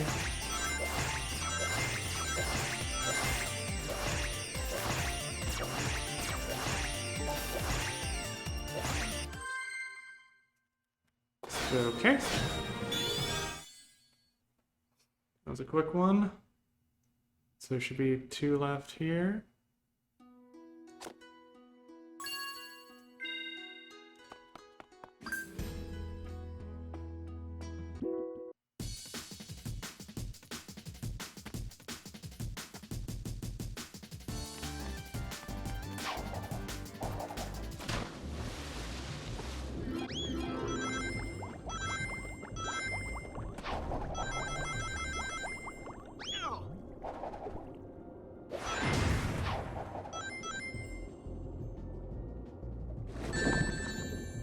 [SPEAKER 1] Okay. That was a quick one. So there should be 2 left here.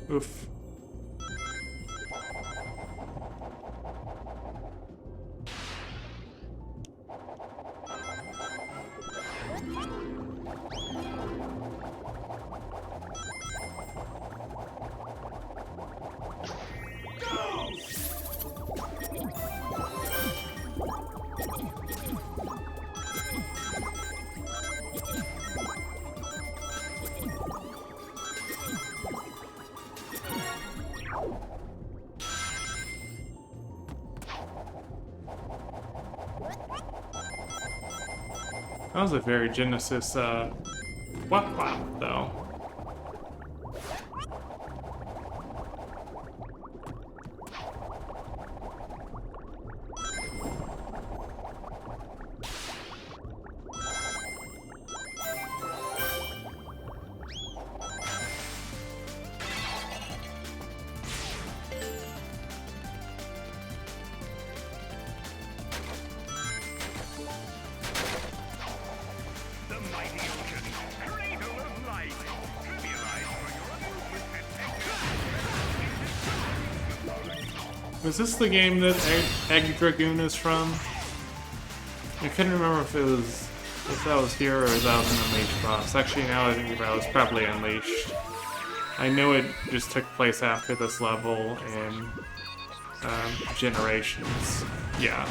[SPEAKER 1] Oof. That was a very Genesis, whap whap, though.
[SPEAKER 4] The mighty ocean, cradle of light, trivialized for your amusement.
[SPEAKER 1] Was this the game that Egg Dragoon is from? I couldn't remember if that was here or if that was an Unleashed boss. Actually, now I think about it, was probably Unleashed. I know it just took place after this level in Generations. Yeah.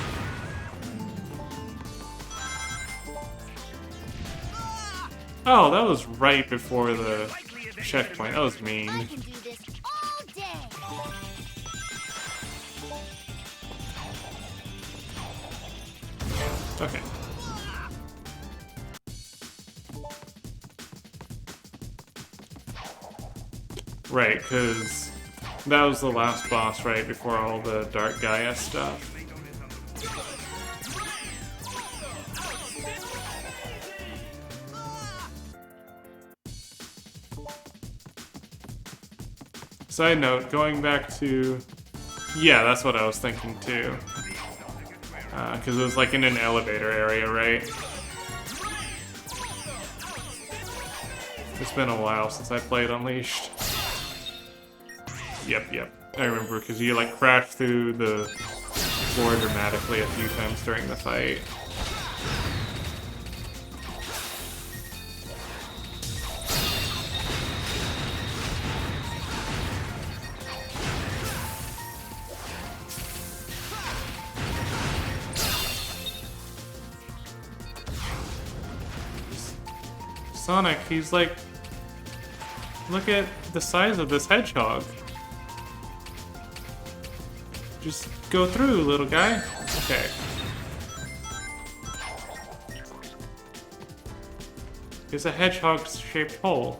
[SPEAKER 1] Oh, that was right before the checkpoint. That was mean.
[SPEAKER 2] I can do this all day.
[SPEAKER 1] Okay. Right, because that was the last boss right before all the Dark Gaia stuff. Side note, going back to... Yeah, that's what I was thinking too. Because it was like in an elevator area, right? It's been a while since I played Unleashed. Yep. I remember, because you like crash through the floor dramatically a few times during the fight. Sonic, he's like... Look at the size of this hedgehog. Just go through, little guy. Okay. It's a hedgehog-shaped hole.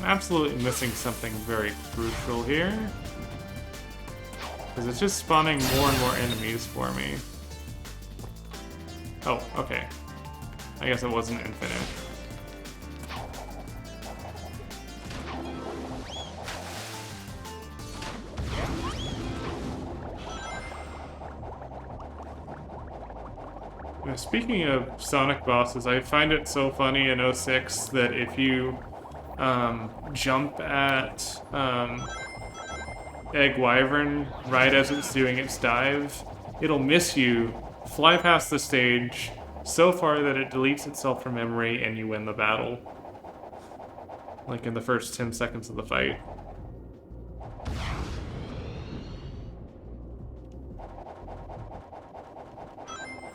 [SPEAKER 1] Absolutely missing something very crucial here. Because it's just spawning more and more enemies for me. Oh, okay. I guess it wasn't infinite. Now, speaking of Sonic bosses, I find it so funny in 06 that if you jump at Egg Wyvern right as it's doing its dive, it'll miss you, fly past the stage so far that it deletes itself from memory and you win the battle. Like in the first 10 seconds of the fight.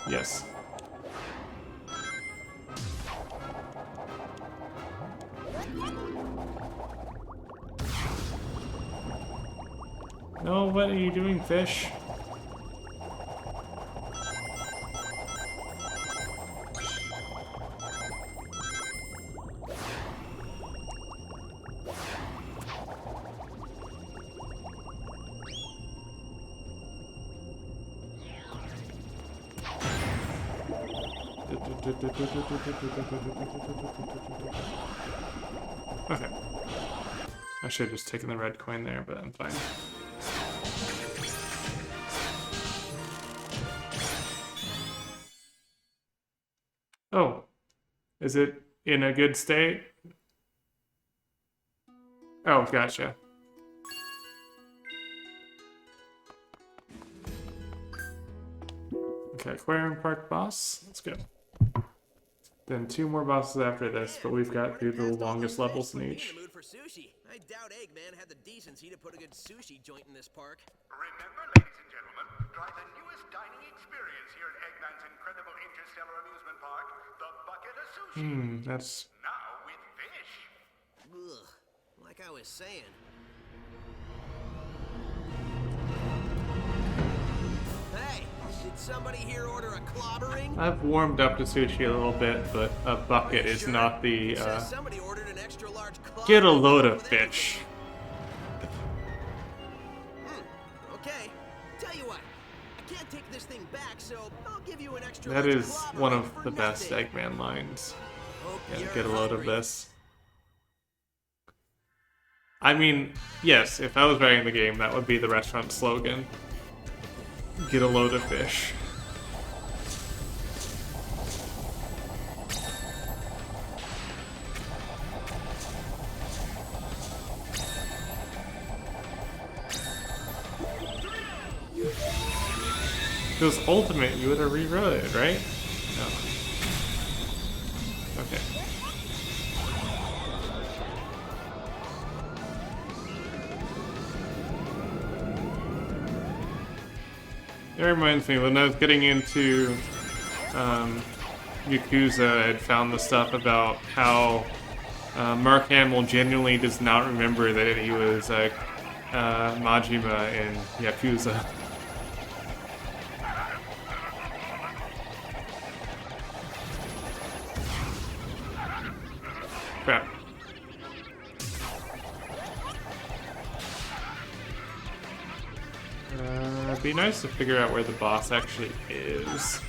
[SPEAKER 1] Yes. No, what are you doing, fish? Okay. I should have just taken the red coin there, but I'm fine. Oh. Is it in a good state? Oh, gotcha. Okay, Aquarium Park boss. Let's go. Then 2 more bosses after this, but we've got through the longest levels in each.
[SPEAKER 5] In the mood for sushi. I doubt Eggman had the decency to put a good sushi joint in this park.
[SPEAKER 7] Remember, ladies and gentlemen, try the newest dining experience here at Eggman's incredible interstellar amusement park, the bucket of sushi.
[SPEAKER 1] That's...
[SPEAKER 7] Now with fish.
[SPEAKER 5] Ugh. Like I was saying. Hey, did somebody here order a clobbering?
[SPEAKER 1] I've warmed up to sushi a little bit, but a bucket is not the,
[SPEAKER 5] Says somebody ordered an extra large clobbering
[SPEAKER 1] Get a load of
[SPEAKER 5] with everything.
[SPEAKER 1] fish.
[SPEAKER 5] Okay. Tell you what, I can't take this thing back, so I'll give you an extra
[SPEAKER 1] That
[SPEAKER 5] large
[SPEAKER 1] is one
[SPEAKER 5] clobbering
[SPEAKER 1] of
[SPEAKER 5] for
[SPEAKER 1] the best
[SPEAKER 5] nothing.
[SPEAKER 1] Eggman lines.
[SPEAKER 5] Hope
[SPEAKER 1] Yeah,
[SPEAKER 5] you're
[SPEAKER 1] get a load of
[SPEAKER 5] hungry.
[SPEAKER 1] this. I mean, yes, if I was writing the game, that would be the restaurant slogan. Get a load of fish. If it was Ultimate, you would have rewrote it, right? No. Okay. It reminds me, when I was getting into Yakuza, I had found the stuff about how Mark Hamill genuinely does not remember that he was Majima in Yakuza. Crap. It'd be nice to figure out where the boss actually is.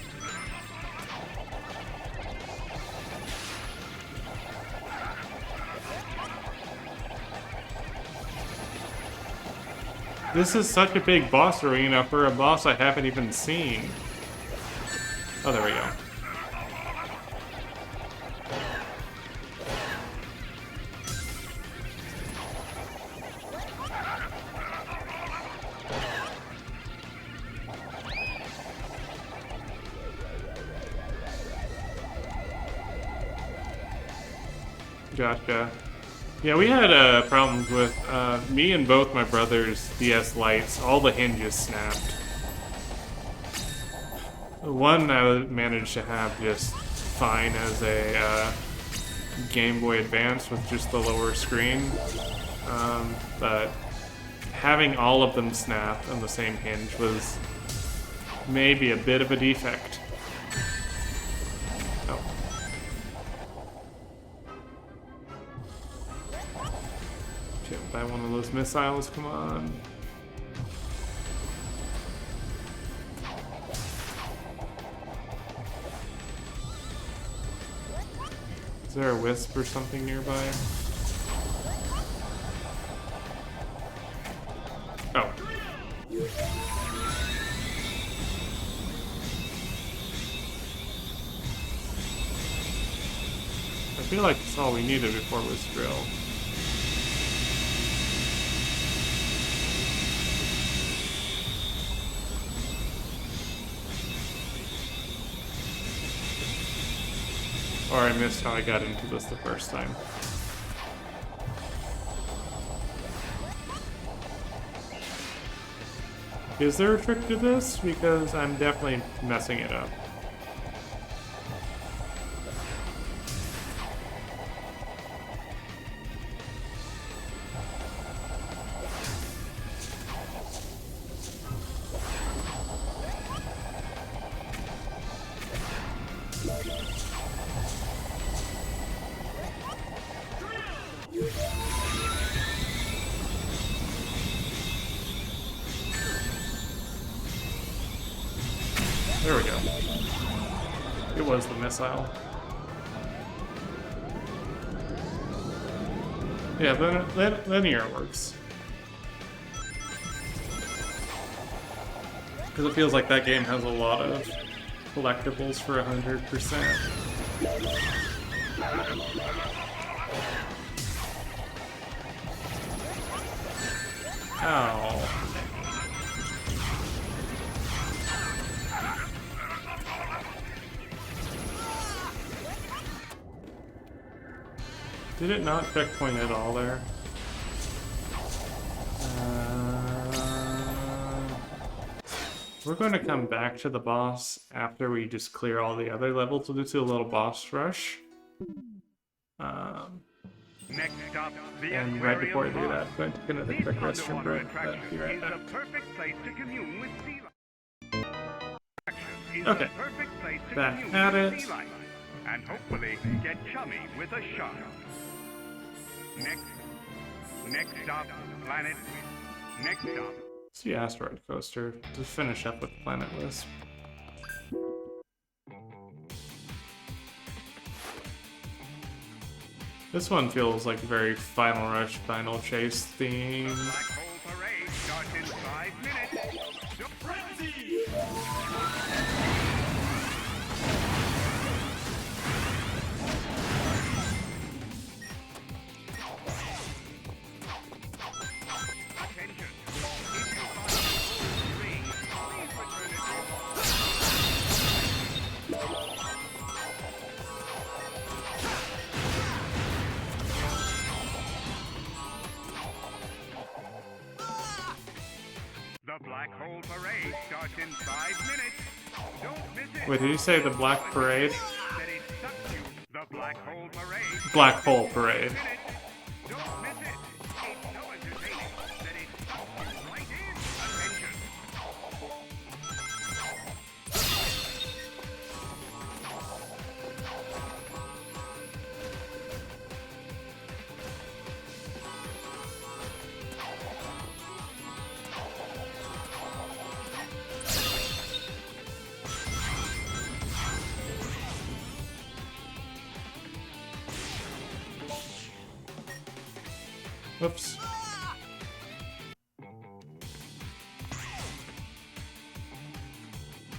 [SPEAKER 1] This is such a big boss arena for a boss I haven't even seen. Oh, there we go. Gotcha. Yeah, we had problems with me and both my brothers' DS Lites. All the hinges snapped. The one I managed to have just fine as a Game Boy Advance with just the lower screen. But having all of them snap on the same hinge was maybe a bit of a defect. Oh. Can't buy one of those missiles, come on. Is there a Wisp or something nearby? Oh. feel like that's all we needed before it was drilled. Or I missed how I got into this the first time. Is there a trick to this? Because I'm definitely messing it up. There we go. It was the missile. Yeah, linear works. Because it feels like that game has a lot of collectibles for 100%. Ow. Did it not checkpoint at all there? We're going to come back to the boss after we just clear all the other levels. We'll do a little boss rush.
[SPEAKER 4] Next stop, the
[SPEAKER 1] And right before I do
[SPEAKER 4] Aquarium
[SPEAKER 1] that, I'm going to take another
[SPEAKER 4] This
[SPEAKER 1] quick restroom
[SPEAKER 4] underwater
[SPEAKER 1] break. But
[SPEAKER 4] attraction
[SPEAKER 1] be right
[SPEAKER 4] is
[SPEAKER 1] back.
[SPEAKER 4] the perfect place to commune with sea life. Is
[SPEAKER 1] Okay.
[SPEAKER 4] the perfect place to
[SPEAKER 1] Back
[SPEAKER 4] commune
[SPEAKER 1] at
[SPEAKER 4] with
[SPEAKER 1] it.
[SPEAKER 4] sea life, and hopefully get chummy with a shark. Next stop, planet. Next stop.
[SPEAKER 1] It's the asteroid coaster to finish up with Planet Wisp. This one feels like very Final Rush, Final Chase theme.
[SPEAKER 4] Black Hole Parade starts in 5 minutes. Frenzy! Attention. If you find the ring, please return it to The Black Hole Parade starts in 5 minutes. Don't miss it.
[SPEAKER 1] Wait, did you say the Black Parade?
[SPEAKER 4] That it sucks you. The Black Hole Parade.
[SPEAKER 1] Black Hole Parade.
[SPEAKER 4] Don't miss it. It's so entertaining that it sucks you right in. Attention.
[SPEAKER 1] Whoops.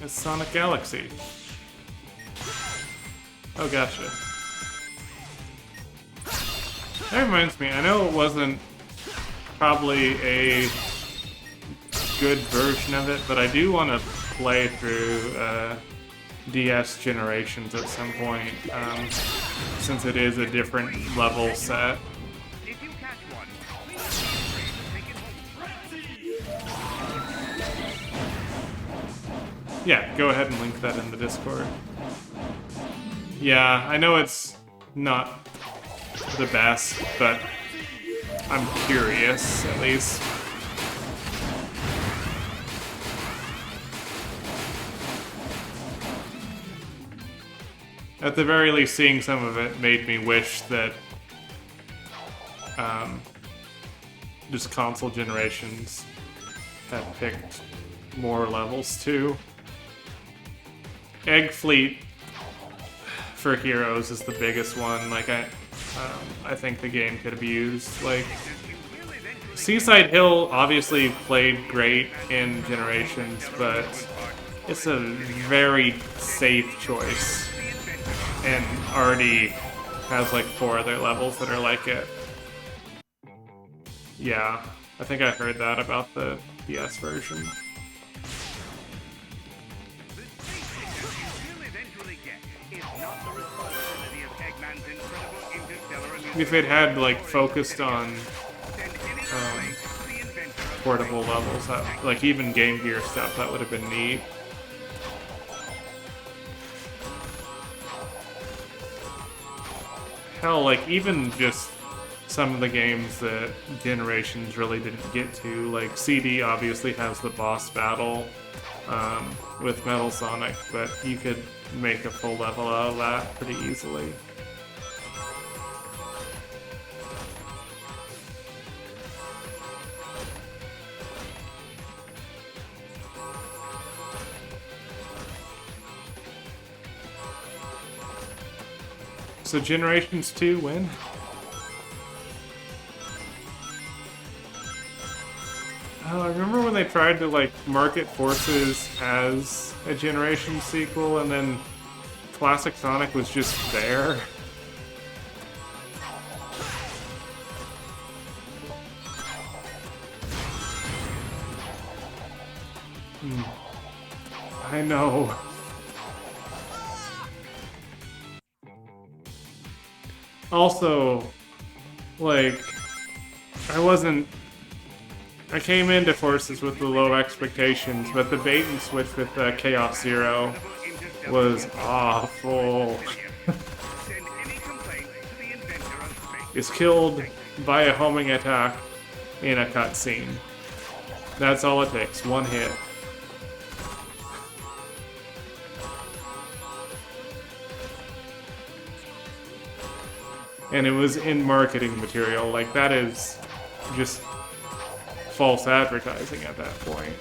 [SPEAKER 1] It's Sonic Galaxy. Oh, gotcha. That reminds me, I know it wasn't probably a good version of it, but I do want to play through DS Generations at some point, since it is a different level set.
[SPEAKER 4] If you catch one, please feel free to take it home.
[SPEAKER 1] Yeah, go ahead and link that in the Discord. Yeah, I know it's not the best, but I'm curious, at least. At the very least, seeing some of it made me wish that just console generations had picked more levels too. Egg Fleet for Heroes is the biggest one. Like I think the game could have used. Like Seaside Hill obviously played great in Generations, but it's a very safe choice and already has like 4 other levels that are like it. Yeah, I think I heard that about the PS version.
[SPEAKER 4] The space sickness you will eventually get is not the responsibility of Eggman's incredible interstellar amusement.
[SPEAKER 1] If it had like focused on
[SPEAKER 4] Send any complaint to the inventor of
[SPEAKER 1] portable levels, that, like even Game Gear stuff, that would have been neat. Hell, like even just some of the games that Generations really didn't get to, like CD obviously has the boss battle with Metal Sonic, but you could make a full level out of that pretty easily. So Generations 2 when? Oh, I remember when they tried to like market Forces as a Generations sequel, and then Classic Sonic was just there. I know. Also, like, I came into Forces with the low expectations, but the bait and switch with Chaos Zero was awful.
[SPEAKER 4] Send any complaint to the inventor of space.
[SPEAKER 1] Is killed by a homing attack in a cutscene. That's all it takes, one hit. And it was in marketing material, like that is just false advertising at that point.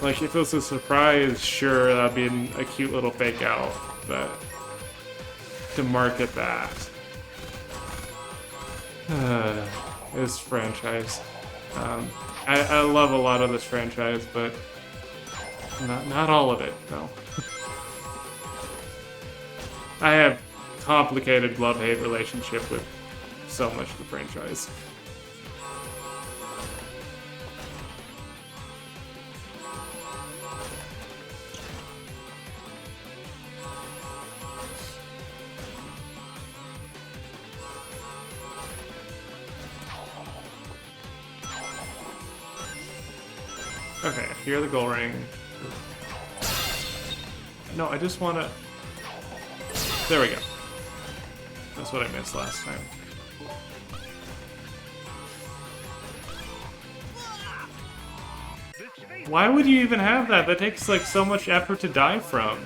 [SPEAKER 1] Like if it was a surprise, sure, that'd be a cute little fake out, but to market that. This franchise. I love a lot of this franchise, but not all of it, no. I have complicated love-hate relationship with so much of the franchise. Okay, here the goal ring. No, I just want to... There we go. That's what I missed last time. Why would you even have that? That takes like so much effort to die from.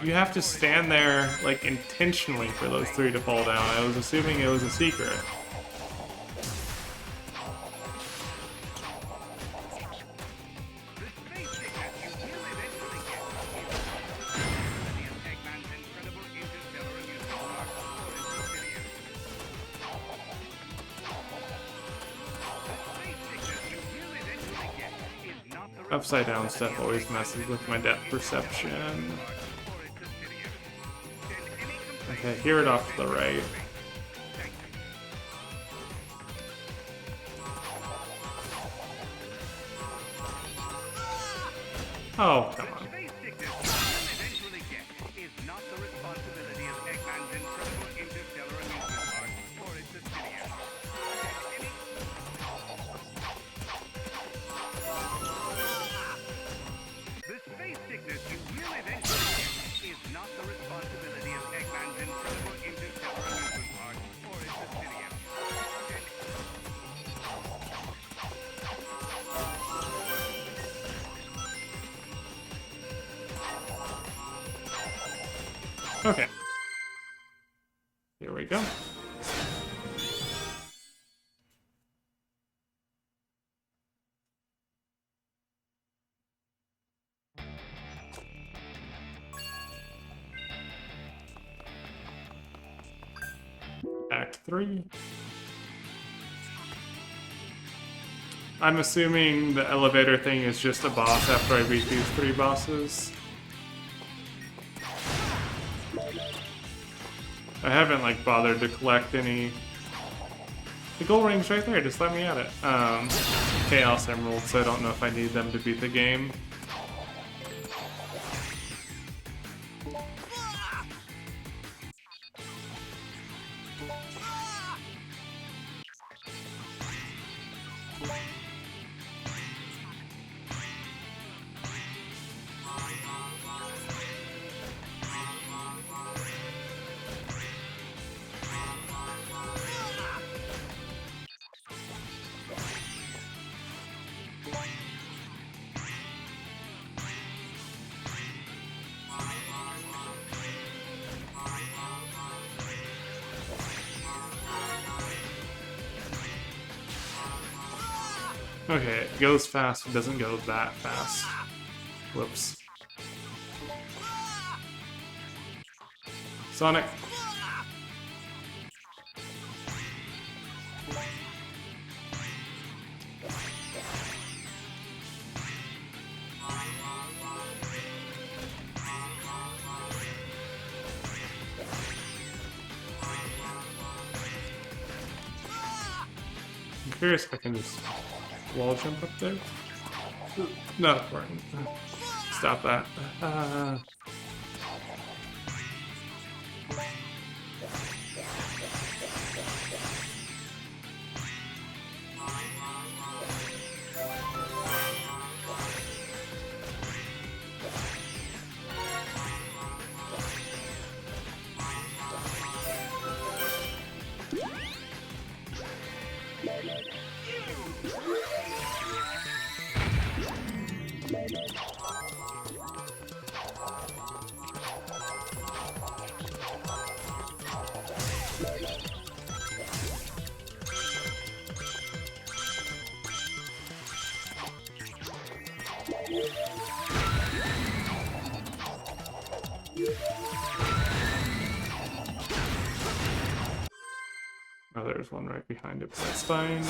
[SPEAKER 1] You have to stand there like intentionally for those 3 to fall down. I was assuming it was a secret. Upside down stuff always messes with my depth perception. Okay, hear it off to the right. Oh, come on. Okay. Here we go. Act 3. I'm assuming the elevator thing is just a boss after I beat these 3 bosses. I haven't like bothered to collect any. The gold ring's right there, just let me at it. Chaos Emeralds, so I don't know if I need them to beat the game. Okay, it goes fast, it doesn't go that fast. Whoops. Sonic. I'm curious if I can just wall jump up there. Not important. Stop that. Oh, there's one right behind it, but that's fine.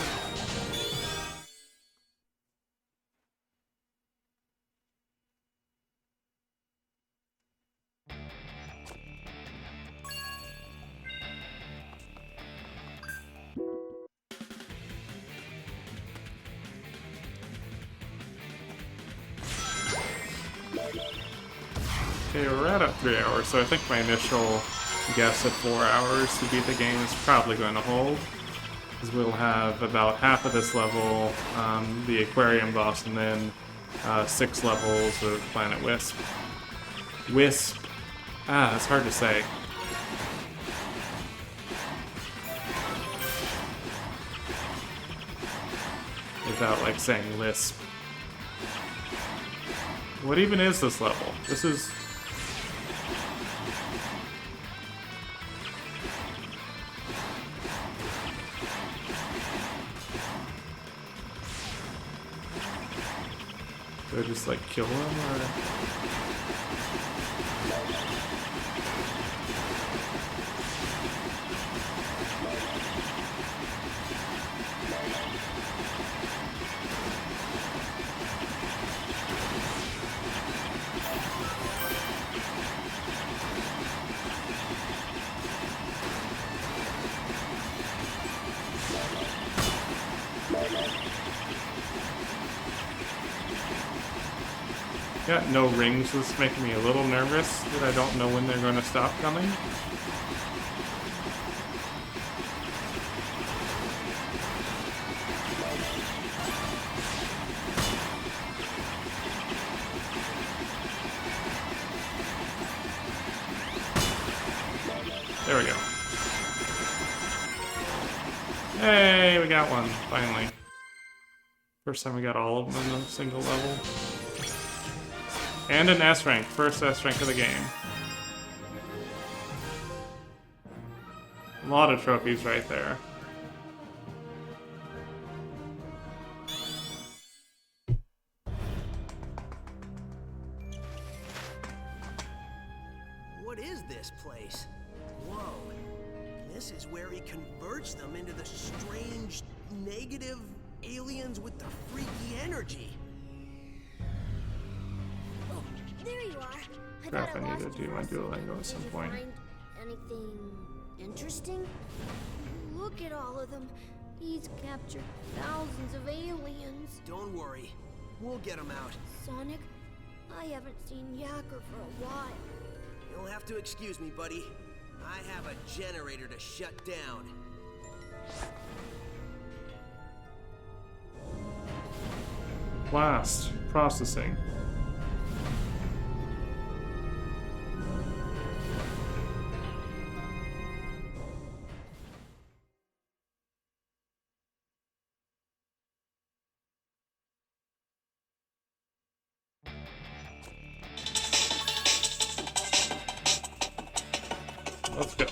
[SPEAKER 1] Okay, we're at 3 hours, so I think my initial guess at 4 hours to beat the game is probably going to hold. Because we'll have about half of this level, the aquarium boss, and then 6 levels of Planet Wisp. Wisp. Ah, it's hard to say. Without, like, saying lisp. What even is this level? This is... Do I just, like, kill him, or...? Got no rings, this is making me a little nervous that I don't know when they're going to stop coming. There we go. Hey, we got one, finally. First time we got all of them in a single level. And an S rank, first S rank of the game. A lot of trophies right there.
[SPEAKER 5] What is this place? Whoa. This is where he converts them into the strange, negative aliens with the freaky energy.
[SPEAKER 2] There you are.
[SPEAKER 1] Crap, I need to do my Duolingo at some point.
[SPEAKER 2] Anything interesting? Look at all of them. He's captured thousands of aliens.
[SPEAKER 5] Don't worry. We'll get them out.
[SPEAKER 2] Sonic, I haven't seen Yacker for a while.
[SPEAKER 5] You'll have to excuse me, buddy. I have a generator to shut down.
[SPEAKER 1] Blast. Processing. Let's go.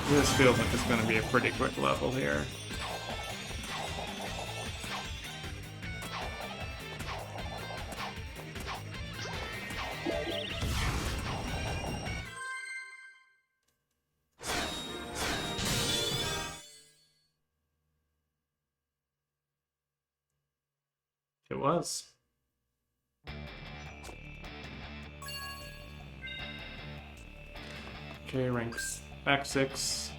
[SPEAKER 1] This feels like it's going to be a pretty quick level here. It was. Okay, ranks back 6.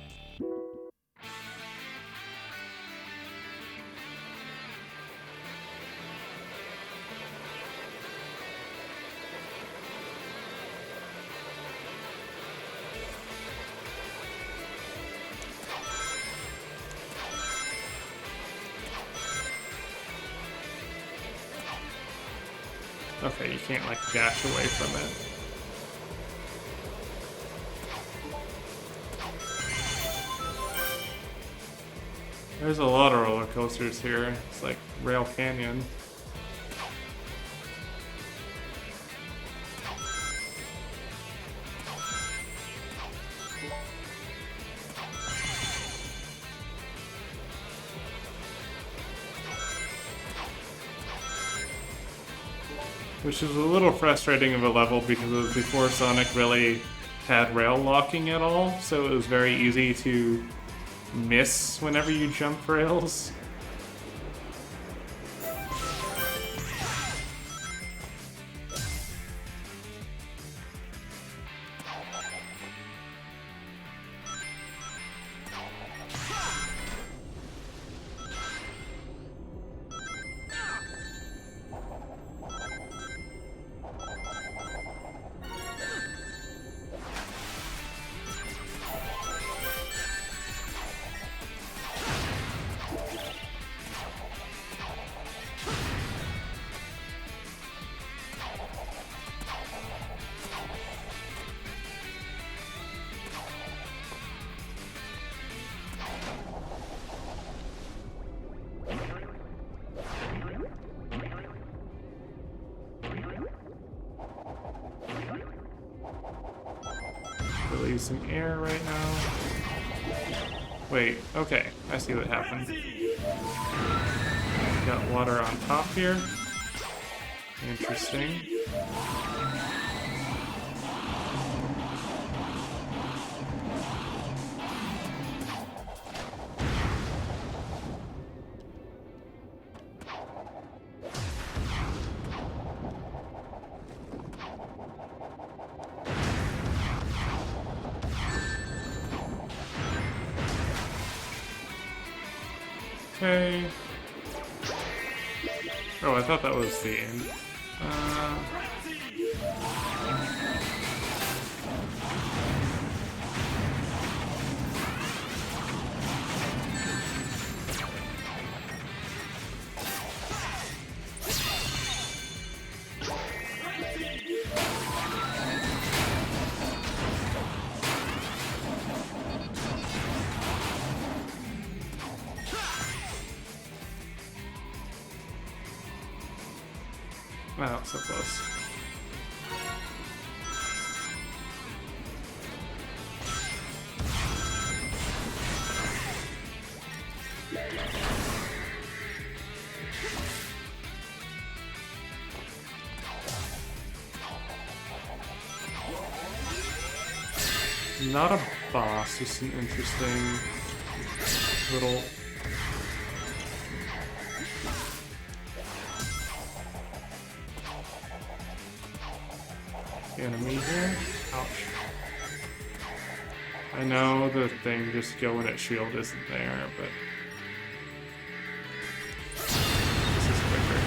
[SPEAKER 1] Okay, you can't like dash away from it. There's a lot of roller coasters here. It's like Rail Canyon. Which is a little frustrating of a level because it was before Sonic really had rail locking at all, so it was very easy to miss whenever you jump rails. Release some air right now. Wait, okay, I see what happened. Got water on top here. Interesting. Okay. Oh, I thought that was the end. so close. Not a boss, just an interesting little enemy here. Ouch. I know the thing just going at shield isn't there, but this is quicker.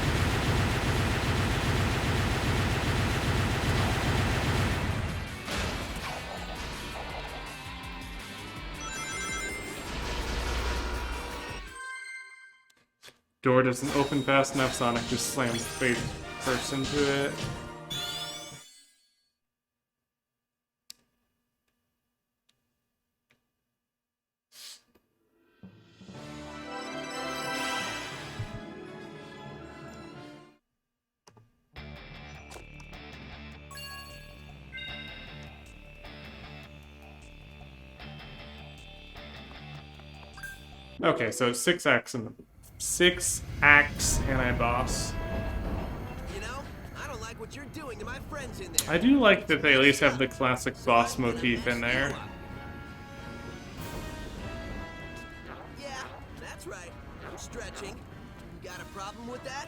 [SPEAKER 1] Door doesn't open fast enough, Sonic just slams face first into it. Okay, so 6 acts anti-boss.
[SPEAKER 5] You know, I don't like what you're doing to my friends in there.
[SPEAKER 1] I do like that they at least have the classic boss motif in there.
[SPEAKER 5] Yeah, that's right. I'm stretching. You got a problem with that?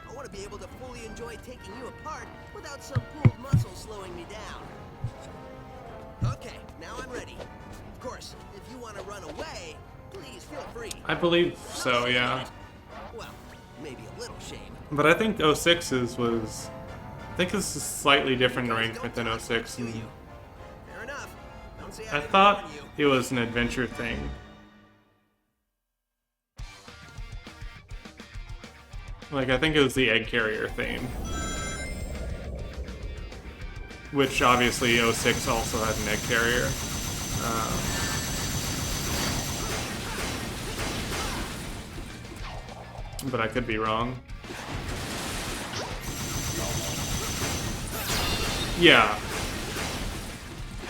[SPEAKER 5] I want to be able to fully enjoy taking you apart without some pulled muscle slowing me down. Okay, now I'm ready. Of course, if you want to run away, please feel free.
[SPEAKER 1] I believe so, yeah.
[SPEAKER 5] Well, maybe a little shame.
[SPEAKER 1] But I think 06's was... I think this is slightly different arrangement than 06. And
[SPEAKER 5] Fair enough. Don't say
[SPEAKER 1] I
[SPEAKER 5] didn't
[SPEAKER 1] thought
[SPEAKER 5] warn you.
[SPEAKER 1] it was an adventure thing. Like, I think it was the egg carrier theme. Which, obviously, 06 also had an egg carrier. But I could be wrong. Yeah.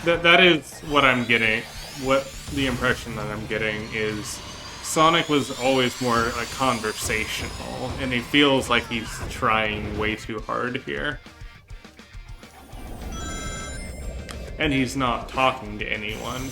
[SPEAKER 1] That is what I'm getting. What the impression that I'm getting is Sonic was always more like conversational, and he feels like he's trying way too hard here. And he's not talking to anyone.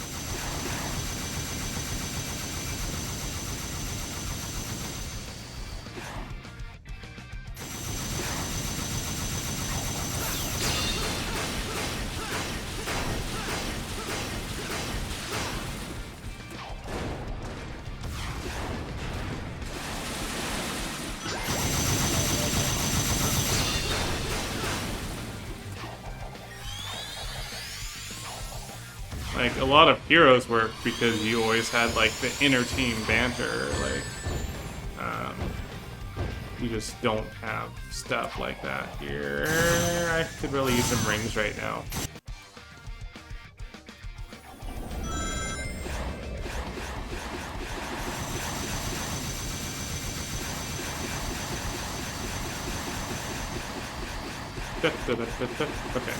[SPEAKER 1] Like, a lot of Heroes work because you always had, like, the inner team banter, like, you just don't have stuff like that here. I could really use some rings right now. Okay.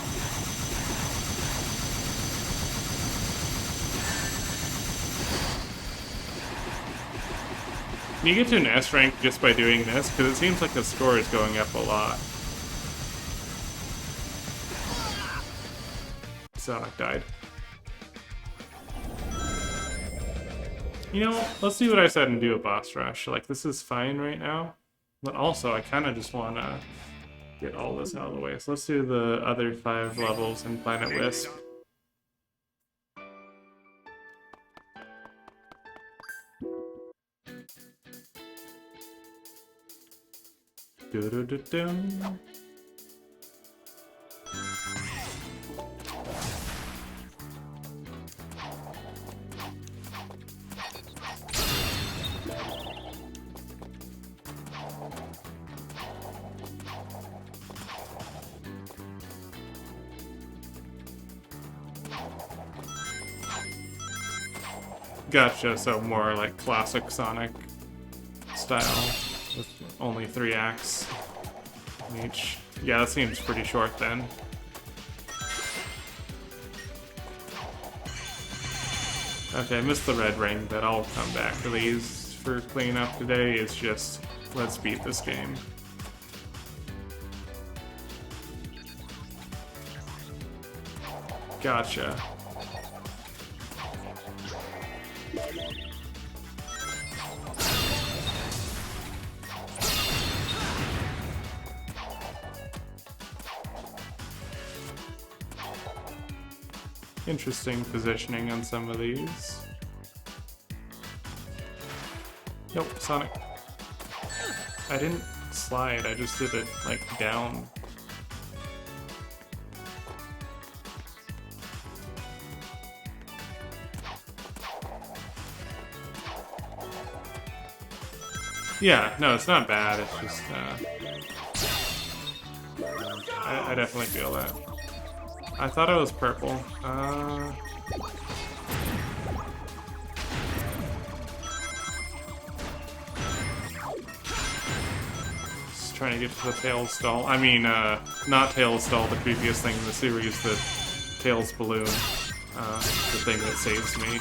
[SPEAKER 1] Can you get to an S rank just by doing this? Because it seems like the score is going up a lot. Sonic died. You know, let's do what I said and do a boss rush. Like, this is fine right now. But also, I kind of just want to get all this out of the way. So let's do the other 5 levels in Planet Wisp. Do-do-do-dum. Gotcha, so more like classic Sonic style, with only 3 acts in each. Yeah, that seems pretty short then. Okay, I missed the red ring, but I'll come back to these for cleanup today. It's just, let's beat this game. Gotcha. Interesting positioning on some of these. Nope, Sonic. I didn't slide, I just did it, like, down. Yeah, no, it's not bad, it's just, I definitely feel that. I thought it was purple. Just trying to get to the Tails stall. I mean, not Tails stall, the previous thing in the series, the Tails balloon. The thing that saves me.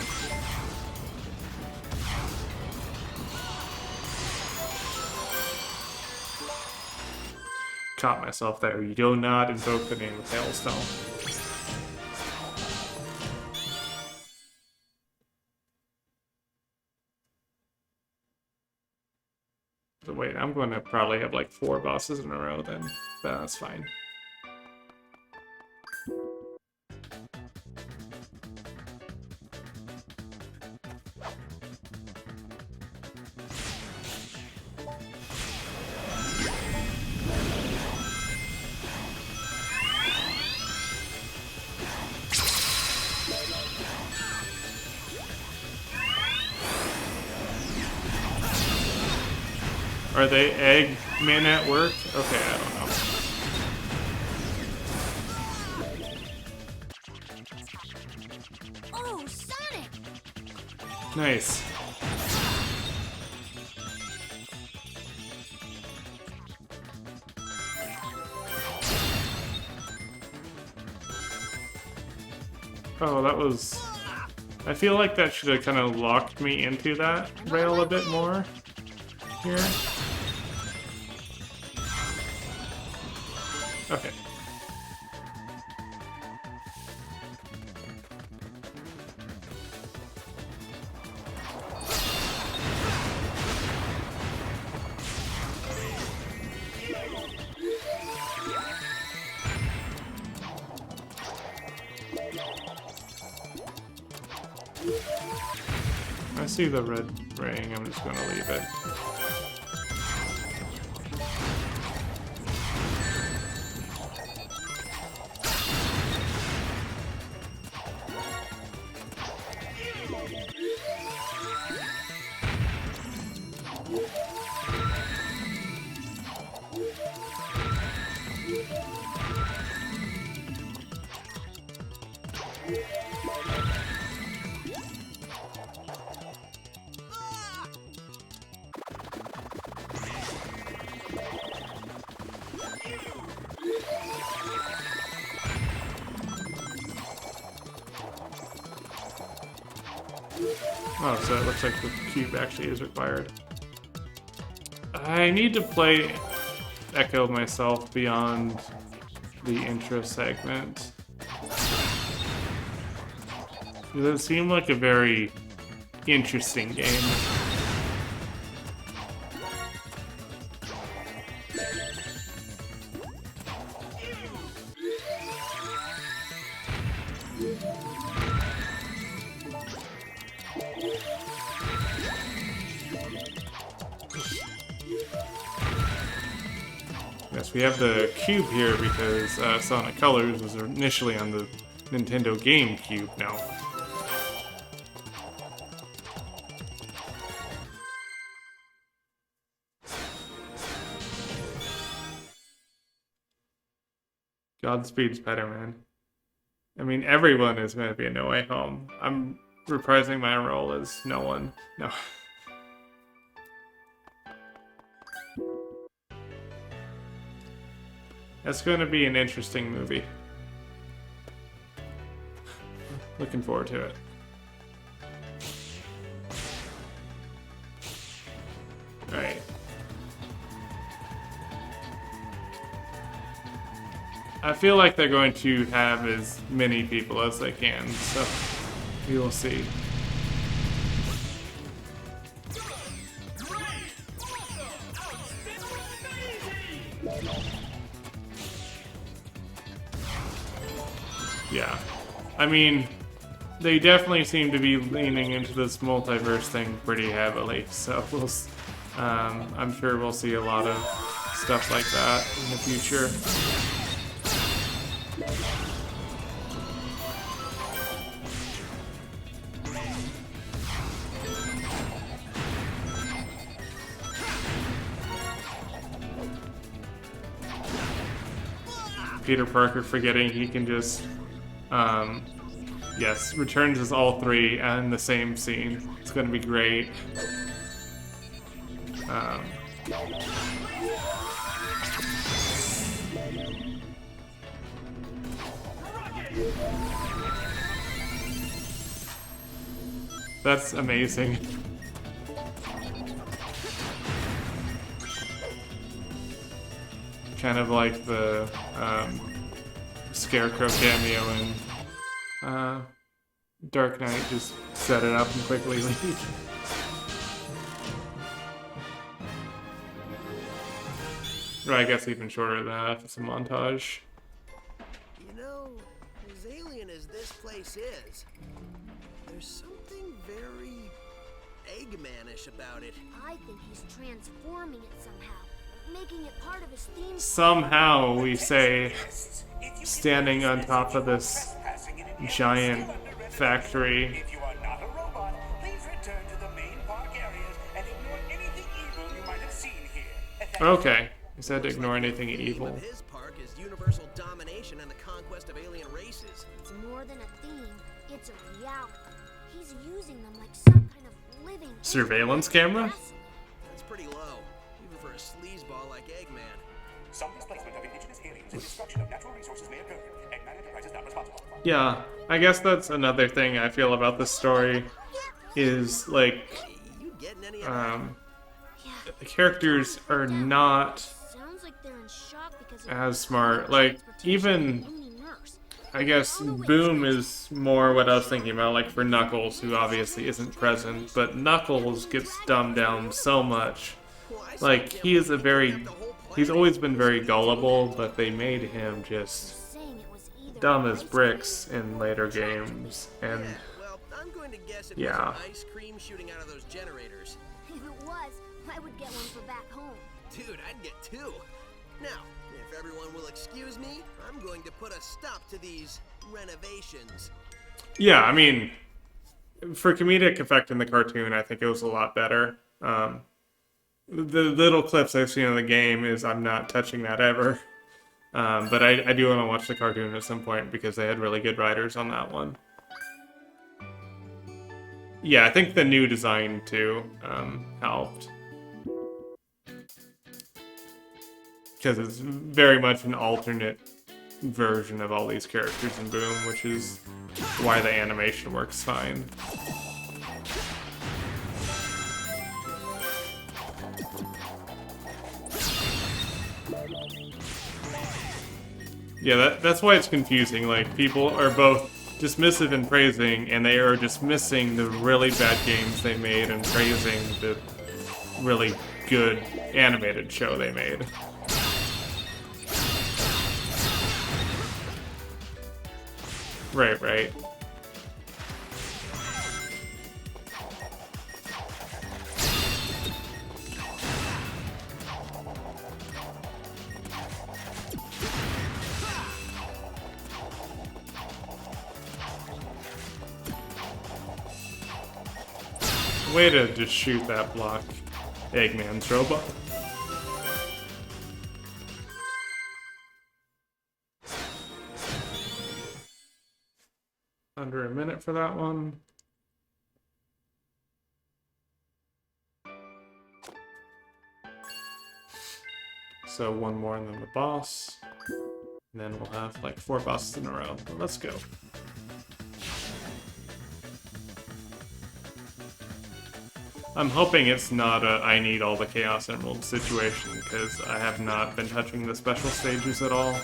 [SPEAKER 1] Caught myself there. You do not invoke the name of Hailstone. But wait, I'm going to probably have like 4 bosses in a row then. But that's fine. Are they Eggman at work? Okay, I don't know.
[SPEAKER 2] Oh, Sonic!
[SPEAKER 1] Nice. Oh, that was... I feel like that should have kind of locked me into that rail a bit more here. Okay. I see the red ring, I'm just gonna leave it. Oh, so it looks like the cube actually is required. I need to play Echo myself beyond the intro segment. It seemed like a very interesting game. Yes, we have the cube here because Sonic Colors was initially on the Nintendo GameCube now. Godspeed, Spider-Man. I mean, everyone is going to be a No Way Home. I'm reprising my role as no one. No. That's going to be an interesting movie. Looking forward to it. Right. I feel like they're going to have as many people as they can, so we will see. Yeah. I mean, they definitely seem to be leaning into this multiverse thing pretty heavily, so I'm sure we'll see a lot of stuff like that in the future. Peter Parker forgetting he can just, yes, returns as all three in the same scene. It's gonna be great. That's amazing. Kind of like the Scarecrow cameo in Dark Knight, just set it up and quickly leave. Or I guess even shorter than that if it's a montage.
[SPEAKER 5] You know, as alien as this place is, there's something very Eggman-ish about it.
[SPEAKER 2] I think he's transforming it somehow, making it part of his theme.
[SPEAKER 1] Somehow we say, standing on top of this giant factory.
[SPEAKER 6] If you are not a robot, please return to the main park areas and ignore anything evil you might have seen here.
[SPEAKER 1] Okay, he said to ignore anything
[SPEAKER 5] The theme
[SPEAKER 1] evil.
[SPEAKER 5] of his park is universal domination and the conquest of alien races.
[SPEAKER 2] It's more than a theme, it's a reality. He's using them like some kind of living
[SPEAKER 1] Surveillance camera?
[SPEAKER 5] That's pretty low, even for a sleazeball like Eggman.
[SPEAKER 6] Some displacement of indigenous aliens and destruction of natural resources may occur. Eggman Enterprise is not responsible.
[SPEAKER 1] Yeah, I guess that's another thing I feel about this story is like
[SPEAKER 5] You getting any of that?
[SPEAKER 1] the characters are not
[SPEAKER 2] Sounds like they're in shock because of
[SPEAKER 1] as smart. Like even
[SPEAKER 2] loony nurse.
[SPEAKER 1] I guess Boom is more what I was thinking about, like for Knuckles, who obviously isn't present, but Knuckles gets dumbed down so much. Like he is he's always been very gullible, but they made him just
[SPEAKER 2] Saying it was either
[SPEAKER 1] dumb as bricks in later games, and
[SPEAKER 5] Yeah, well, I'm going to guess it
[SPEAKER 1] Yeah.
[SPEAKER 5] was an ice cream shooting out of those generators.
[SPEAKER 2] If it was, I would get one for back home.
[SPEAKER 5] Dude, I'd get two. Now, if everyone will excuse me, I'm going to put a stop to these renovations.
[SPEAKER 1] yeah, I mean, for comedic effect in the cartoon, I think it was a lot better. The little clips I've seen of the game is I'm not touching that ever. But I do want to watch the cartoon at some point because they had really good writers on that one. Yeah, I think the new design too helped. Because it's very much an alternate version of all these characters in Boom, which is why the animation works fine. Yeah, that's why it's confusing. Like, people are both dismissive and praising, and they are dismissing the really bad games they made and praising the really good animated show they made. Right. Way to just shoot that block, Eggman's robot. Under a minute for that one. So one more and then the boss. And then we'll have like 4 bosses in a row. But let's go. I'm hoping it's not a I need all the Chaos Emeralds situation, because I have not been touching the special stages at all.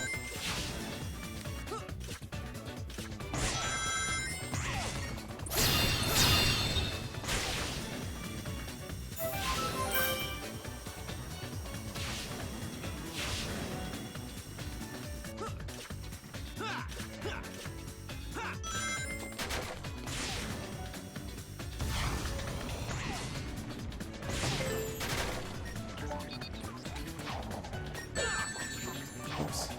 [SPEAKER 1] Oops.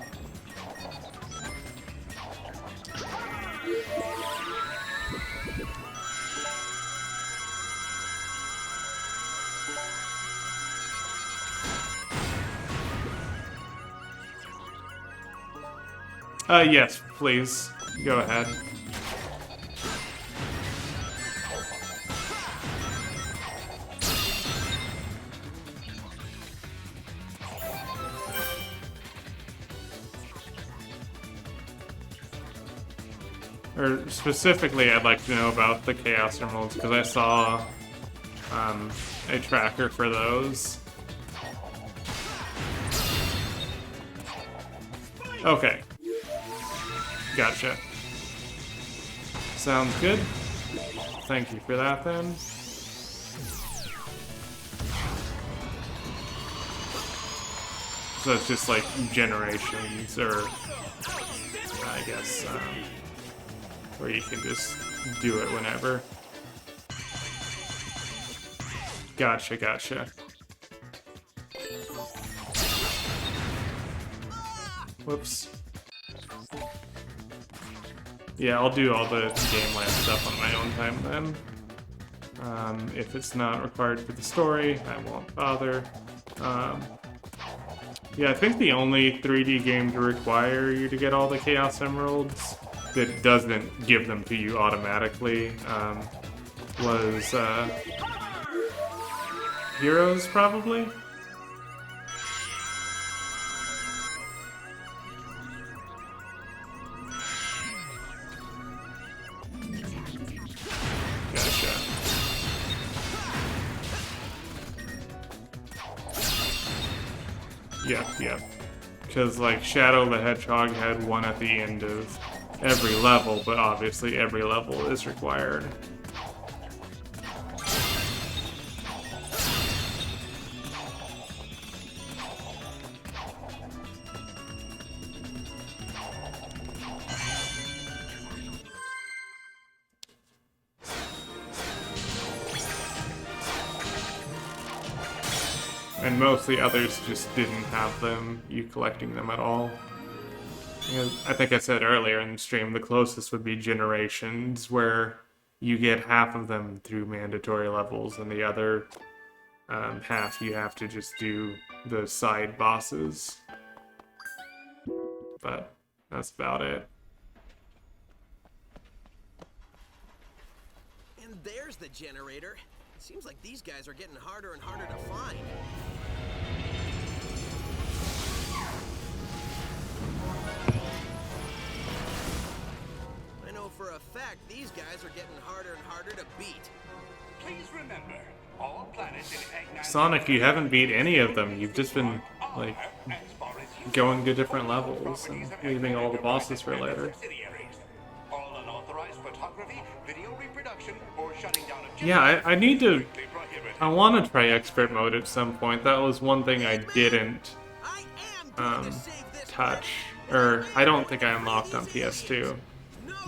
[SPEAKER 1] Yes, please. Go ahead. Or specifically, I'd like to know about the Chaos Emeralds, because I saw a tracker for those. Okay. Gotcha. Sounds good. Thank you for that, then. So it's just like generations, or I guess, where you can just do it whenever. Gotcha, gotcha. Whoops. Yeah, I'll do all the game land stuff on my own time then. If it's not required for the story, I won't bother. Yeah, I think the only 3D game to require you to get all the Chaos Emeralds that doesn't give them to you automatically was Heroes, probably? Gotcha. Yep. Because, like, Shadow the Hedgehog had one at the end of every level, but obviously every level is required. And most of the others just didn't have them, you collecting them at all. I think I said earlier in the stream, the closest would be Generations, where you get half of them through mandatory levels, and the other half you have to just do the side bosses. But that's about it.
[SPEAKER 5] And there's the generator. Seems like these guys are getting harder and harder to find. I know for a fact these guys are getting harder and harder to beat.
[SPEAKER 4] Please remember, all planets in Eggman...
[SPEAKER 1] Sonic, you haven't beat any of them. You've just been, like, going to different levels and leaving all the bosses for later.
[SPEAKER 4] All unauthorized photography, video reproduction, or shutting down of...
[SPEAKER 1] Yeah, I need to... I want to try expert mode at some point. That was one thing I didn't touch. Or, I don't think I unlocked on PS2.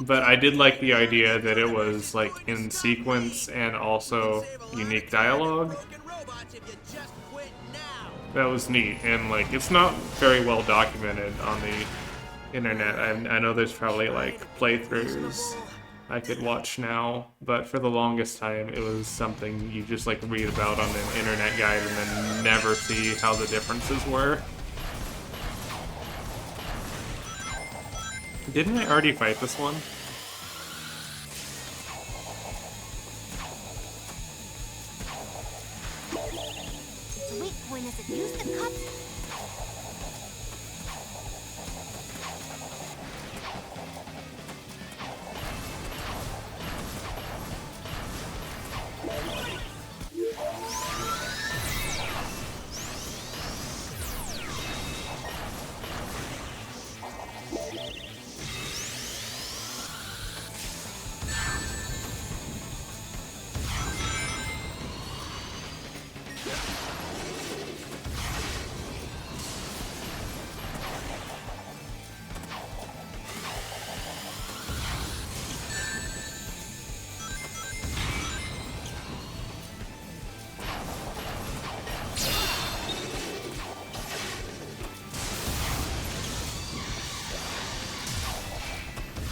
[SPEAKER 1] But I did like the idea that it was, like, in sequence and also unique dialogue. That was neat, and, like, it's not very well documented on the internet. I know there's probably, like, playthroughs I could watch now, but for the longest time it was something you just, like, read about on an internet guide and then never see how the differences were. Didn't I already fight this one?
[SPEAKER 2] The weak point is it used the cup.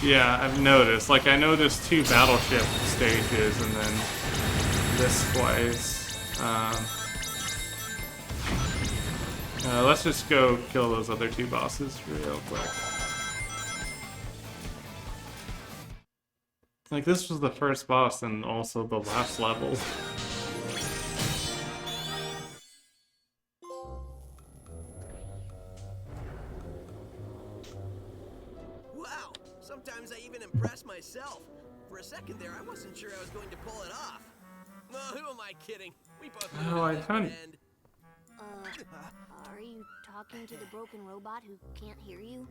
[SPEAKER 1] Yeah, I've noticed. Like, I noticed 2 battleship stages and then this twice. Let's just go kill those other 2 bosses real quick. Like, this was the first boss and also the last level.
[SPEAKER 5] Wow, sometimes I even impress myself. For a second there, I wasn't sure I was going to pull it off. No, who am I kidding? We both know
[SPEAKER 1] Oh, I
[SPEAKER 5] this
[SPEAKER 1] haven't-
[SPEAKER 5] end.
[SPEAKER 2] Are you talking to the broken robot who can't hear you?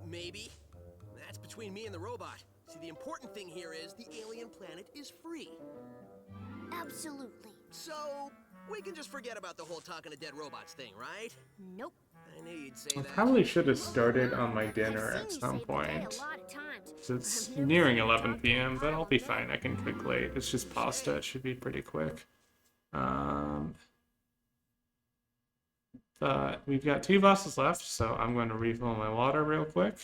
[SPEAKER 5] Maybe. That's between me and the robot. See, the important thing here is the alien planet is free.
[SPEAKER 2] Absolutely.
[SPEAKER 5] So, we can just forget about the whole talking to dead robots thing, right?
[SPEAKER 2] Nope.
[SPEAKER 5] I knew you'd say
[SPEAKER 1] I
[SPEAKER 5] that.
[SPEAKER 1] probably should have started on my
[SPEAKER 2] I've
[SPEAKER 1] dinner
[SPEAKER 2] seen
[SPEAKER 1] at
[SPEAKER 2] you
[SPEAKER 1] some
[SPEAKER 2] save the day
[SPEAKER 1] point.
[SPEAKER 2] a lot of times.
[SPEAKER 1] So it's
[SPEAKER 2] I've never
[SPEAKER 1] nearing
[SPEAKER 2] seen you
[SPEAKER 1] 11
[SPEAKER 2] talk
[SPEAKER 1] p.m.,
[SPEAKER 2] to
[SPEAKER 1] but
[SPEAKER 2] a
[SPEAKER 1] I'll be
[SPEAKER 2] pile
[SPEAKER 1] fine. I can cook late. It's just pasta. It should be pretty quick. But we've got 2 bosses left, so I'm going to refill my water real quick.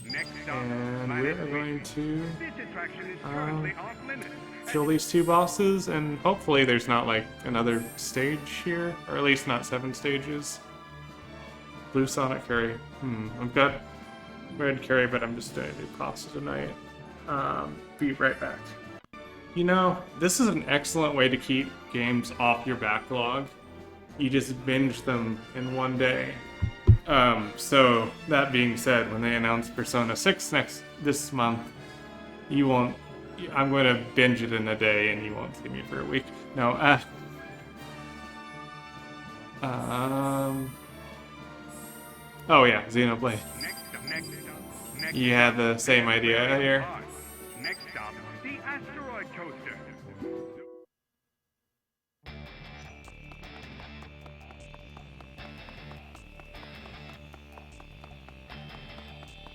[SPEAKER 4] Next stop,
[SPEAKER 1] And we're
[SPEAKER 4] Planet
[SPEAKER 1] going
[SPEAKER 4] Wisps.
[SPEAKER 1] to
[SPEAKER 4] This attraction is currently off limits.
[SPEAKER 1] kill these 2 bosses, and hopefully there's not like another stage here, or at least not 7 stages. Blue Sonic curry. I've got red curry, but I'm just gonna do pasta tonight. Be right back. You know, this is an excellent way to keep games off your backlog. You just binge them in one day. So that being said, when they announce Persona 6 this month, you won't. I'm going to binge it in a day, and you won't see me for a week. No. Oh yeah, Xenoblade.
[SPEAKER 4] Next
[SPEAKER 1] You had the same idea here.
[SPEAKER 4] Next stop, the asteroid coaster.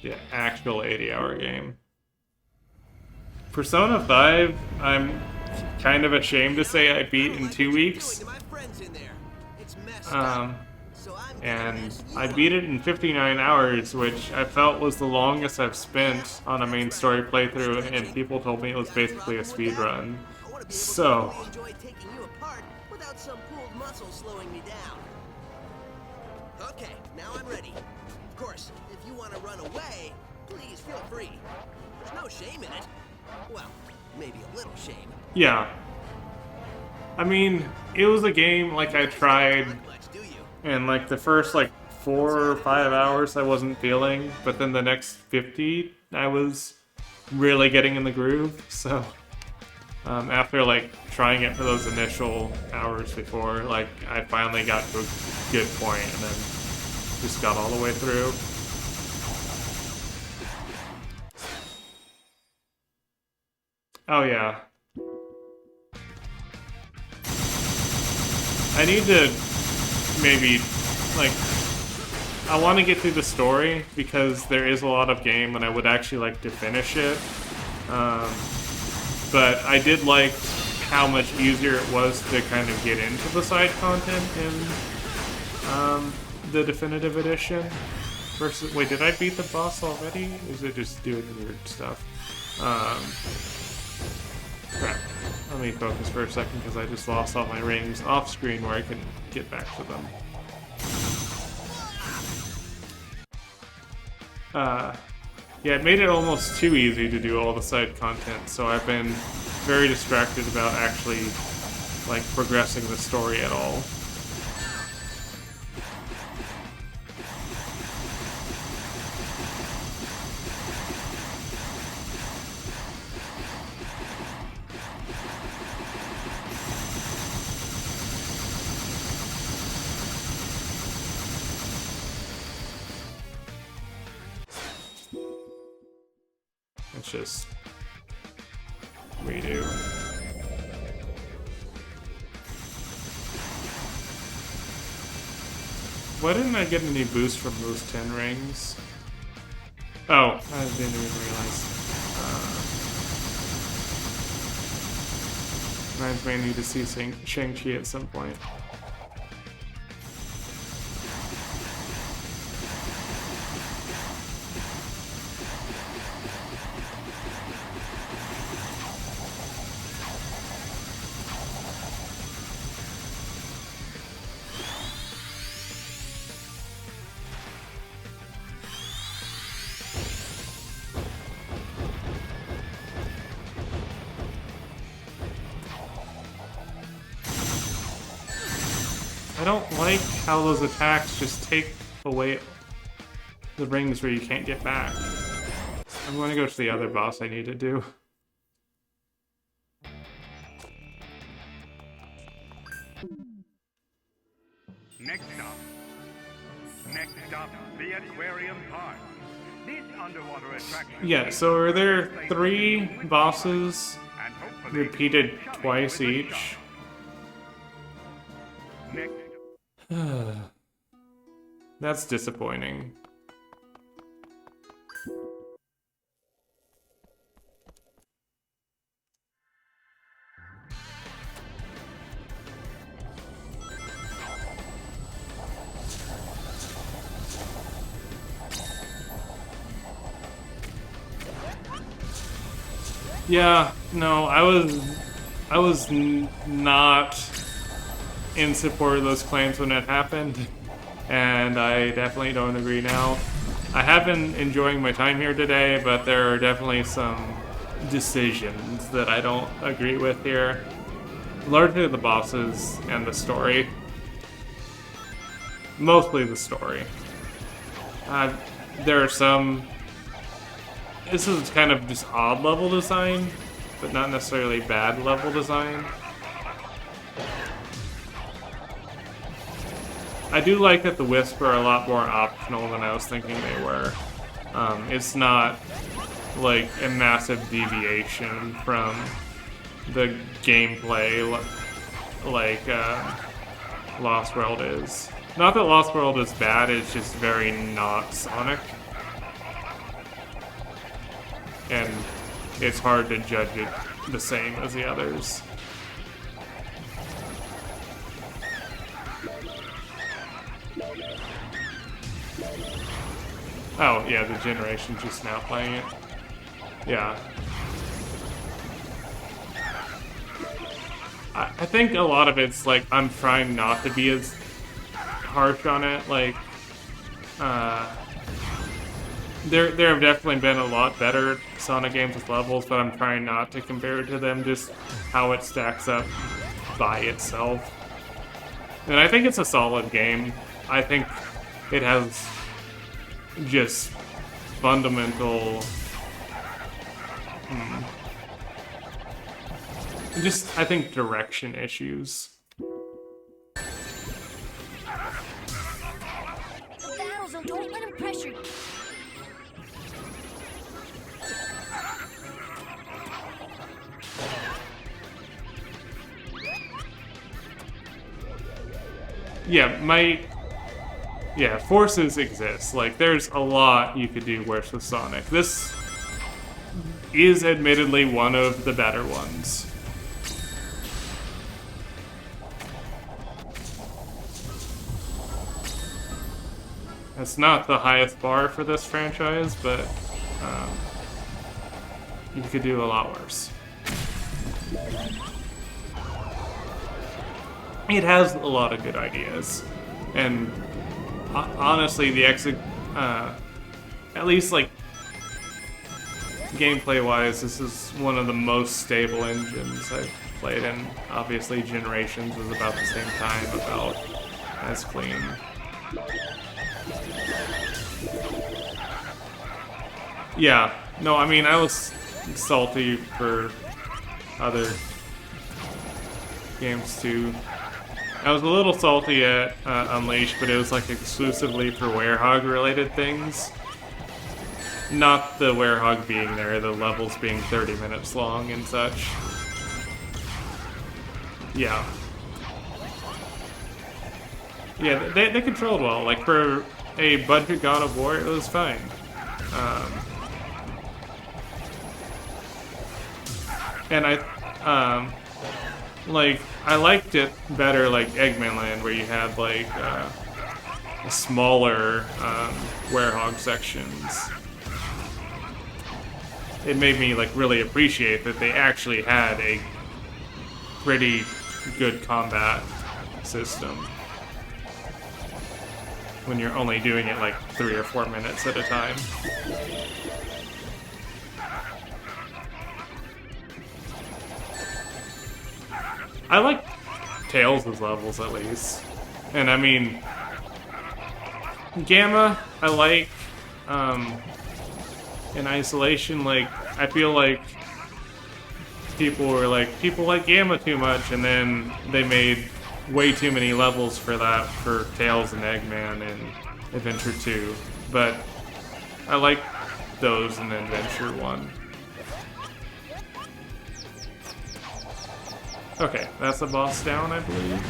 [SPEAKER 1] The actual 80-hour game. Persona 5, I'm kind of ashamed to say I beat in 2 weeks.
[SPEAKER 5] To my friends in there. It's messed up. So I'm gonna
[SPEAKER 1] And
[SPEAKER 5] mess you
[SPEAKER 1] I
[SPEAKER 5] up.
[SPEAKER 1] beat it in 59 hours, which I felt was the longest I've spent on a main story playthrough, and people told me it was basically a speed run.
[SPEAKER 5] I want to be able
[SPEAKER 1] So,
[SPEAKER 5] to fully enjoy taking you apart without some pulled muscle slowing me down. Okay, now I'm ready. Of course, if you want to run away, please feel free. There's no shame in it. Well, maybe a little shame.
[SPEAKER 1] yeah. I mean, it was a game like I tried,
[SPEAKER 5] Not much, do you?
[SPEAKER 1] and like the first like 4 or 5 hours I wasn't feeling, but then the next 50 I was really getting in the groove. So after like trying it for those initial hours before, like I finally got to a good point and then just got all the way through. Oh yeah. I need to maybe, like, I want to get through the story because there is a lot of game and I would actually like to finish it. But I did like how much easier it was to kind of get into the side content in the definitive edition. Versus, wait, did I beat the boss already? Or is it just doing weird stuff? Crap. Let me focus for a second because I just lost all my rings off screen where I can get back to them. Yeah, it made it almost too easy to do all the side content, so I've been very distracted about actually, like, progressing the story at all. Let's just redo. Why didn't I get any boost from those 10 rings? Oh, I didn't even realize. Reminds me I need to see Shang-Chi at some point. I don't like how those attacks just take away the rings where you can't get back. I'm going to go to the other boss I need to do.
[SPEAKER 4] Next up, the Aquarium Park. This underwater attraction.
[SPEAKER 1] Yeah, so are there 3 bosses
[SPEAKER 4] and hopefully
[SPEAKER 1] repeated
[SPEAKER 4] chummy
[SPEAKER 1] twice
[SPEAKER 4] with a
[SPEAKER 1] each?
[SPEAKER 4] shark. Next.
[SPEAKER 1] That's disappointing. Yeah, no, I was not in support of those claims when it happened, and I definitely don't agree now. I have been enjoying my time here today, but there are definitely some decisions that I don't agree with here. Largely the bosses and the story. Mostly the story. There are some... This is kind of just odd level design, but not necessarily bad level design. I do like that the Wisps are a lot more optional than I was thinking they were. It's not like a massive deviation from the gameplay like Lost World is. Not that Lost World is bad, it's just very not Sonic. And it's hard to judge it the same as the others. Oh, yeah, the generation's just now playing it. Yeah. I think a lot of it's like, I'm trying not to be as harsh on it. Like, there have definitely been a lot better Sonic games with levels, but I'm trying not to compare it to them, just how it stacks up by itself. And I think it's a solid game. I think it has just fundamental... Just, I think, direction issues.
[SPEAKER 2] The battle zone, don't let him pressure you.
[SPEAKER 1] Yeah, forces exist. Like, there's a lot you could do worse with Sonic. This is admittedly one of the better ones. It's not the highest bar for this franchise, but you could do a lot worse. It has a lot of good ideas, and honestly, the at least like gameplay-wise, this is one of the most stable engines I've played, and obviously Generations was about the same time, about as clean. Yeah, no, I mean, I was salty for other games too. I was a little salty at Unleashed, but it was like exclusively for Werehog related things. Not the Werehog being there, the levels being 30 minutes long and such. Yeah. Yeah, they controlled well. Like, for a budget God of War, it was fine. And I liked it better, like Eggman Land, where you had like smaller Werehog sections. It made me like really appreciate that they actually had a pretty good combat system when you're only doing it like 3 or 4 minutes at a time. I like Tails' levels, at least. And I mean, Gamma, I like, in isolation, like, I feel like people were like, people like Gamma too much, and then they made way too many levels for that, for Tails and Eggman and Adventure 2. But I like those in Adventure 1. Okay, that's the boss down, I believe.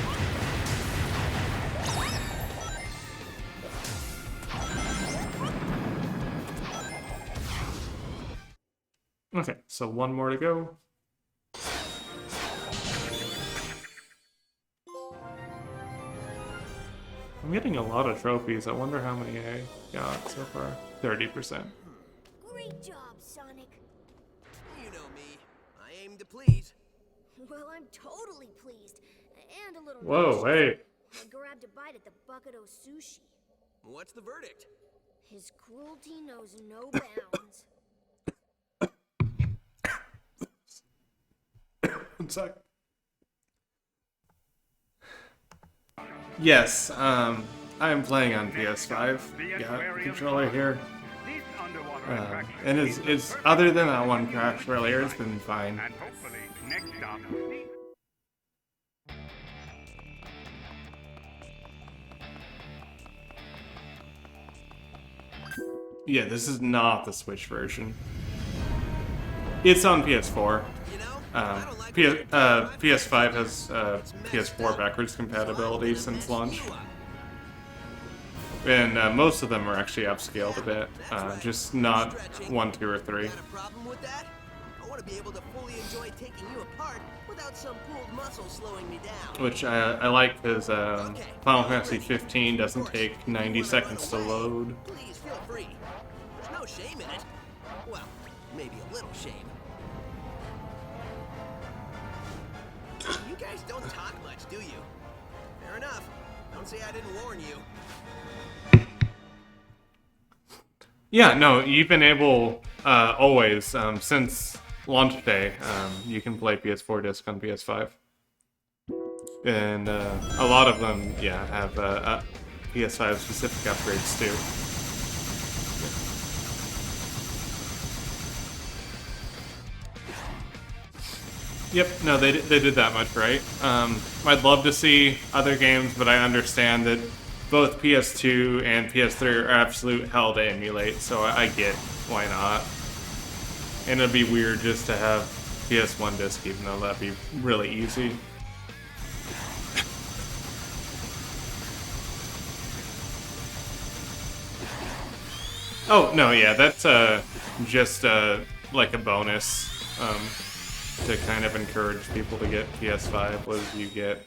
[SPEAKER 1] Okay, so one more to go. I'm getting a lot of trophies. I wonder how many I got so far. 30%.
[SPEAKER 2] Great job, Sonic.
[SPEAKER 5] You know me. I aim to please.
[SPEAKER 2] Well, I'm totally pleased. And a little
[SPEAKER 1] Whoa,
[SPEAKER 2] nauseous.
[SPEAKER 1] hey.
[SPEAKER 2] I grabbed a bite at the bucket of sushi.
[SPEAKER 5] What's the verdict?
[SPEAKER 2] His cruelty knows no bounds.
[SPEAKER 1] One sec. Yes, I am playing on PS5. Got a controller here.
[SPEAKER 4] This underwater attraction
[SPEAKER 1] And it's other than that one crash earlier, it's been fine.
[SPEAKER 4] and hopefully next stop.
[SPEAKER 1] Yeah, this is not the Switch version. It's on PS4.
[SPEAKER 5] You know,
[SPEAKER 1] Um, PS5 has PS4 backwards compatibility since launch. And most of them are actually upscaled a bit, just not 1, 2, or 3.
[SPEAKER 5] Got a problem with that? I want to be able to fully enjoy taking you apart without some pulled muscle slowing me down.
[SPEAKER 1] Which I like because Final Fantasy 15 doesn't take 90 seconds to load.
[SPEAKER 5] Please feel free. There's no shame in it. Well, maybe a little shame. You guys don't talk much, do you? Fair enough. Don't say I didn't warn you.
[SPEAKER 1] Yeah, no, you've been able, always, since launch day, you can play PS4 disc on PS5. And a lot of them, yeah, have PS5 specific upgrades too. Yep, no, they did that much right. I'd love to see other games, but I understand that both PS2 and PS3 are absolute hell to emulate, so I get why not. And it'd be weird just to have PS1 disc, even though that'd be really easy. Oh, no, yeah, that's just like a bonus to kind of encourage people to get PS5 was you get,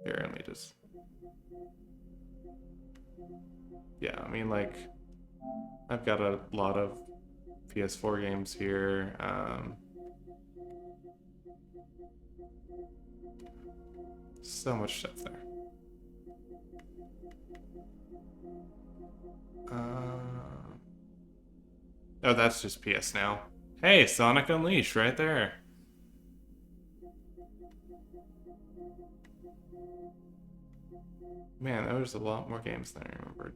[SPEAKER 1] here, let me just... Yeah, I mean, like, I've got a lot of PS4 games here. So much stuff there. Oh, that's just PS Now. Hey, Sonic Unleashed right there. Man, there was a lot more games than I remembered.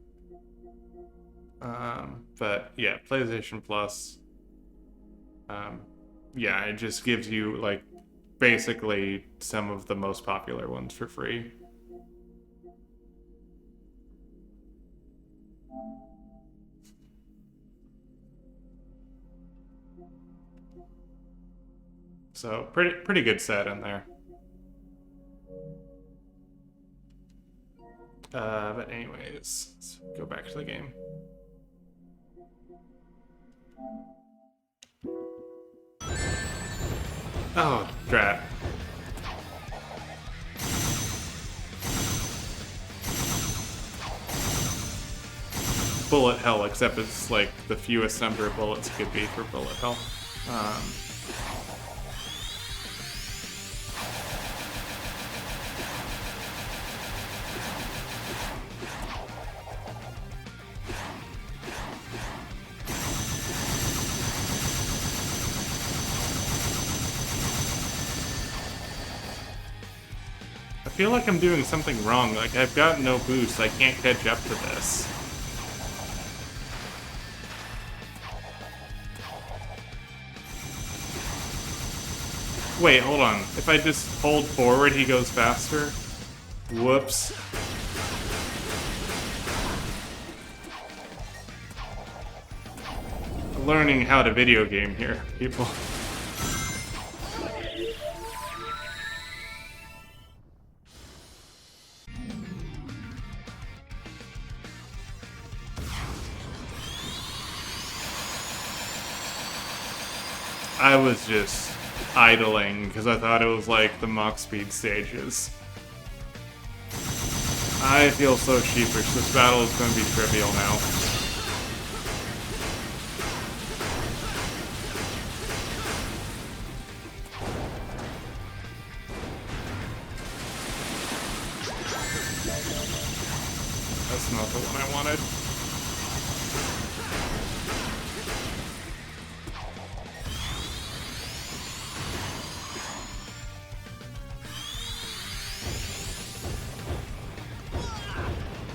[SPEAKER 1] But yeah, PlayStation Plus. Yeah, it just gives you like basically some of the most popular ones for free. So pretty good set in there. But anyways, let's go back to the game. Oh, drat. Bullet hell, except it's like the fewest number of bullets it could be for bullet hell. I feel like I'm doing something wrong. Like, I've got no boost. I can't catch up to this. Wait, hold on. If I just hold forward, he goes faster? Whoops. Learning how to video game here, people. I was just idling because I thought it was like the Mach Speed stages. I feel so sheepish. This battle is going to be trivial now. That's not the one I wanted.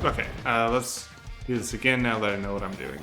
[SPEAKER 1] Okay, let's do this again now that I know what I'm doing.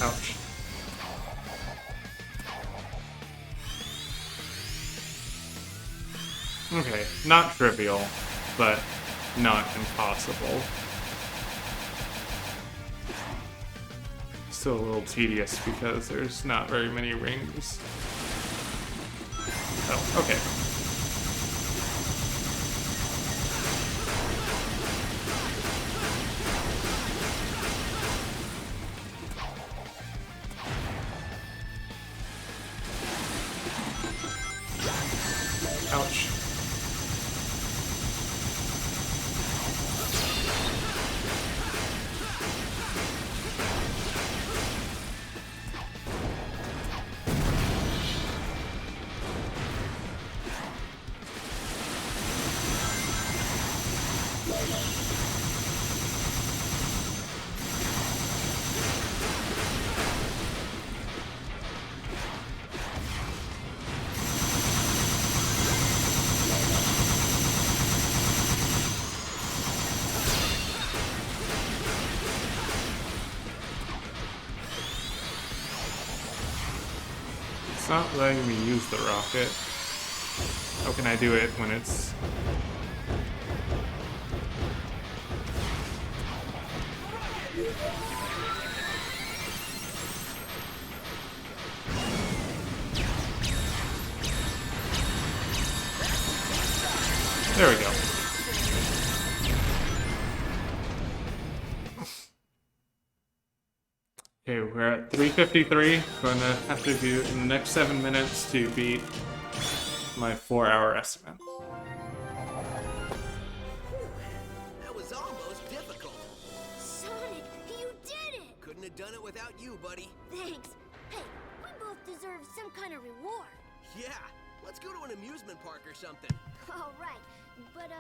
[SPEAKER 1] Ouch. Okay, not trivial, but not impossible. Still a little tedious because there's not very many rings. Oh, okay. Ouch. It's not letting me use the rocket. How can I do it when it's... There we go. Okay, we're at 3:53. Gonna have to do in the next 7 minutes to beat my 4-hour estimate.
[SPEAKER 5] That was almost difficult.
[SPEAKER 2] Sonic, you did it!
[SPEAKER 5] Couldn't have done it without you, buddy.
[SPEAKER 2] Thanks. Hey, we both deserve some kind of reward.
[SPEAKER 5] Yeah, let's go to an amusement park or something.
[SPEAKER 2] All right, but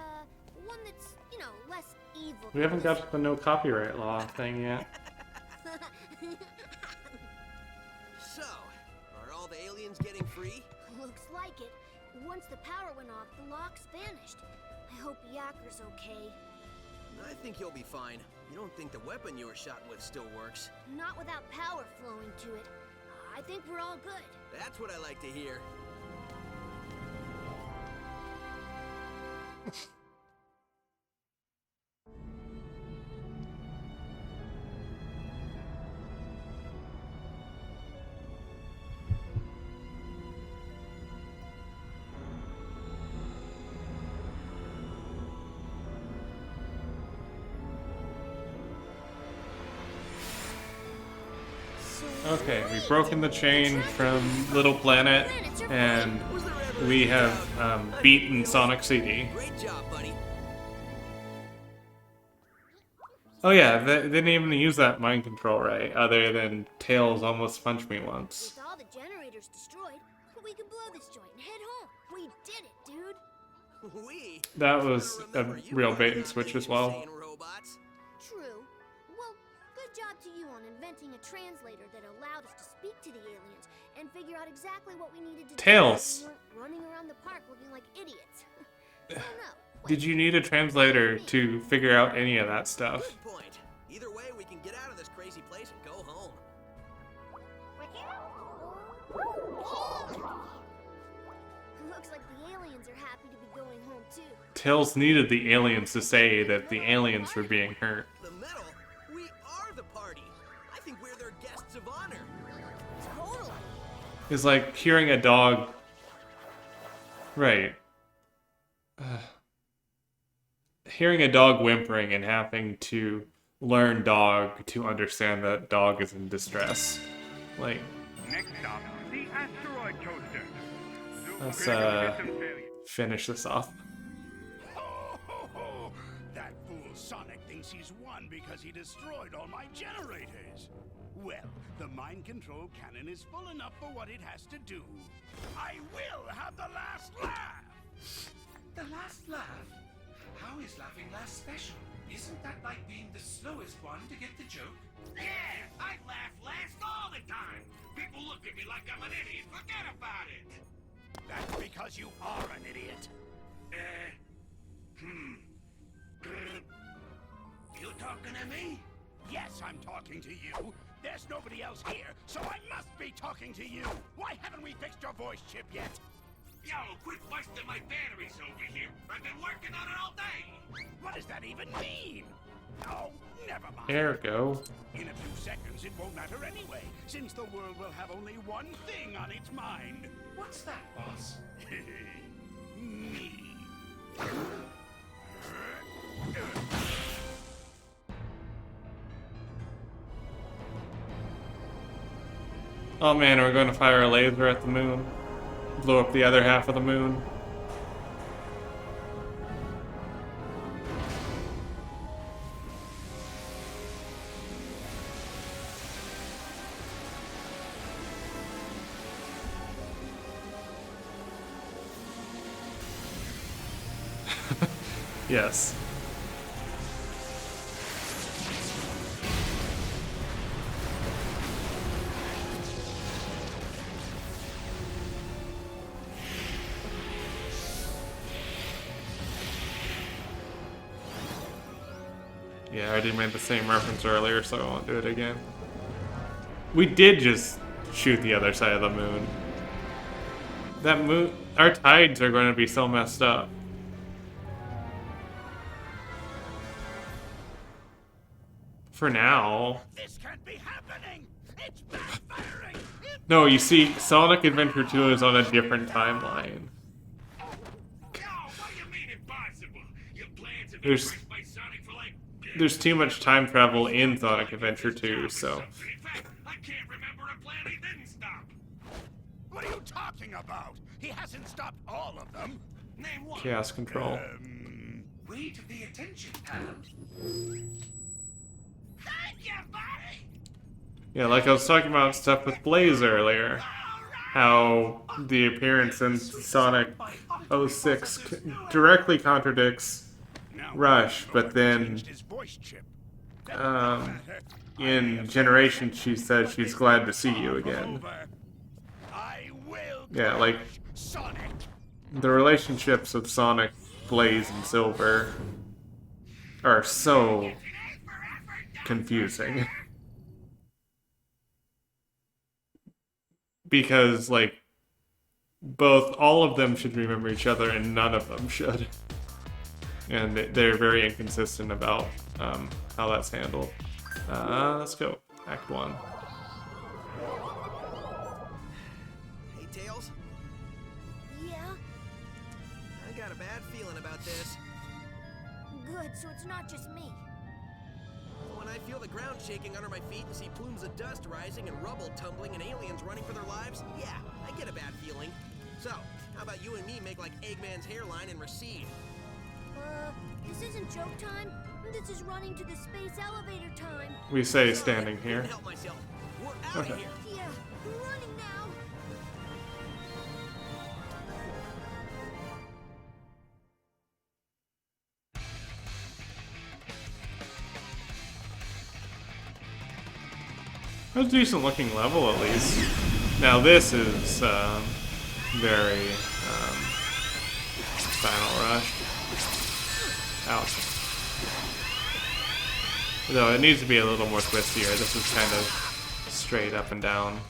[SPEAKER 2] one that's, you know, less evil.
[SPEAKER 1] We haven't got to the no copyright law thing yet.
[SPEAKER 5] So, are all the aliens getting free?
[SPEAKER 2] Looks like it. Once the power went off, the locks vanished. I hope Yakker's okay.
[SPEAKER 5] I think you'll be fine. You don't think the weapon you were shot with still works?
[SPEAKER 2] Not without power flowing to it. I think we're all good.
[SPEAKER 5] That's what I like to hear.
[SPEAKER 1] Okay, we've broken the chain from Little Planet, and we have beaten Sonic CD.
[SPEAKER 5] Great job, buddy.
[SPEAKER 1] Oh yeah, they didn't even use that mind control right, other than Tails almost punched me once.
[SPEAKER 2] With all the generators destroyed, we can blow this joint and head home. We did it, dude.
[SPEAKER 5] We.
[SPEAKER 1] That was a
[SPEAKER 5] Remember, you
[SPEAKER 1] real
[SPEAKER 5] are
[SPEAKER 1] bait and
[SPEAKER 5] the
[SPEAKER 1] switch as well.
[SPEAKER 5] insane robots.
[SPEAKER 2] True. Well, good job to you on inventing a translator that allowed us to speak to the aliens and figure out exactly what we needed to
[SPEAKER 1] Tails.
[SPEAKER 2] do. We weren't running around the park looking like idiots. Oh no.
[SPEAKER 1] Did you need a translator to figure out any of that stuff?
[SPEAKER 5] Good point. Either way, we can get out of this crazy place and go home.
[SPEAKER 2] Looks like the aliens are happy to be going home too.
[SPEAKER 1] Tails needed the aliens to say that the aliens were being hurt.
[SPEAKER 5] The medal? We are the party. I think we're their guests of honor.
[SPEAKER 2] Totally.
[SPEAKER 1] It's like hearing a dog. Right. Hearing a dog whimpering and having to learn dog to understand that dog is in distress. Like,
[SPEAKER 4] Next stop, the asteroid toaster.
[SPEAKER 1] let's
[SPEAKER 4] Critical system failure.
[SPEAKER 1] finish this off.
[SPEAKER 6] Ho, ho, ho. That fool Sonic thinks he's won because he destroyed all my generators. Well, the mind control cannon is full enough for what it has to do. I will have the last laugh.
[SPEAKER 8] The last laugh? How is laughing last special? Isn't that like being the slowest one to get the joke?
[SPEAKER 4] Yeah, I laugh last all the time. People look at me like I'm an idiot. Forget about it.
[SPEAKER 6] That's because you are an idiot.
[SPEAKER 4] You talking to me?
[SPEAKER 6] Yes, I'm talking to you. There's nobody else here, so I must be talking to you. Why haven't we fixed your voice chip yet?
[SPEAKER 4] Yo, quit wasting my batteries over here. I've been working on it all day.
[SPEAKER 6] What does that even mean? Oh, never mind.
[SPEAKER 1] Ergo.
[SPEAKER 6] In a few seconds, it won't matter anyway, since the world will have only one thing on its mind.
[SPEAKER 8] What's that, boss?
[SPEAKER 6] Me.
[SPEAKER 1] Oh man, we're going to fire a laser at the moon. Blow up the other half of the moon. Yes. Yeah, I already made the same reference earlier, so I won't do it again. We did just shoot the other side of the moon. That moon... Our tides are going to be so messed up. For now.
[SPEAKER 6] This can't be happening! It's backfiring!
[SPEAKER 1] No, you see, Sonic Adventure 2 is on a different timeline.
[SPEAKER 4] Yo, what do you mean impossible? Your plans have been
[SPEAKER 1] There's-
[SPEAKER 4] wrecked by Sonic for like...
[SPEAKER 1] There's too much time travel in Sonic Adventure 2, so...
[SPEAKER 4] In fact, I can't remember a plan he didn't stop.
[SPEAKER 6] What are you talking about? He hasn't stopped all of them.
[SPEAKER 4] Name one.
[SPEAKER 1] Chaos Control.
[SPEAKER 8] Way to pay attention, pal.
[SPEAKER 4] Thank you, buddy.
[SPEAKER 1] Yeah, like I was talking about stuff with Blaze earlier. How the appearance in Sonic 06 directly contradicts
[SPEAKER 6] Now,
[SPEAKER 1] Rush, but then
[SPEAKER 6] changed his voice chip.
[SPEAKER 1] in Generation she said she's glad to see you again.
[SPEAKER 6] Over. I will
[SPEAKER 1] Yeah, like
[SPEAKER 6] Sonic.
[SPEAKER 1] the relationships of Sonic, Blaze, and Silver are so confusing. Because, like, all of them should remember each other and none of them should. And they're very inconsistent about how that's handled. Let's go. Act 1.
[SPEAKER 5] Hey, Tails.
[SPEAKER 2] Yeah?
[SPEAKER 5] I got a bad feeling about this.
[SPEAKER 2] Good, so it's not just me.
[SPEAKER 5] When I feel the ground shaking under my feet and see plumes of dust rising and rubble tumbling and aliens running for their lives, yeah, I get a bad feeling. So, how about you and me make like Eggman's hairline and recede?
[SPEAKER 2] This isn't joke time. This is running to the space elevator time.
[SPEAKER 1] We say standing
[SPEAKER 5] Couldn't
[SPEAKER 1] here.
[SPEAKER 5] help myself. We're out
[SPEAKER 1] Okay.
[SPEAKER 5] of here.
[SPEAKER 2] Yeah, we're running now.
[SPEAKER 1] That's a decent looking level at least. Now this is very Final Rush. Ouch. Though it needs to be a little more twistier. This is kind of straight up and down.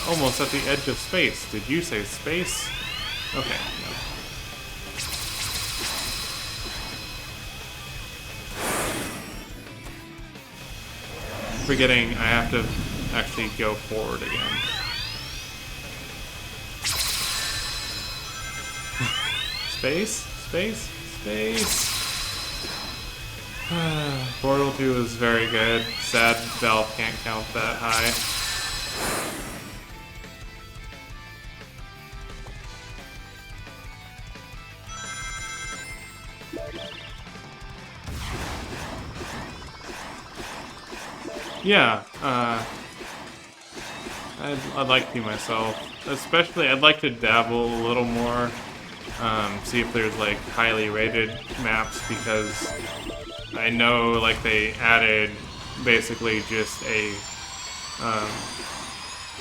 [SPEAKER 1] Almost at the edge of space. Did you say space? Okay, no. Forgetting I have to actually go forward again. Space? Space? Space? Portal 2 is very good. Sad Valve can't count that high. Yeah, I'd like to myself. Especially, I'd like to dabble a little more, see if there's like highly rated maps, because I know like they added basically just a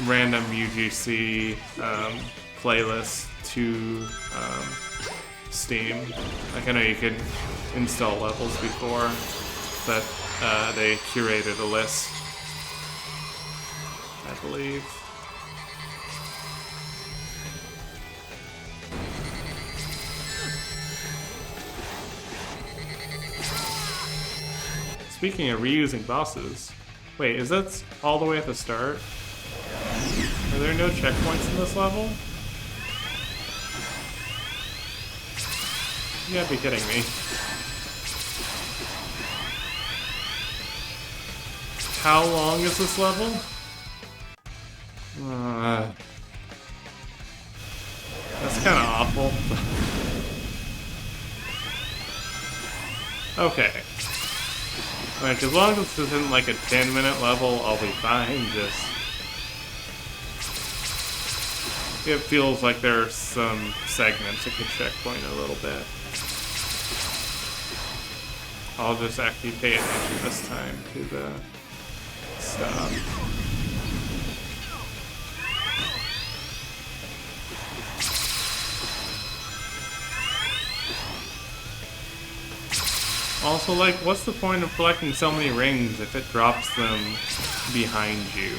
[SPEAKER 1] random UGC playlist to Steam. Like I know you could install levels before, but they curated a list, I believe. Speaking of reusing bosses, wait, is that all the way at the start? Are there no checkpoints in this level? You gotta be kidding me. How long is this level? That's kind of awful. Okay. Like, as long as this isn't like a 10-minute level, I'll be fine. Just... it feels like there are some segments that could checkpoint a little bit. I'll just actually pay attention this time to the stuff. Also, like, what's the point of collecting so many rings if it drops them behind you?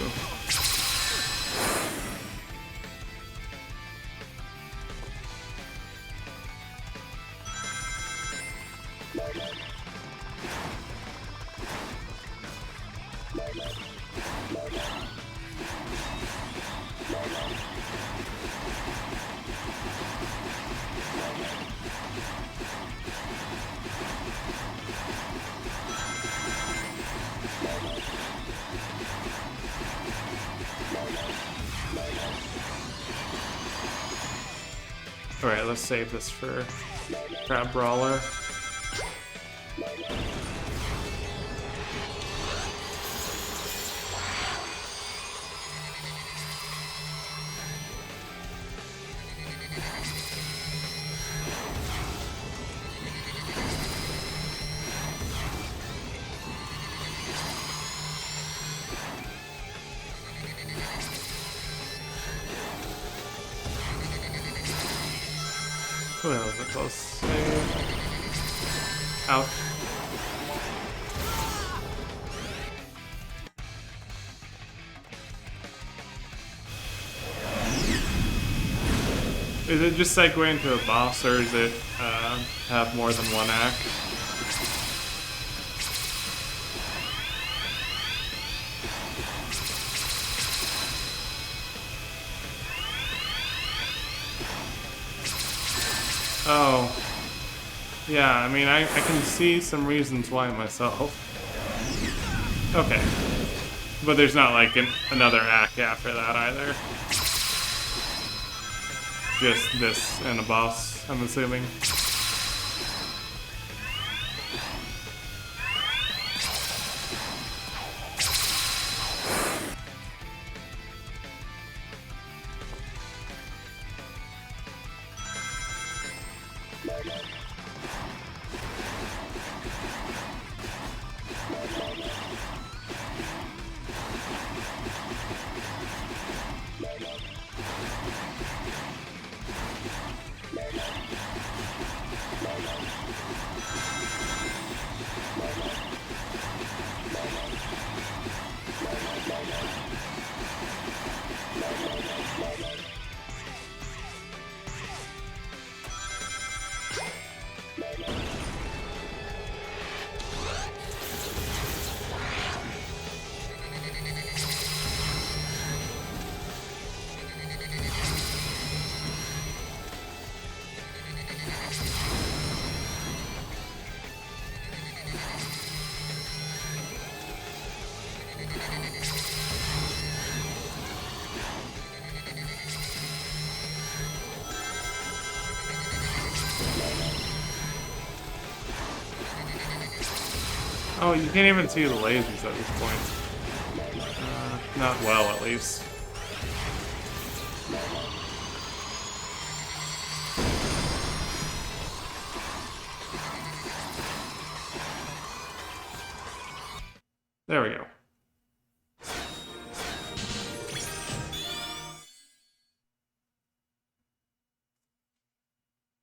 [SPEAKER 1] Alright, let's save this for Crab Brawler. Oh, that was a close save. Ouch. Is it just segue into a boss, or is it have more than one act? Oh. Yeah, I mean, I can see some reasons why myself. Okay. But there's not like another act after that either. Just this and a boss, I'm assuming. Oh, you can't even see the lasers at this point. Not well, at least. There we go.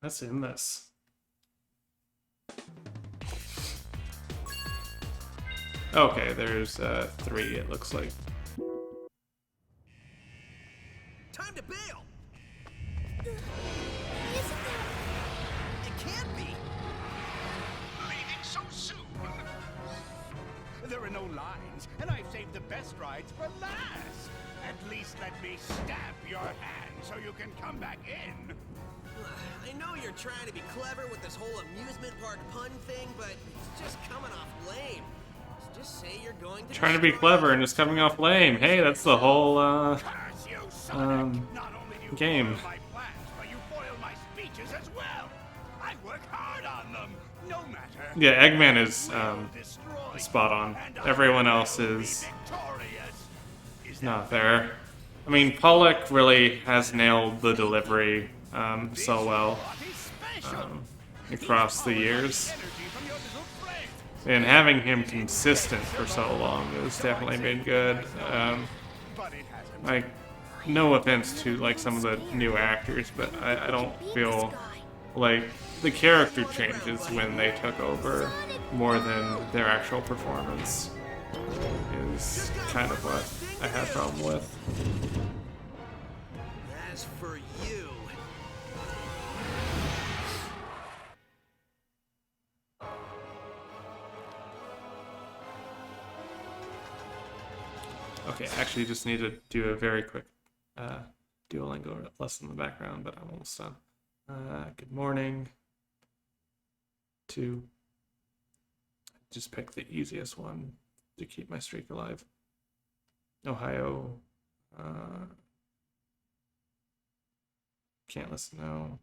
[SPEAKER 1] What's in this? Okay, there's 3, it looks like.
[SPEAKER 5] Time to bail!
[SPEAKER 2] Isn't there...
[SPEAKER 5] It can't be!
[SPEAKER 6] Leaving so soon? There are no lines, and I've saved the best rides for last. At least let me stab your hand so you can come back in.
[SPEAKER 5] I know you're trying to be clever with this whole amusement park pun thing, but it's just coming off lame. Just say you're going to
[SPEAKER 1] Trying to be clever and just coming off lame. Hey, that's the whole
[SPEAKER 6] Curse you, Sonic. Not only do you
[SPEAKER 1] game.
[SPEAKER 6] foil my plans, but you foil my speeches as well. I work hard on them, no matter.
[SPEAKER 1] Yeah, Eggman is
[SPEAKER 6] Will destroy
[SPEAKER 1] spot on.
[SPEAKER 6] and I
[SPEAKER 1] Everyone
[SPEAKER 6] will
[SPEAKER 1] else
[SPEAKER 6] be
[SPEAKER 1] is
[SPEAKER 6] victorious. Is that
[SPEAKER 1] not there. I mean, Pollock really has nailed the delivery so well
[SPEAKER 6] what is special?
[SPEAKER 1] across the years.
[SPEAKER 6] Energy from your little friend.
[SPEAKER 1] And having him consistent for so long has definitely been good.
[SPEAKER 6] But it hasn't.
[SPEAKER 1] Like, no offense to like some of the new actors, but I don't feel like the character changes when they took over more than their actual performance is kind of what I had a problem with.
[SPEAKER 5] As for you...
[SPEAKER 1] Okay, actually just need to do a very quick Duolingo lesson in the background, but I'm almost done. Good morning. 2. Just pick the easiest one to keep my streak alive. Ohio. Can't listen now.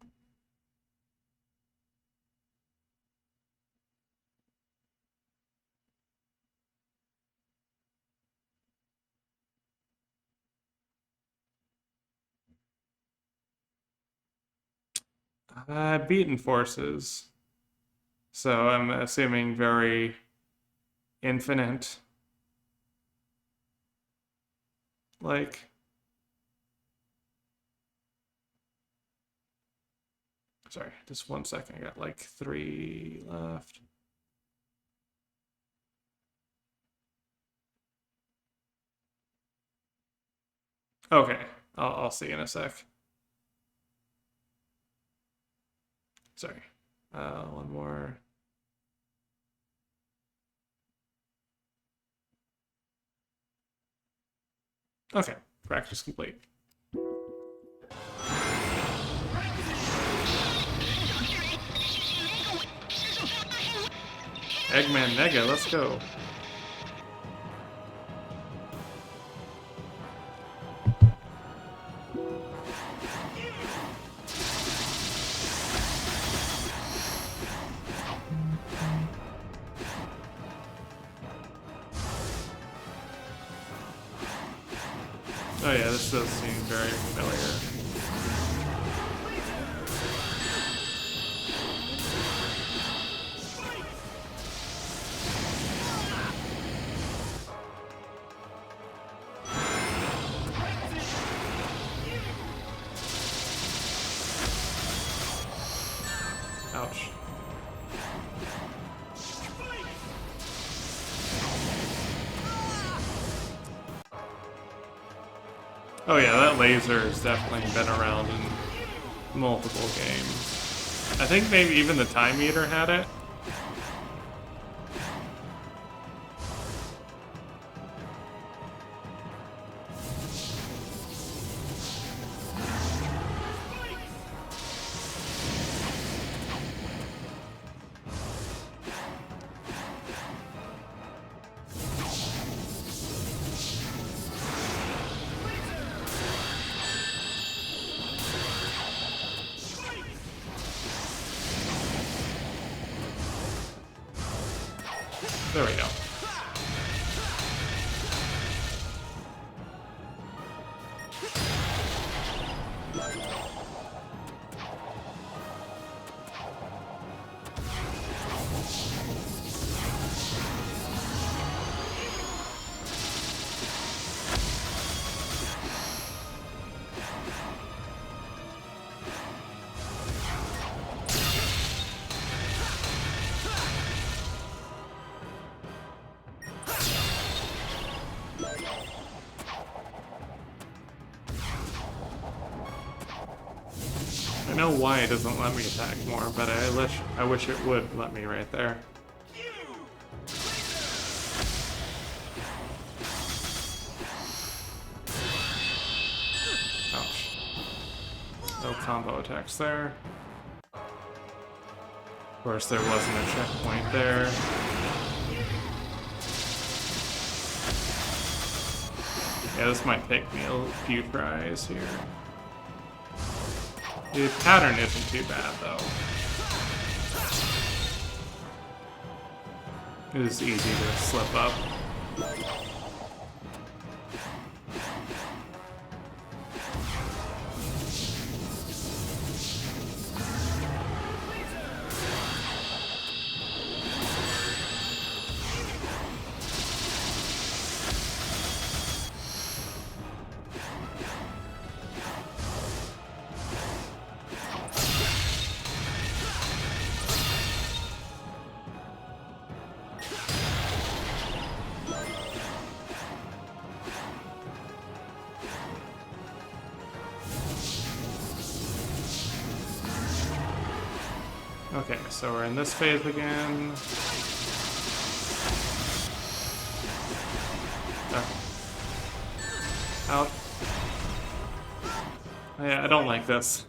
[SPEAKER 1] Beaten forces. So I'm assuming very infinite. Like, sorry, just 1 second. I got like 3 left. Okay, I'll see you in a sec. Sorry. 1 more. Okay, practice complete. Eggman Nega, let's go. Oh yeah, this does seem very familiar. Ouch. Oh yeah, that laser has definitely been around in multiple games. I think maybe even the Time Eater had it. There we go. I know why it doesn't let me attack more, but I wish it would let me right there. Ouch. No combo attacks there. Of course, there wasn't a checkpoint there. Yeah, this might take me a few tries here. The pattern isn't too bad, though. It is easy to slip up. Okay, so we're in this phase again. Out. Yeah, I don't like this.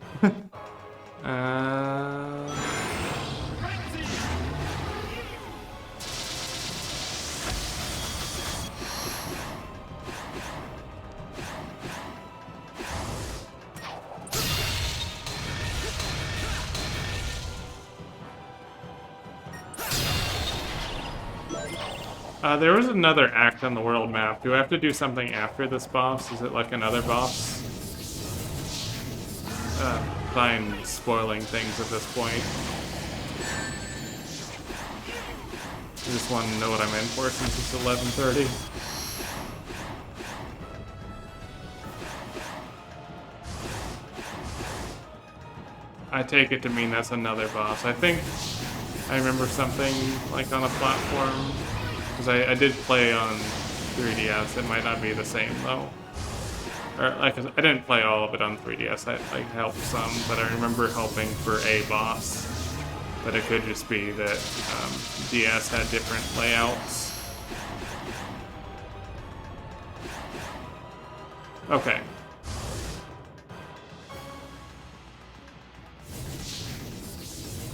[SPEAKER 1] There was another act on the world map. Do I have to do something after this boss? Is it like another boss? Fine, spoiling things at this point. I just want to know what I'm in for since it's 11:30. I take it to mean that's another boss. I think I remember something like on a platform. Because I did play on 3DS, it might not be the same though. Or, like, I didn't play all of it on 3DS, I helped some, but I remember helping for a boss. But it could just be that DS had different layouts. Okay.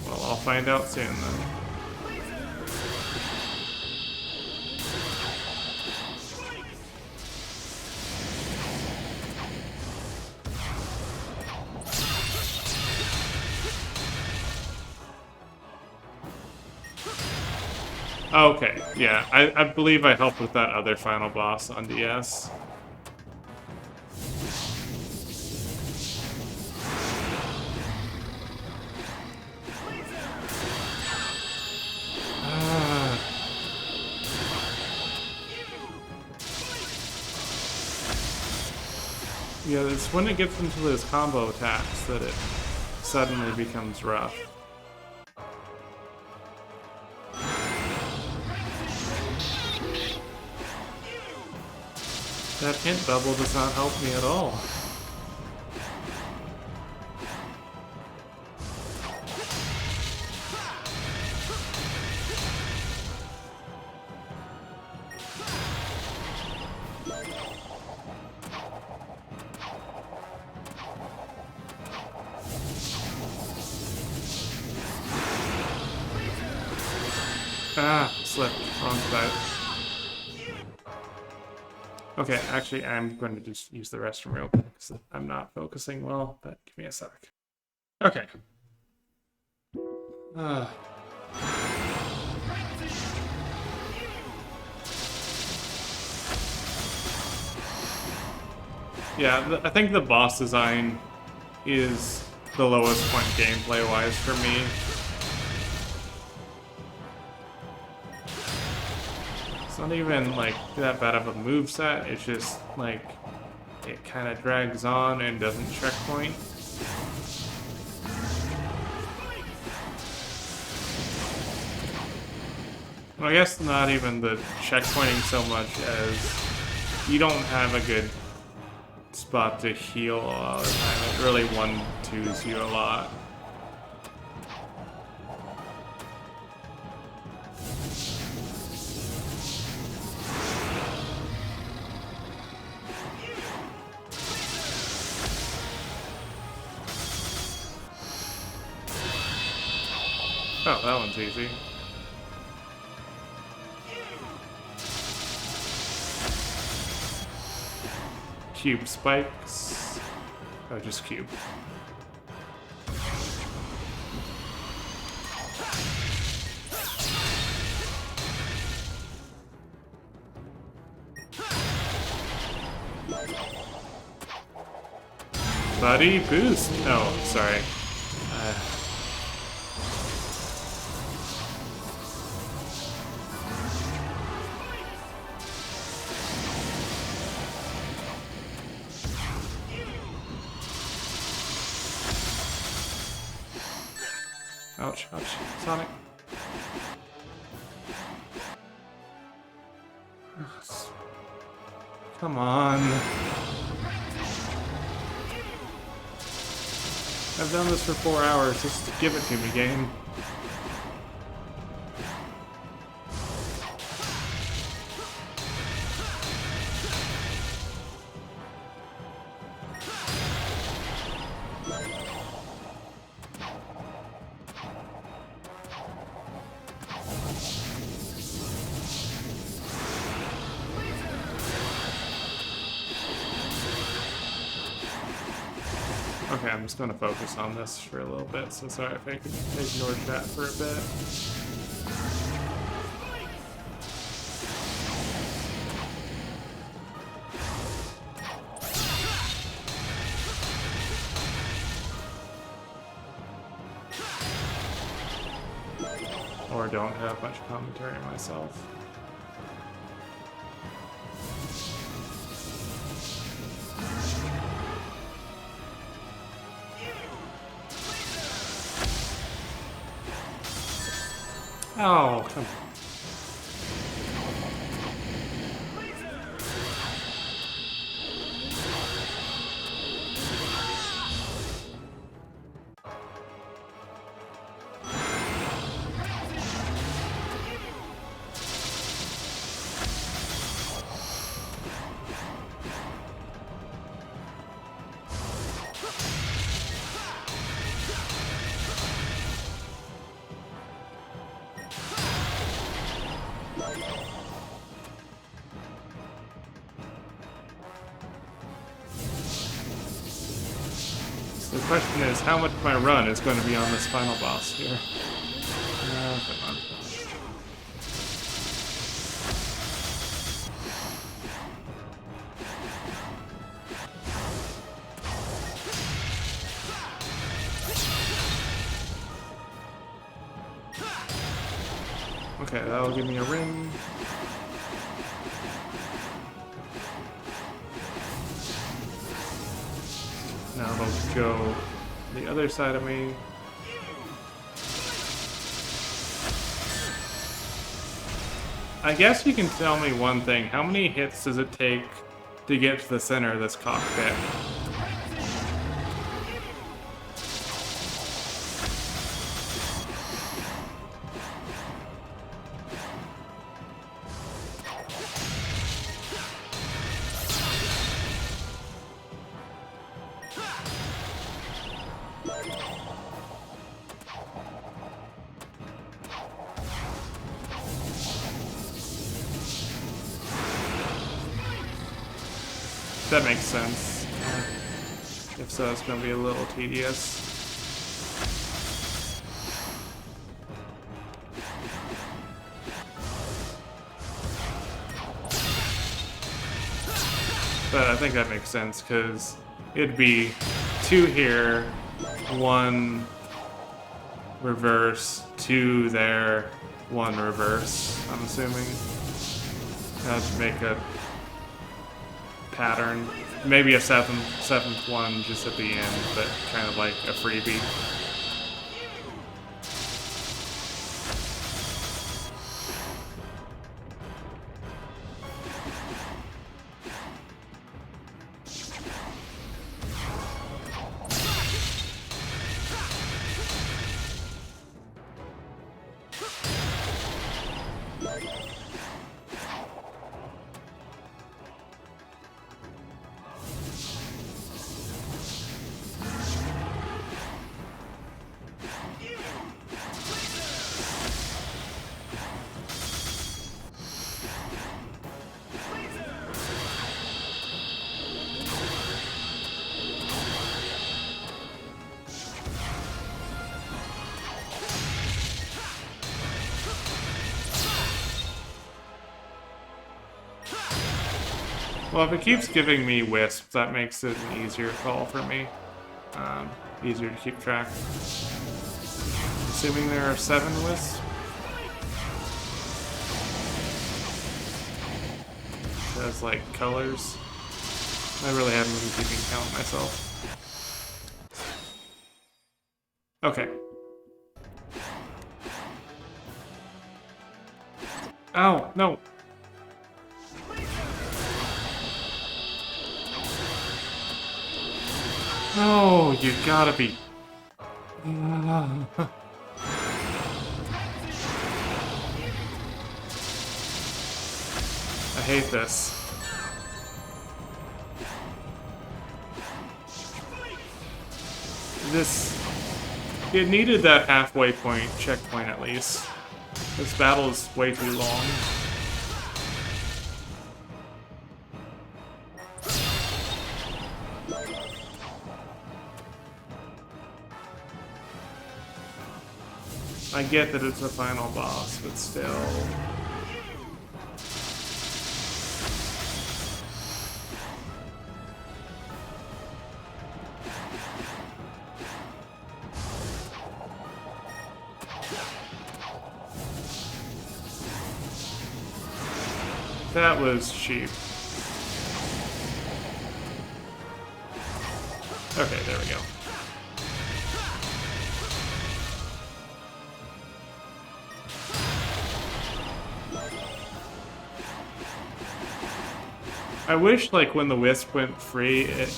[SPEAKER 1] Well, I'll find out soon then. Okay, yeah, I believe I helped with that other final boss on DS. Yeah, it's when it gets into those combo attacks that it suddenly becomes rough. That hint bubble does not help me at all. Ah, slipped. Wrong side. Okay, actually, I'm going to just use the restroom real quick because I'm not focusing well, but give me a sec. Okay. Yeah, I think the boss design is the lowest point gameplay-wise for me. It's not even, like, that bad of a moveset, it's just, like, it kind of drags on and doesn't checkpoint. Well, I guess not even the checkpointing so much as you don't have a good spot to heal a lot of the time. It really one-twos you a lot. Oh, that one's easy. Cube spikes. Oh, just cube. Buddy boost. Oh, sorry. Ouch, ouch. Sonic. Come on. I've done this for 4 hours. Just give it to me, game. Okay, I'm just gonna focus on this for a little bit, so sorry if I could ignore chat for a bit. Or don't have much commentary myself. Oh, come on. The question is, how much of my run is going to be on this final boss here? Come on. Okay, that'll give me a ring. Now it'll go the other side of me. I guess you can tell me one thing. How many hits does it take to get to the center of this cockpit? That makes sense. If so, it's going to be a little tedious. But I think that makes sense, because it'd be 2 here, 1 reverse, 2 there, 1 reverse, I'm assuming. That'd make a pattern. Maybe a seventh one just at the end, but kind of like a freebie. Well, if it keeps giving me Wisps, that makes it an easier call for me. Easier to keep track. Assuming there are 7 Wisps. That's like colors. I really haven't been keeping count myself. Okay. Oh, no. No, you gotta be. I hate this. It needed that halfway point, checkpoint at least. This battle is way too long. I get that it's a final boss, but still. That was cheap. Okay, there we go. I wish, like, when the Wisp went free, it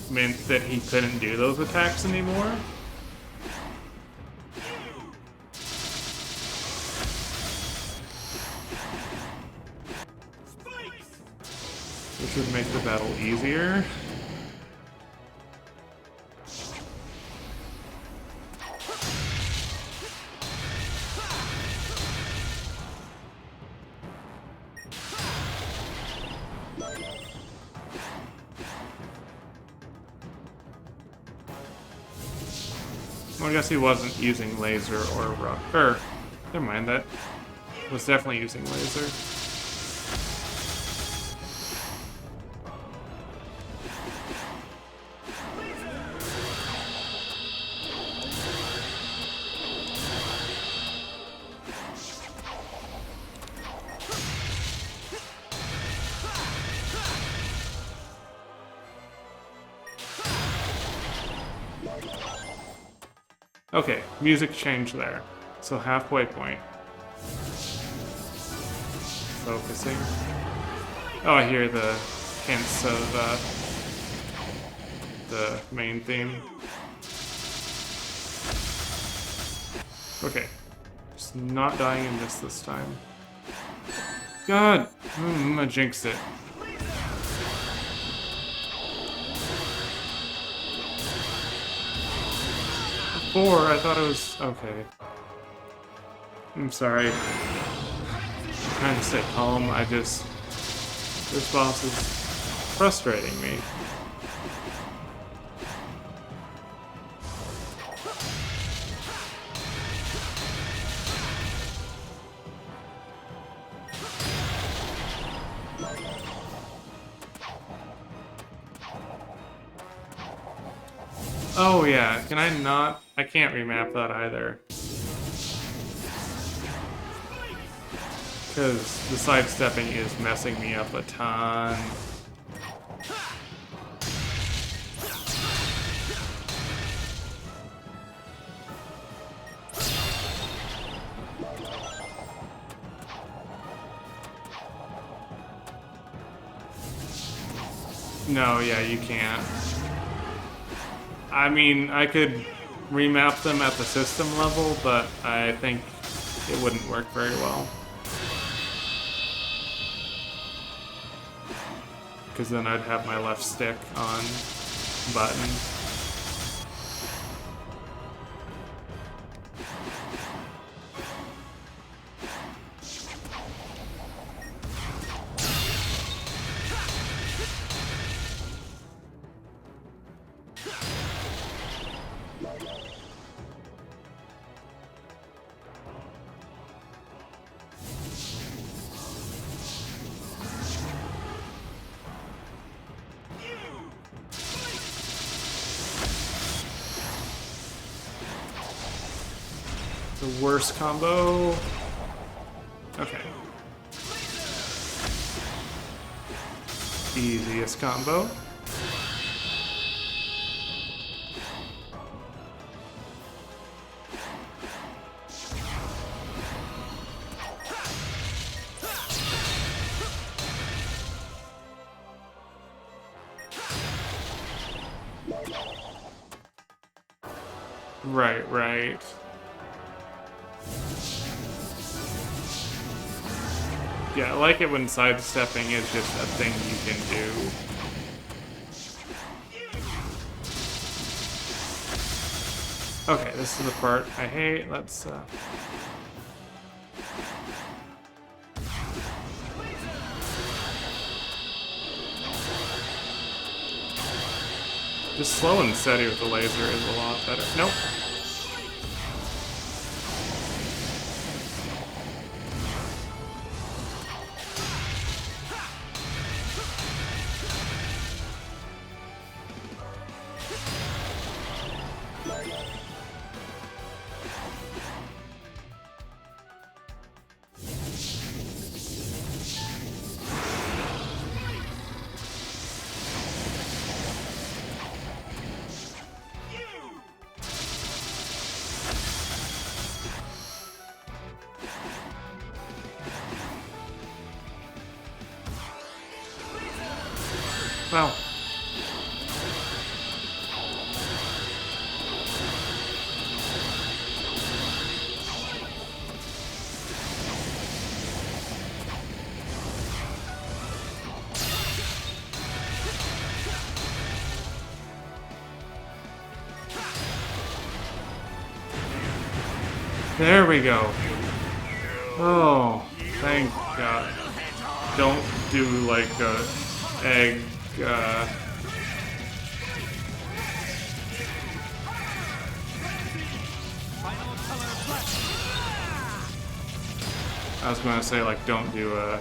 [SPEAKER 1] meant that he couldn't do those attacks anymore. Which would make the battle easier. Well, I guess he wasn't using laser or rock. Never mind, that was definitely using laser. Okay, music changed there. So halfway point. Focusing. Oh, I hear the hints of the main theme. Okay. Just not dying in this time. God! I jinxed it. 4, I thought it was... Okay. I'm sorry. I'm trying to stay calm, I just... This boss is frustrating me. Oh yeah, can I not? I can't remap that either. Because the sidestepping is messing me up a ton. No, yeah, you can't. I mean, I could remap them at the system level, but I think it wouldn't work very well. Because then I'd have my left stick on button. The worst combo. Okay. Easiest combo. Right, right. Yeah, I like it when sidestepping is just a thing you can do. Okay, this is the part I hate. Let's, just slow and steady with the laser is a lot better. Nope. Wow. There we go. Oh, thank God. Don't do like a egg, I was gonna say like don't do a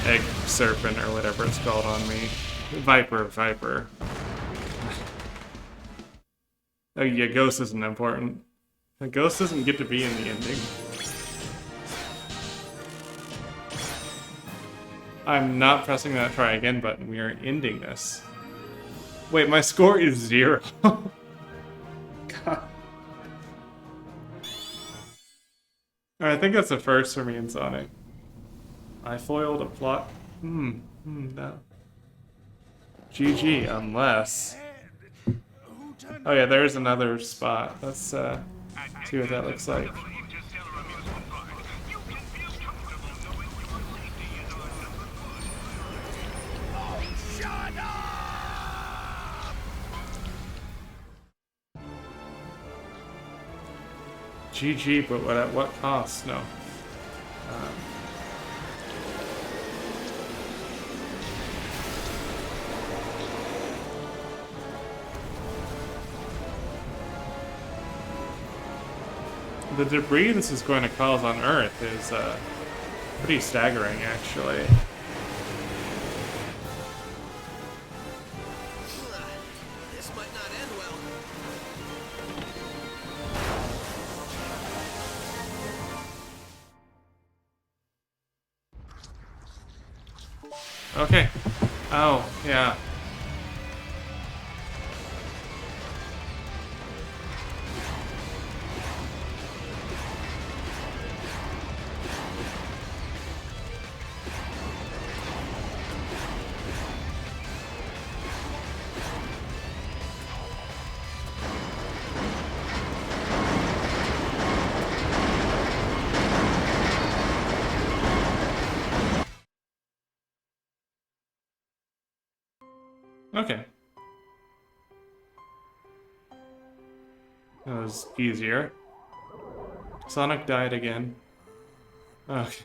[SPEAKER 1] egg serpent or whatever it's called on me. Viper. Oh yeah, ghost isn't important. A ghost doesn't get to be in the ending. I'm not pressing that try again button. We are ending this. Wait, my score is 0. God. I think that's a first for me in Sonic. I foiled a plot. No. GG, unless.
[SPEAKER 6] Who turned
[SPEAKER 1] Oh yeah, there's another spot. Let's see what that looks like.
[SPEAKER 4] Interstellar Amusement Park. You can feel comfortable knowing your safety is on number one.
[SPEAKER 6] Shut up!
[SPEAKER 1] GG, but at what cost? No. The debris this is going to cause on Earth is pretty staggering, actually.
[SPEAKER 5] This might not end well.
[SPEAKER 1] Okay. Oh, yeah. Okay. That was easier. Sonic died again. Okay.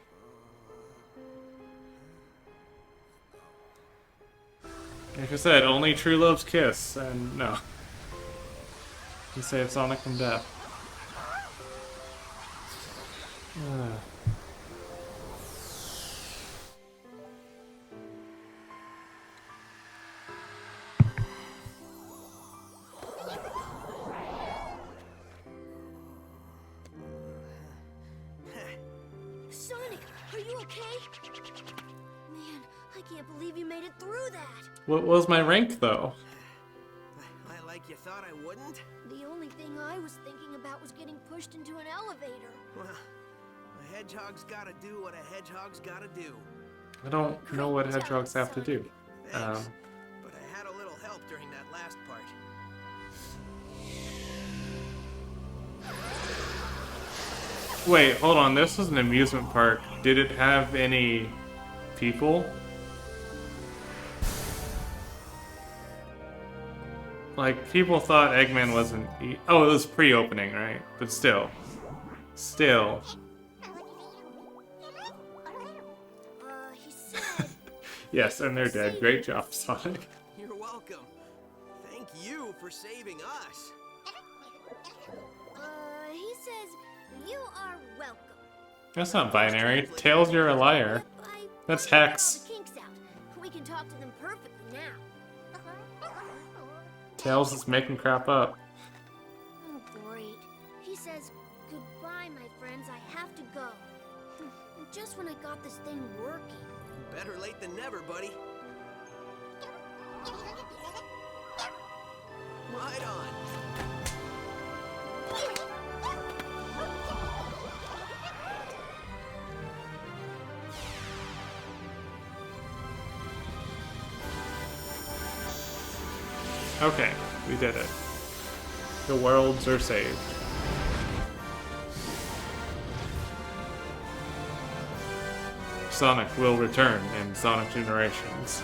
[SPEAKER 1] Like I said, only true love's kiss, and no. He saved Sonic from death.
[SPEAKER 2] Sonic, are you okay? Man, I can't believe you made it through that.
[SPEAKER 1] What was my rank, though?
[SPEAKER 5] I like you thought I wouldn't?
[SPEAKER 2] The only thing I was thinking about was getting pushed into an elevator.
[SPEAKER 5] Well, a hedgehog's gotta do what a hedgehog's gotta do.
[SPEAKER 1] I don't know what hedgehogs have to do.
[SPEAKER 5] Thanks. But I had a little help during that last part.
[SPEAKER 1] Wait, hold on. This was an amusement park. Did it have any people? Like, people thought Eggman wasn't... Oh, it was pre-opening, right? But still. Still.
[SPEAKER 2] He said...
[SPEAKER 1] Yes, and they're dead. Great job, Sonic.
[SPEAKER 5] You're welcome. Thank you for saving us.
[SPEAKER 2] He says, you are welcome.
[SPEAKER 1] That's not binary. Tails, you're a liar. That's
[SPEAKER 2] I
[SPEAKER 1] Hex.
[SPEAKER 2] all the kinks out. We can talk to them perfectly now.
[SPEAKER 1] Tails is making crap up.
[SPEAKER 2] Oh, great. He says, goodbye, my friends. I have to go. Just when I got this thing working.
[SPEAKER 5] Better late than never, buddy. Right on.
[SPEAKER 1] Okay, we did it. The worlds are saved. Sonic will return in Sonic Generations.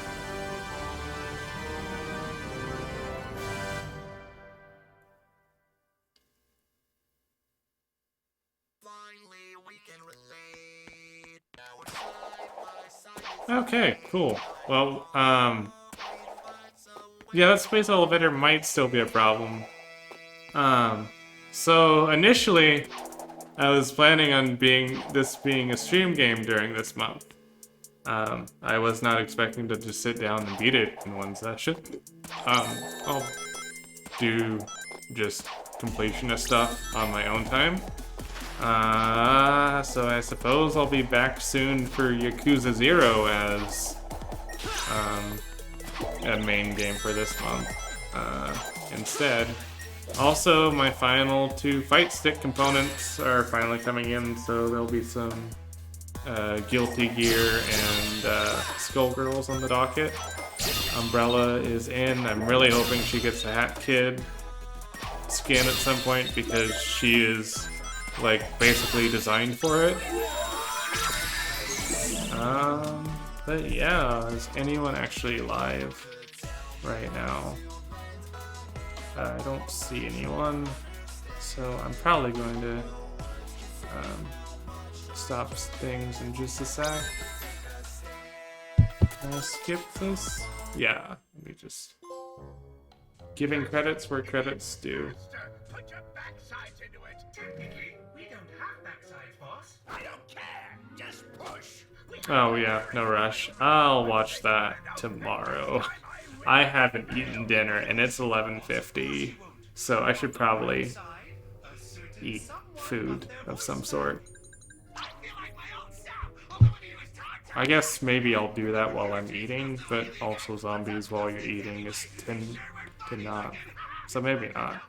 [SPEAKER 1] Okay, cool. Well, yeah, that space elevator might still be a problem. So initially, I was planning on being a stream game during this month. I was not expecting to just sit down and beat it in one session. I'll do just completionist stuff on my own time. So I suppose I'll be back soon for Yakuza 0 as a main game for this month. Instead, Also, my final 2 fight stick components are finally coming in, so there'll be some Guilty Gear and Skullgirls on the docket. Umbrella is in. I'm really hoping she gets a Hat Kid skin at some point because she is like basically designed for it. But yeah, is anyone actually live right now? I don't see anyone, so I'm probably going to stop things in just a sec. Can I skip this? Yeah, let me just... Giving credits where credits due.
[SPEAKER 6] Put your backsides into it.
[SPEAKER 8] Technically, we don't have backsides, boss.
[SPEAKER 6] I don't care. Just push.
[SPEAKER 1] Oh yeah, no rush. I'll watch that tomorrow. I haven't eaten dinner and it's 11:50, so I should probably eat food of some sort. I guess maybe I'll do that while I'm eating, but also zombies while you're eating is tend to not. So maybe not.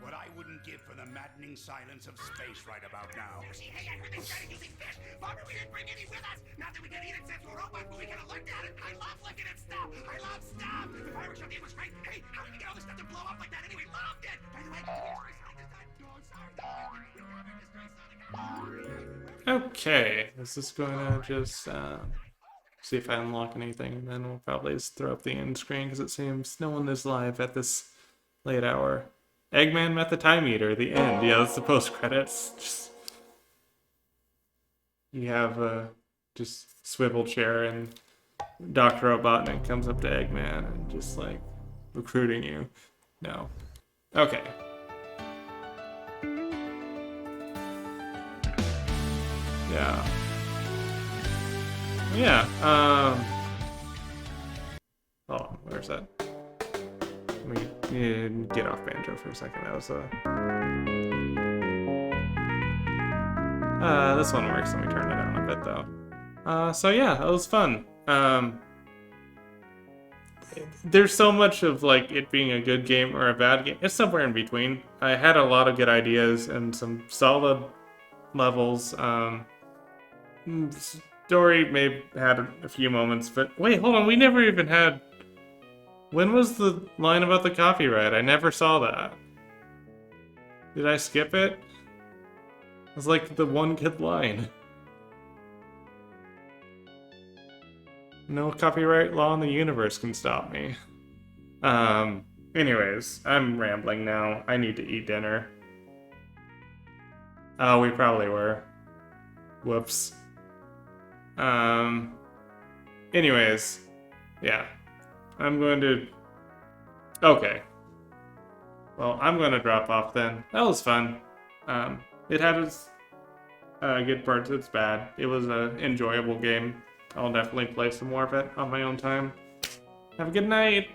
[SPEAKER 6] What I wouldn't give for the maddening silence of space right about now.
[SPEAKER 4] Hey, everything's started using fish. Bummer we didn't bring any with us. Not that we can eat it since we're robot, but we could have looked at it. I love looking at stuff. I love stuff. The fireworks show game was great. Hey, how did we get all this stuff to blow up like that anyway? Loved it. By the way, did we destroy Sonic this time? No, I'm sorry. We don't want to destroy Sonic.
[SPEAKER 1] Okay, this is going to just see if I unlock anything, and then we'll probably just throw up the end screen because it seems no one is live at this late hour. Eggman met the time eater, the end. Yeah, that's the post credits. Just you have a just swivel chair and Dr. Robotnik comes up to Eggman and just like recruiting you. No. Okay. Yeah. Yeah, hold on, where's that? Let me get off Banjo for a second. That was this one works. Let me turn it down a bit though. So yeah, it was fun. There's so much of like it being a good game or a bad game. It's somewhere in between. I had a lot of good ideas and some solid levels. Story may have had a few moments, but wait, hold on, we never even had... When was the line about the copyright? I never saw that. Did I skip it? It was like the one good line. No copyright law in the universe can stop me. Anyways, I'm rambling now. I need to eat dinner. Oh, we probably were. Whoops. Anyways, yeah. I'm going to... Okay. Well, I'm going to drop off then. That was fun. It had its good parts, its bad. It was an enjoyable game. I'll definitely play some more of it on my own time. Have a good night!